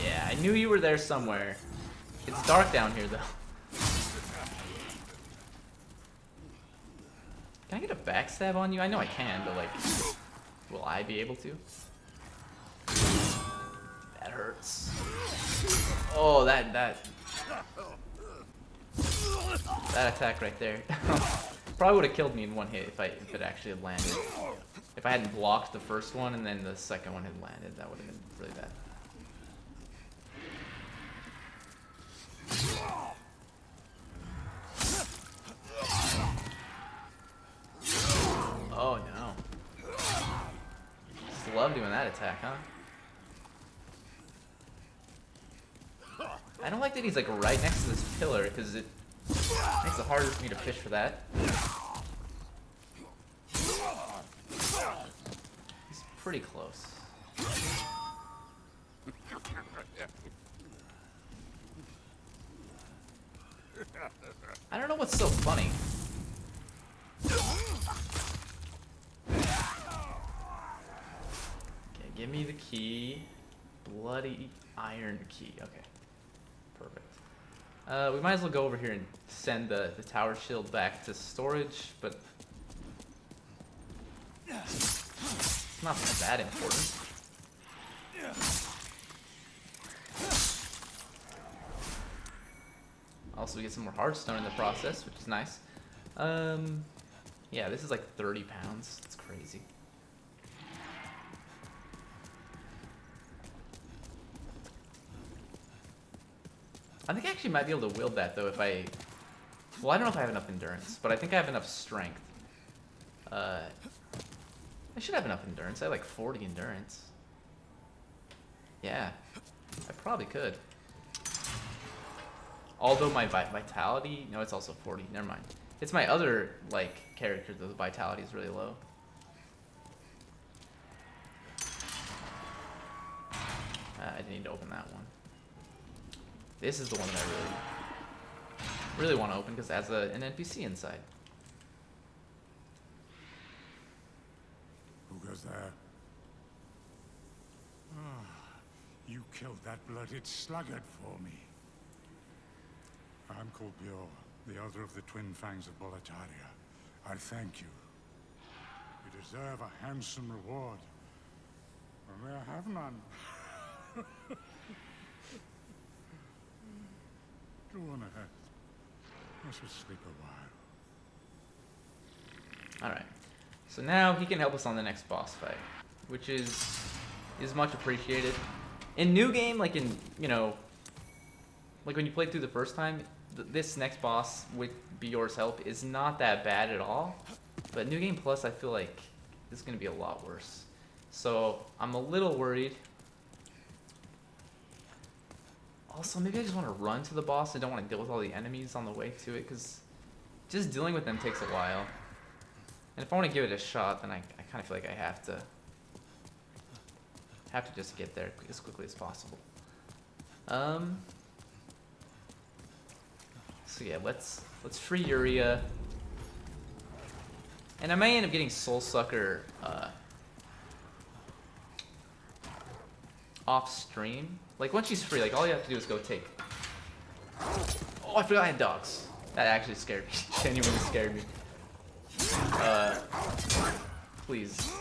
A: Yeah, I knew you were there somewhere. It's dark down here, though. Can I get a backstab on you? I know I can, but like, will I be able to? That hurts. Oh, that attack right there. Probably would have killed me in one hit if it actually had landed. If I hadn't blocked the first one and then the second one had landed, that would have been really bad. Oh no. Just love doing that attack, huh? I don't like that he's like right next to this pillar because it makes it harder for me to fish for that. He's pretty close. I don't know what's so funny. Okay, give me the key. Bloody iron key. Okay. Perfect. We might as well go over here and send the tower shield back to storage, but it's not that important. Also, we get some more hardstone in the process, which is nice. Yeah, this is like 30 pounds. It's crazy. I think I actually might be able to wield that though if I... Well, I don't know if I have enough endurance, but I think I have enough strength. I should have enough endurance. I have like 40 endurance. Yeah, I probably could. Although my vitality... No, it's also 40. Never mind. It's my other, like, character that the vitality is really low. I didn't need to open that one. This is the one that I really want to open because it has an NPC inside.
C: Who goes there? Ah, you killed that blooded sluggard for me. I'm called Bjorn, the elder of the twin fangs of Boletaria. I thank you. You deserve a handsome reward. Only I have none. Go on ahead. I shall sleep a while.
A: Alright. So now he can help us on the next boss fight, which is much appreciated. In new game, like in, you know, like when you played through the first time, this next boss with Bjorn's help is not that bad at all. But New Game Plus, I feel like it's going to be a lot worse. So I'm a little worried. Also, maybe I just want to run to the boss. I don't want to deal with all the enemies on the way to it, because just dealing with them takes a while. And if I want to give it a shot, then I kind of feel like I have to just get there as quickly as possible. So yeah, let's free Uria. And I may end up getting Soul Sucker off stream. Like once she's free, like all you have to do is go take. Oh, I forgot I had dogs. That actually scared me. Genuinely scared me. Please.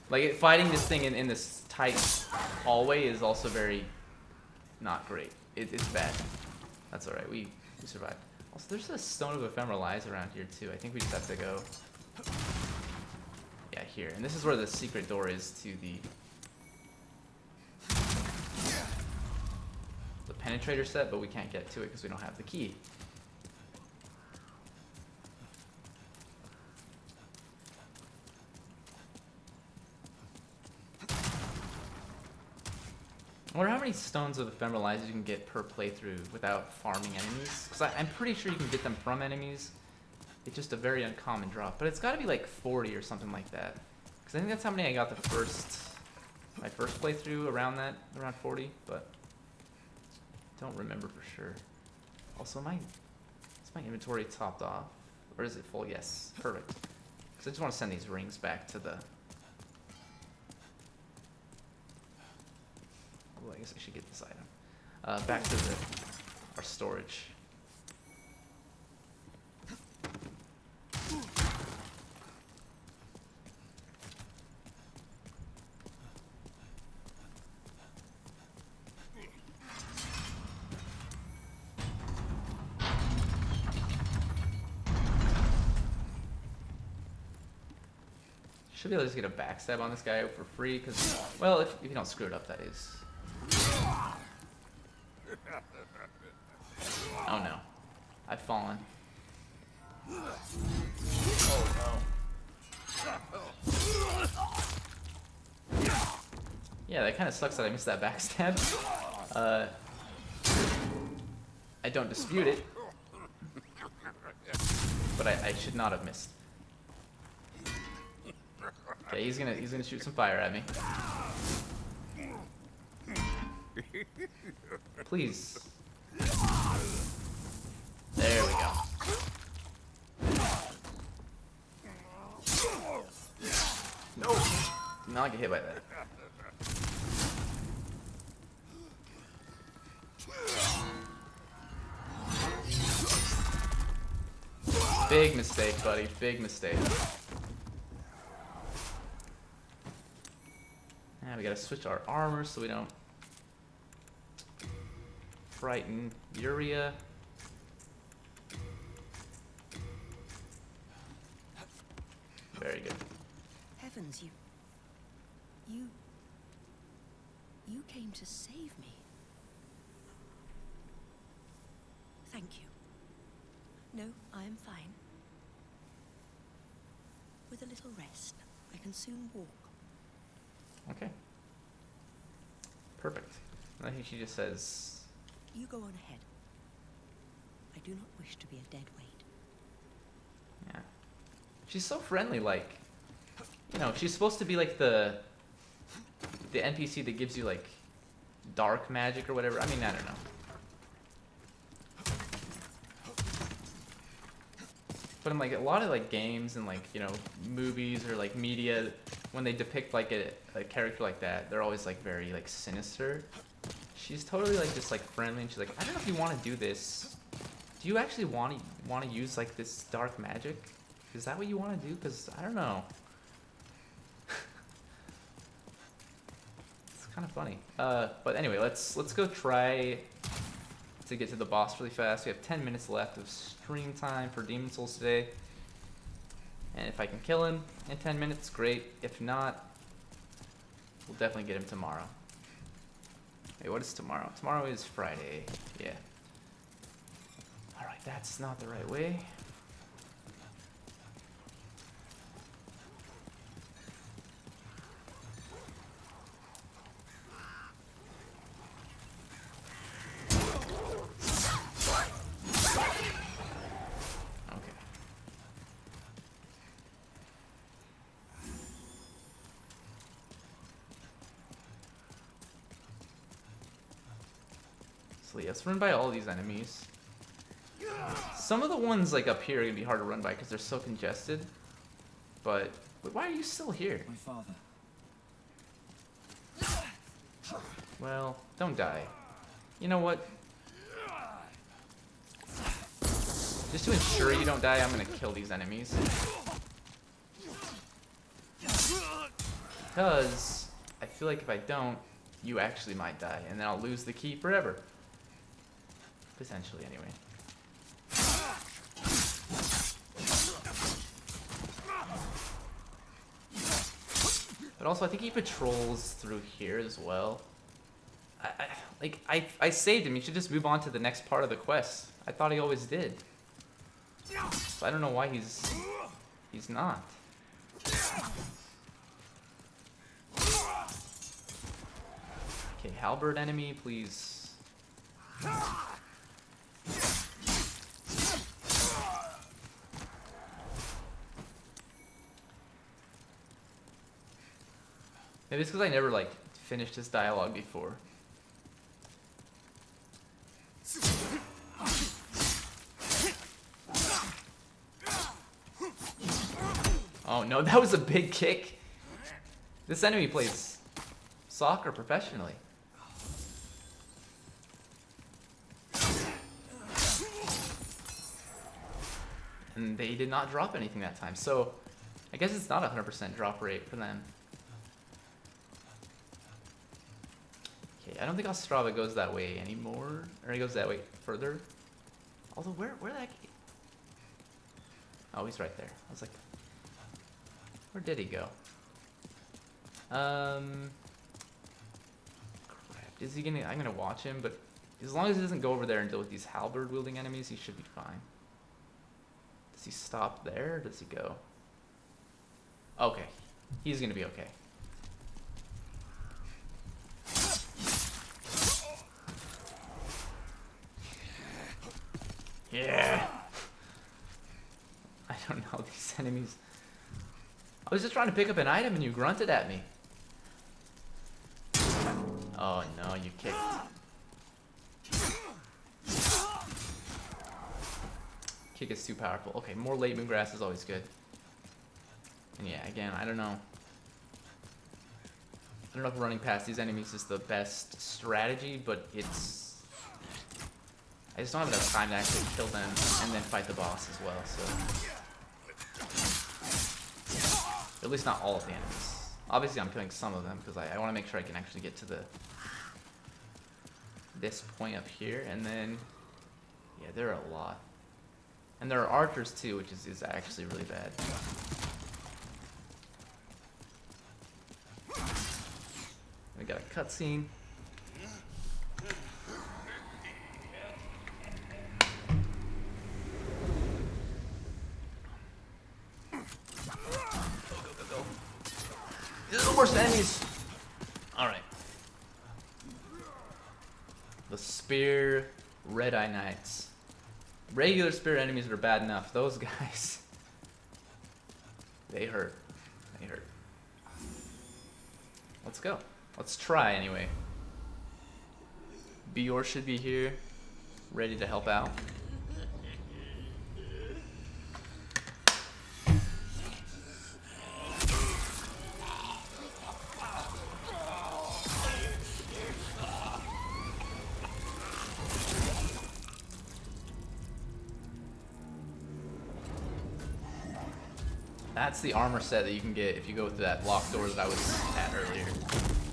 A: Like fighting this thing in this tight hallway is also very not great. It's bad. That's alright, we survived. Also, there's a Stone of Ephemeral Eyes around here too. I think we just have to go... Yeah, here. And this is where the secret door is to the Penetrator set, but we can't get to it because we don't have the key. I wonder how many Stones of Ephemeral Eyes you can get per playthrough without farming enemies. Because I'm pretty sure you can get them from enemies. It's just a very uncommon drop. But it's got to be like 40 or something like that. Because I think that's how many I got my first playthrough, around 40. But don't remember for sure. Also, is my inventory topped off? Or is it full? Yes. Perfect. Because I just want to send these rings back to the... Well, I guess I should get this item. Back to our storage. Should be able to just get a backstab on this guy for free, because, well, if you don't screw it up, that is. Oh no. I've fallen. Oh no. Yeah, that kind of sucks that I missed that backstab. I don't dispute it, but I should not have missed. Okay, he's gonna shoot some fire at me. Please. There we go. No! Did not get hit by that. Big mistake, buddy. Big mistake. Now we gotta switch our armor so we don't frighten Uria. Very good.
D: Heavens, you came to save me. Thank you. No, I am fine. With a little rest, I can soon walk.
A: Okay. Perfect. And I think she just says,
D: You go on ahead. I do not wish to be a dead weight.
A: yeah. She's so friendly, like, you know, she's supposed to be like the NPC that gives you like dark magic or whatever. I mean, I don't know. But in like a lot of like games and like, you know, movies or like media, when they depict like a character like that, they're always like very like sinister. She's totally like just like friendly, and she's like, I don't know if you want to do this. Do you actually want to use like this dark magic? Is that what you want to do? Because I don't know. It's kind of funny. But anyway, let's go try to get to the boss really fast. We have 10 minutes left of stream time for Demon Souls today. And if I can kill him in 10 minutes, great. If not, we'll definitely get him tomorrow. Wait, what is tomorrow? Tomorrow is Friday. Yeah. Alright, that's not the right way. So yeah, let's run by all these enemies. Some of the ones like up here are gonna be hard to run by because they're so congested. But wait, why are you still here?
B: My father.
A: Well, don't die. You know what? Just to ensure you don't die, I'm gonna kill these enemies. Because I feel like if I don't, you actually might die, and then I'll lose the key forever. Potentially, anyway. But also, I think he patrols through here as well. I saved him. You should just move on to the next part of the quest. I thought he always did. So I don't know why he's not. Okay, halberd enemy, please. Maybe it's because I never like finished this dialogue before. Oh no, that was a big kick. This enemy plays soccer professionally. and they did not drop anything that time. So I guess it's not a 100% drop rate for them. Okay, I don't think Ostrava goes that way anymore, or he goes that way further. Although where the heck? Oh, he's right there. I was like, where did he go? Crap. Is he gonna? I'm gonna watch him, but as long as he doesn't go over there and deal with these halberd wielding enemies, he should be fine. Does he stop there, or does he go? Okay, he's gonna be okay. Yeah. I don't know these enemies. I was just trying to pick up an item and you grunted at me. Oh no, you kicked. Kick is too powerful. Okay, more late moon grass is always good. And yeah, again, I don't know. I don't know if running past these enemies is the best strategy, but it's... I just don't have enough time to actually kill them and then fight the boss as well, so... At least not all of the enemies. Obviously I'm killing some of them because I want to make sure I can actually get to this point up here, and then... Yeah, there are a lot. And there are archers too, which is actually really bad. We got a cutscene. Go. These are the worst enemies. Alright. The Spear Red Eye Knights. Regular spear enemies are bad enough. Those guys, they hurt. They hurt. Let's go. Let's try anyway. Bior should be here, ready to help out. That's the armor set that you can get if you go through that locked door that I was at earlier.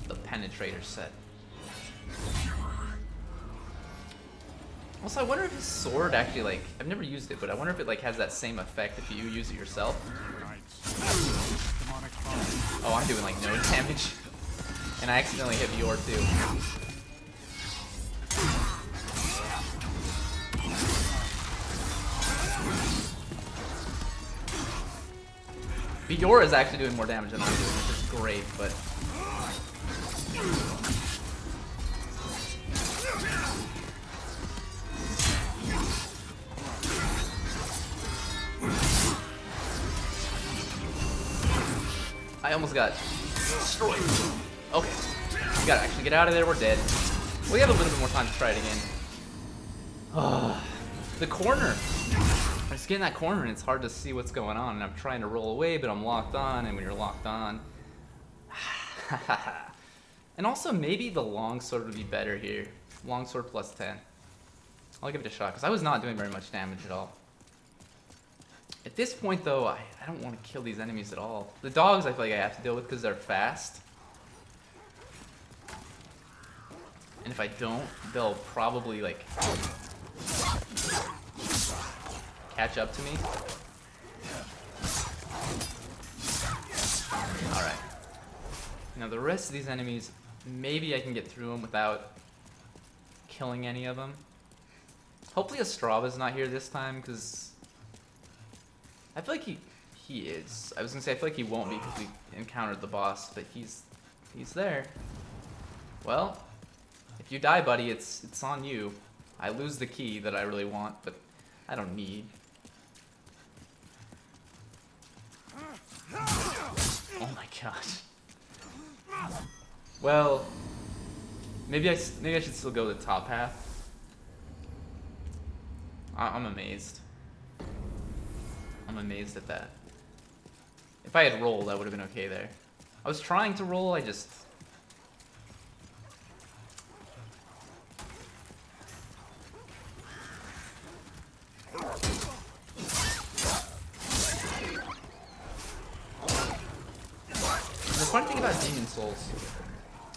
A: The Penetrator set. Also, I wonder if his sword actually, like, I've never used it, but I wonder if it, like, has that same effect if you use it yourself. Oh, I'm doing, like, no damage. And I accidentally hit Bior, too. Bior is actually doing more damage than I'm doing, which is great, but... I almost got destroyed. Okay. We gotta actually get out of there, we're dead. We have a little bit more time to try it again. The corner! I just get in that corner and it's hard to see what's going on, and I'm trying to roll away, but I'm locked on, and when you're locked on... And also, maybe the longsword would be better here. Longsword plus 10. I'll give it a shot, because I was not doing very much damage at all. At this point, though, I don't want to kill these enemies at all. The dogs I feel like I have to deal with because they're fast. And if I don't, they'll probably, like... catch up to me. Alright. Now the rest of these enemies, maybe I can get through them without killing any of them. Hopefully Ostrava's not here this time, because I feel like he is. I was gonna say I feel like he won't be because we encountered the boss, but he's there. Well, if you die, buddy, it's on you. I lose the key that I really want, but I don't need. Oh my gosh. Well, maybe I should still go the top path. I'm amazed. I'm amazed at that. If I had rolled, I would have been okay there. I was trying to roll, I just... funny thing about Demon Souls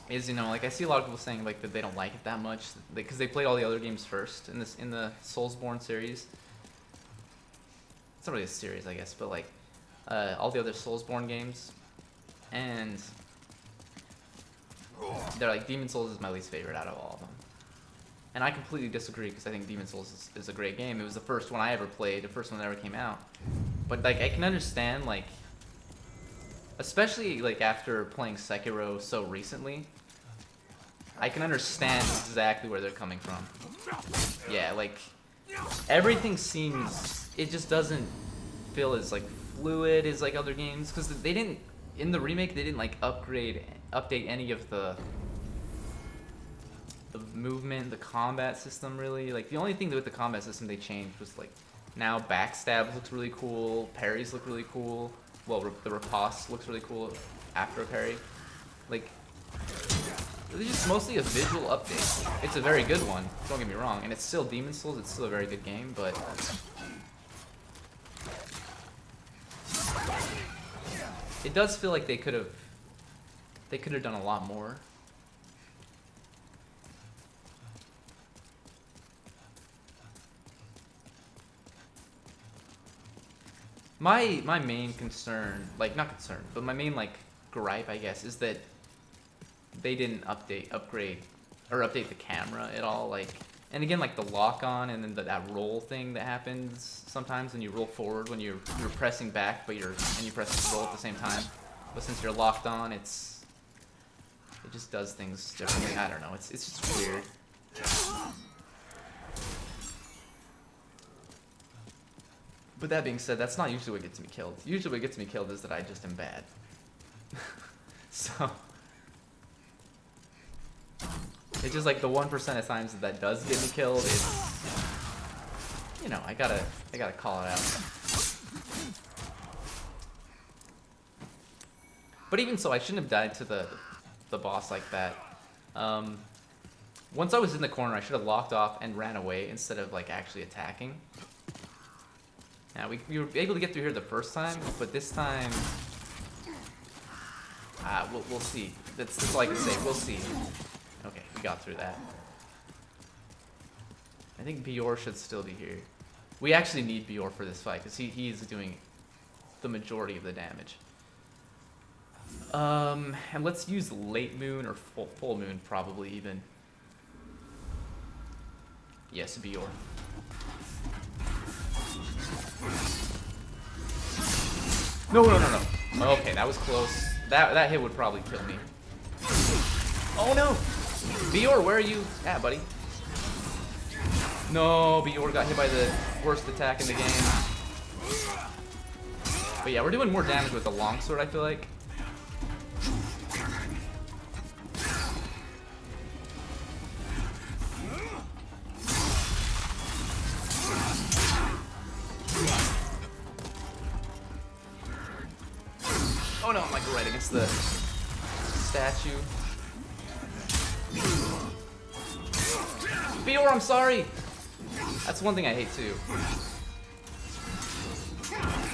A: is, you know, like I see a lot of people saying like that they don't like it that much because they played all the other games first in the Soulsborne series. It's not really a series, I guess, but like all the other Soulsborne games, and they're like Demon Souls is my least favorite out of all of them. And I completely disagree because I think Demon Souls is a great game. It was the first one I ever played, the first one that ever came out. But like I can understand, like, especially like after playing Sekiro so recently, I can understand exactly where they're coming from. Yeah, like everything seems, it just doesn't feel as like fluid as like other games because they didn't, in the remake they didn't like update any of the movement, the combat system really. Like the only thing with the combat system they changed was like now backstab looks really cool, parries look really cool. Well, the riposte looks really cool after a parry. Like it's just mostly a visual update. It's a very good one, don't get me wrong, and it's still Demon Souls, it's still a very good game, but it does feel like they could have done a lot more. My main concern, like not concern, but my main like gripe, I guess, is that they didn't update the camera at all. Like, and again, like the lock on and then that roll thing that happens sometimes when you roll forward when you're pressing back, but you press roll at the same time. But since you're locked on, it just does things differently. I don't know. It's just weird. But that being said, that's not usually what gets me killed. Usually what gets me killed is that I just am bad. So it's just like the 1% of times that does get me killed, it's, you know, I gotta call it out. But even so, I shouldn't have died to the boss like that. Once I was in the corner, I should have locked off and ran away instead of like actually attacking. Now we were able to get through here the first time, but this time, we'll see. That's all I can say. We'll see. Okay, we got through that. I think Bior should still be here. We actually need Bior for this fight because he's doing the majority of the damage. And let's use late moon or full moon probably even. Yes, Bior. No. Okay, that was close. That hit would probably kill me. Oh no! Bior, where are you at, buddy? No, Bior got hit by the worst attack in the game. But yeah, we're doing more damage with the longsword, I feel like. Oh no, I'm like right against the statue. Bior, I'm sorry! That's one thing I hate too.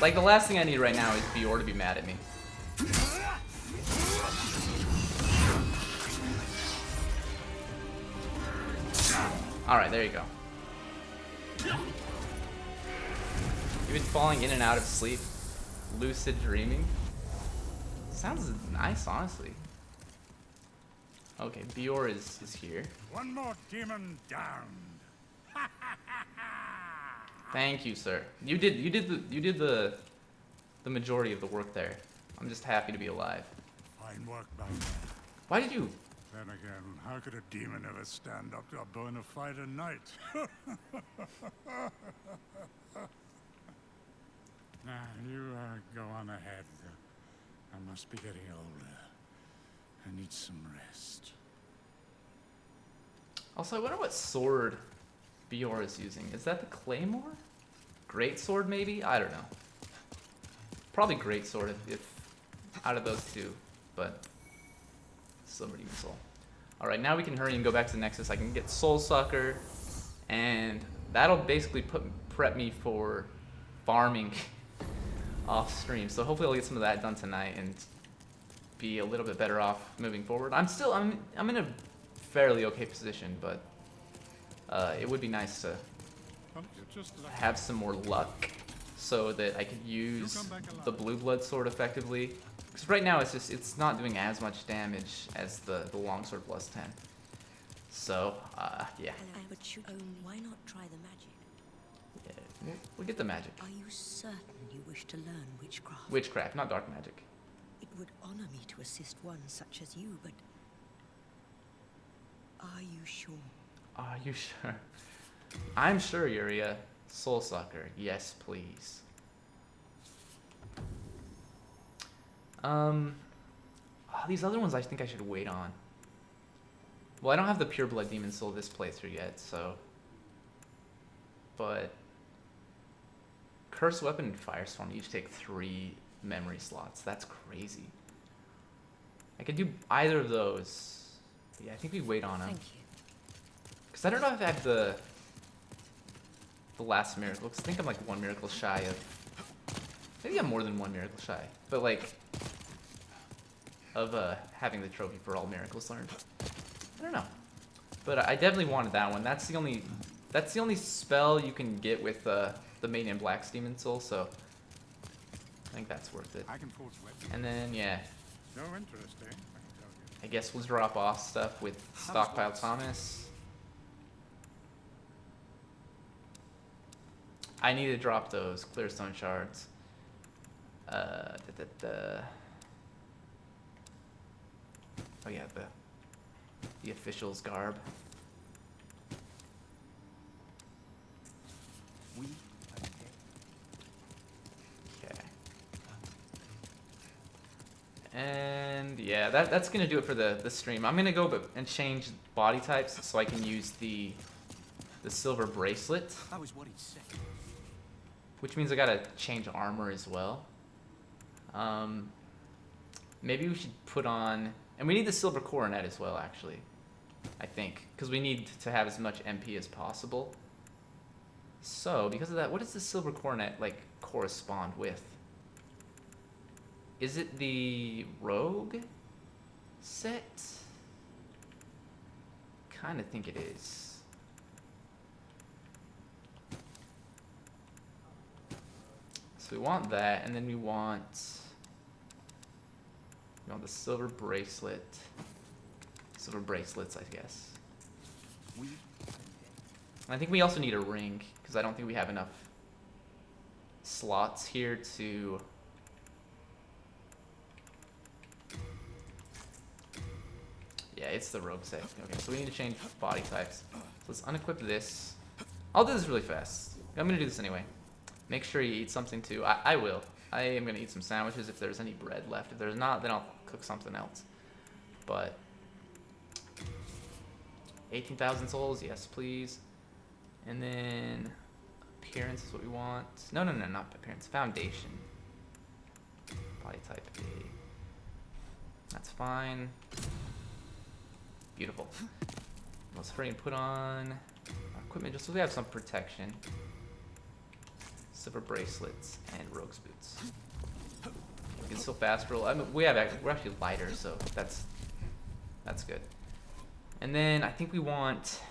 A: Like the last thing I need right now is Bior to be mad at me. Alright, there you go. You've been falling in and out of sleep. Lucid dreaming. Sounds nice, honestly. Okay, Bior is here.
C: One more demon down.
A: Thank you, sir. You did the majority of the work there. I'm just happy to be alive.
C: Fine work back there.
A: Why did you?
C: Then again, how could a demon ever stand up to a bona fide knight? Now, you go on ahead. I must be getting older. I need some rest.
A: Also, I wonder what sword Bior is using. Is that the Claymore? Great sword, maybe? I don't know. Probably great sword if out of those two, but Silver Demon Soul. All right, now we can hurry and go back to the Nexus. I can get Soul Sucker, and that'll basically prep me for farming off stream. So hopefully I'll get some of that done tonight, and be a little bit better off moving forward. I'm in a fairly okay position, but it would be nice to
C: Well, you're just lucky.
A: have some more luck so that I could use the blue blood sword effectively. Because right now it's not doing as much damage as the longsword plus 10. So yeah.
D: I would shoot only. Why not try the magic?
A: Yeah, we'll get the magic.
D: Are you certain you wish to learn witchcraft?
A: Witchcraft, not dark magic.
D: It would honor me to assist one such as you, but are you sure?
A: Are you sure? I'm sure, Yuria. Soul Sucker, yes, please. These other ones I think I should wait on. Well, I don't have the Pure Blood Demon Soul this playthrough yet, so. But Curse Weapon and Firestorm each take 3 memory slots. That's crazy. I could do either of those. Yeah, I think we wait on them.
D: Thank you.
A: Because I don't know if I have the last miracle. Because I think I'm like 1 miracle shy of. Maybe I'm more than 1 miracle shy. But like. Of having the trophy for all miracles learned. I don't know. But I definitely wanted that one. That's the only spell you can get with the Maiden in Black's Demon Soul, so I think that's worth it.
C: I can forge weapons.
A: And then yeah,
C: No interest, eh? I can tell you.
A: I guess we'll drop off stuff with Stockpile Thomas. I need to drop those Clearstone shards. Oh yeah, the official's garb. Okay. And yeah, that's gonna do it for the stream. I'm gonna go and change body types so I can use the silver bracelet,
B: That was what he said.
A: which means I gotta change armor as well. Maybe we should put on, and we need the silver coronet as well, actually. I think, because we need to have as much MP as possible. So, because of that, what does the silver coronet like correspond with? Is it the rogue set? Kind of think it is. So we want that, and then we want the silver bracelet. Silver bracelets, I guess. And I think we also need a ring, because I don't think we have enough slots here to... Yeah, it's the rogue set. Okay, so we need to change body types. So let's unequip this. I'll do this really fast. I'm going to do this anyway. Make sure you eat something too. I will. I am going to eat some sandwiches if there's any bread left. If there's not, then I'll cook something else. But 18,000 souls, yes please. And then appearance is what we want. No, not appearance. Foundation. Body type A. That's fine. Beautiful. Let's hurry and put on our equipment just so we have some protection. Silver bracelets and rogue's boots. We can still fast roll. I mean, we're actually lighter, so that's good. And then I think we want.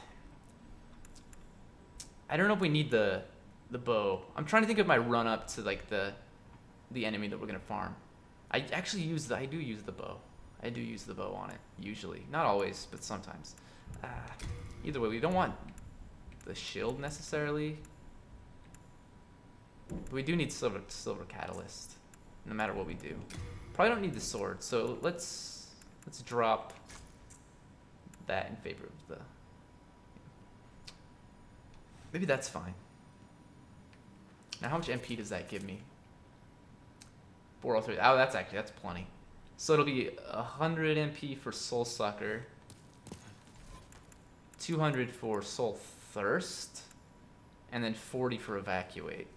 A: I don't know if we need the bow. I'm trying to think of my run up to like the enemy that we're gonna farm. I actually I do use the bow. I do use the bow on it usually, not always, but sometimes. Either way, we don't want the shield necessarily. But we do need silver catalyst, no matter what we do. Probably don't need the sword, so let's drop that in favor of the. Maybe that's fine. Now, how much MP does that give me? 403. Oh, that's plenty. So it'll be 100 MP for Soul Sucker, 200 for Soul Thirst, and then 40 for Evacuate.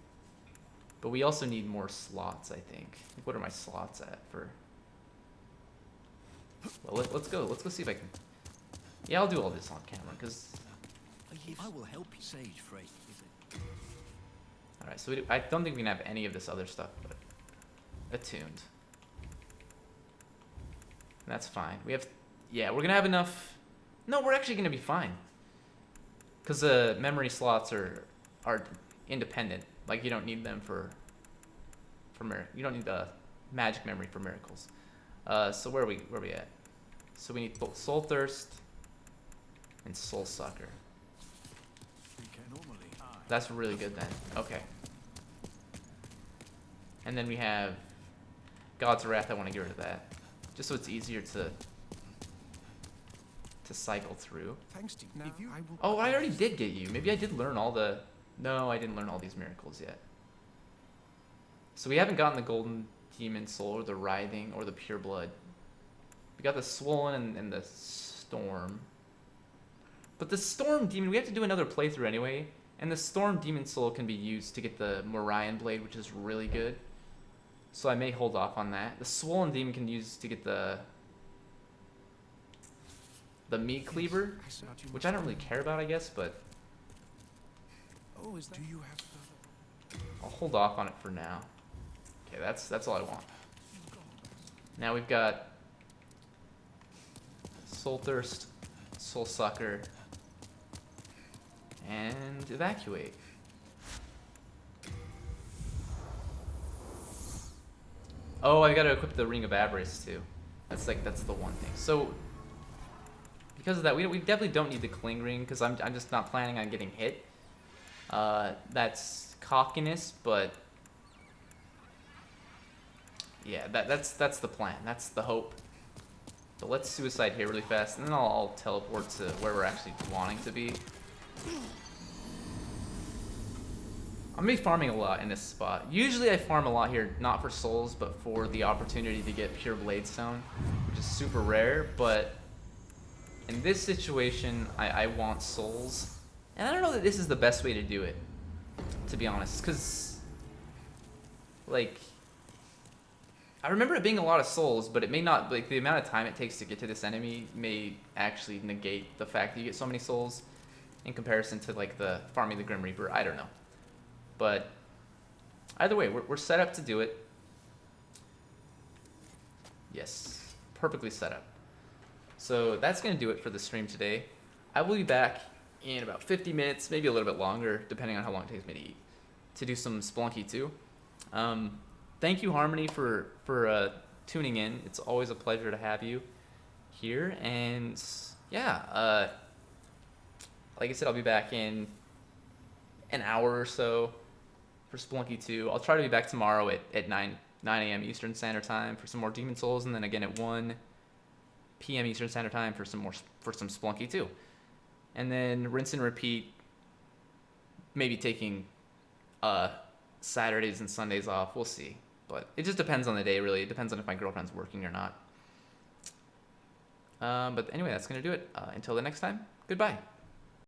A: But we also need more slots, I think. What are my slots at for? Well, let's go. Let's go see if I can. Yeah, I'll do all this on camera because.
B: I will help you. Sage Frey, is it?
A: All right, so I don't think we can have any of this other stuff, but attuned. That's fine. We have, yeah, we're gonna have enough. No, we're actually gonna be fine. Cause the memory slots are independent. Like you don't need them for you don't need the magic memory for miracles. So where are we at? So we need both Soul Thirst and Soul Sucker. That's really good then. Okay. And then we have God's Wrath. I want to get rid of that, just so it's easier to cycle through.
B: Thanks to you. If you I will
A: Oh, I already did get you. Maybe I did learn all the. No, I didn't learn all these miracles yet. So we haven't gotten the Golden Demon Soul or the Writhing or the Pure Blood. We got the Swollen and the Storm. But the Storm Demon, we have to do another playthrough anyway. And the Storm Demon Soul can be used to get the Morion Blade, which is really good. So I may hold off on that. The Swollen Demon can use to get the Meat Cleaver, which I don't really care about, I guess, but
B: Oh, is that? Do you have
A: I'll hold off on it for now. Okay, that's all I want. Now we've got Soul Thirst, Soul Sucker, and Evacuate. Oh, I gotta equip the Ring of Avarice too. That's the one thing. So because of that, we definitely don't need the Cling Ring because I'm just not planning on getting hit. That's cockiness, but yeah, that's the plan. That's the hope. So let's suicide here really fast, and then I'll teleport to where we're actually wanting to be. I'm gonna be farming a lot in this spot. Usually I farm a lot here, not for souls, but for the opportunity to get pure Bladestone, which is super rare, but in this situation, I want souls. And I don't know that this is the best way to do it, to be honest, because, like, I remember it being a lot of souls, but it may not, like, the amount of time it takes to get to this enemy may actually negate the fact that you get so many souls in comparison to, like, the farming the Grim Reaper. I don't know. But either way, we're set up to do it. Yes, perfectly set up. So that's going to do it for the stream today. I will be back in about 50 minutes, maybe a little bit longer, depending on how long it takes me to eat, to do some Splunky too. Thank you, Harmony, for tuning in. It's always a pleasure to have you here. And yeah, like I said, I'll be back in an hour or so for Splunky 2. I'll try to be back tomorrow at 9 a.m. Eastern Standard Time for some more Demon Souls, and then again at 1 p.m. Eastern Standard Time for some Splunky 2. And then rinse and repeat, maybe taking Saturdays and Sundays off. We'll see. But it just depends on the day, really. It depends on if my girlfriend's working or not. But anyway, that's going to do it. Until the next time, goodbye.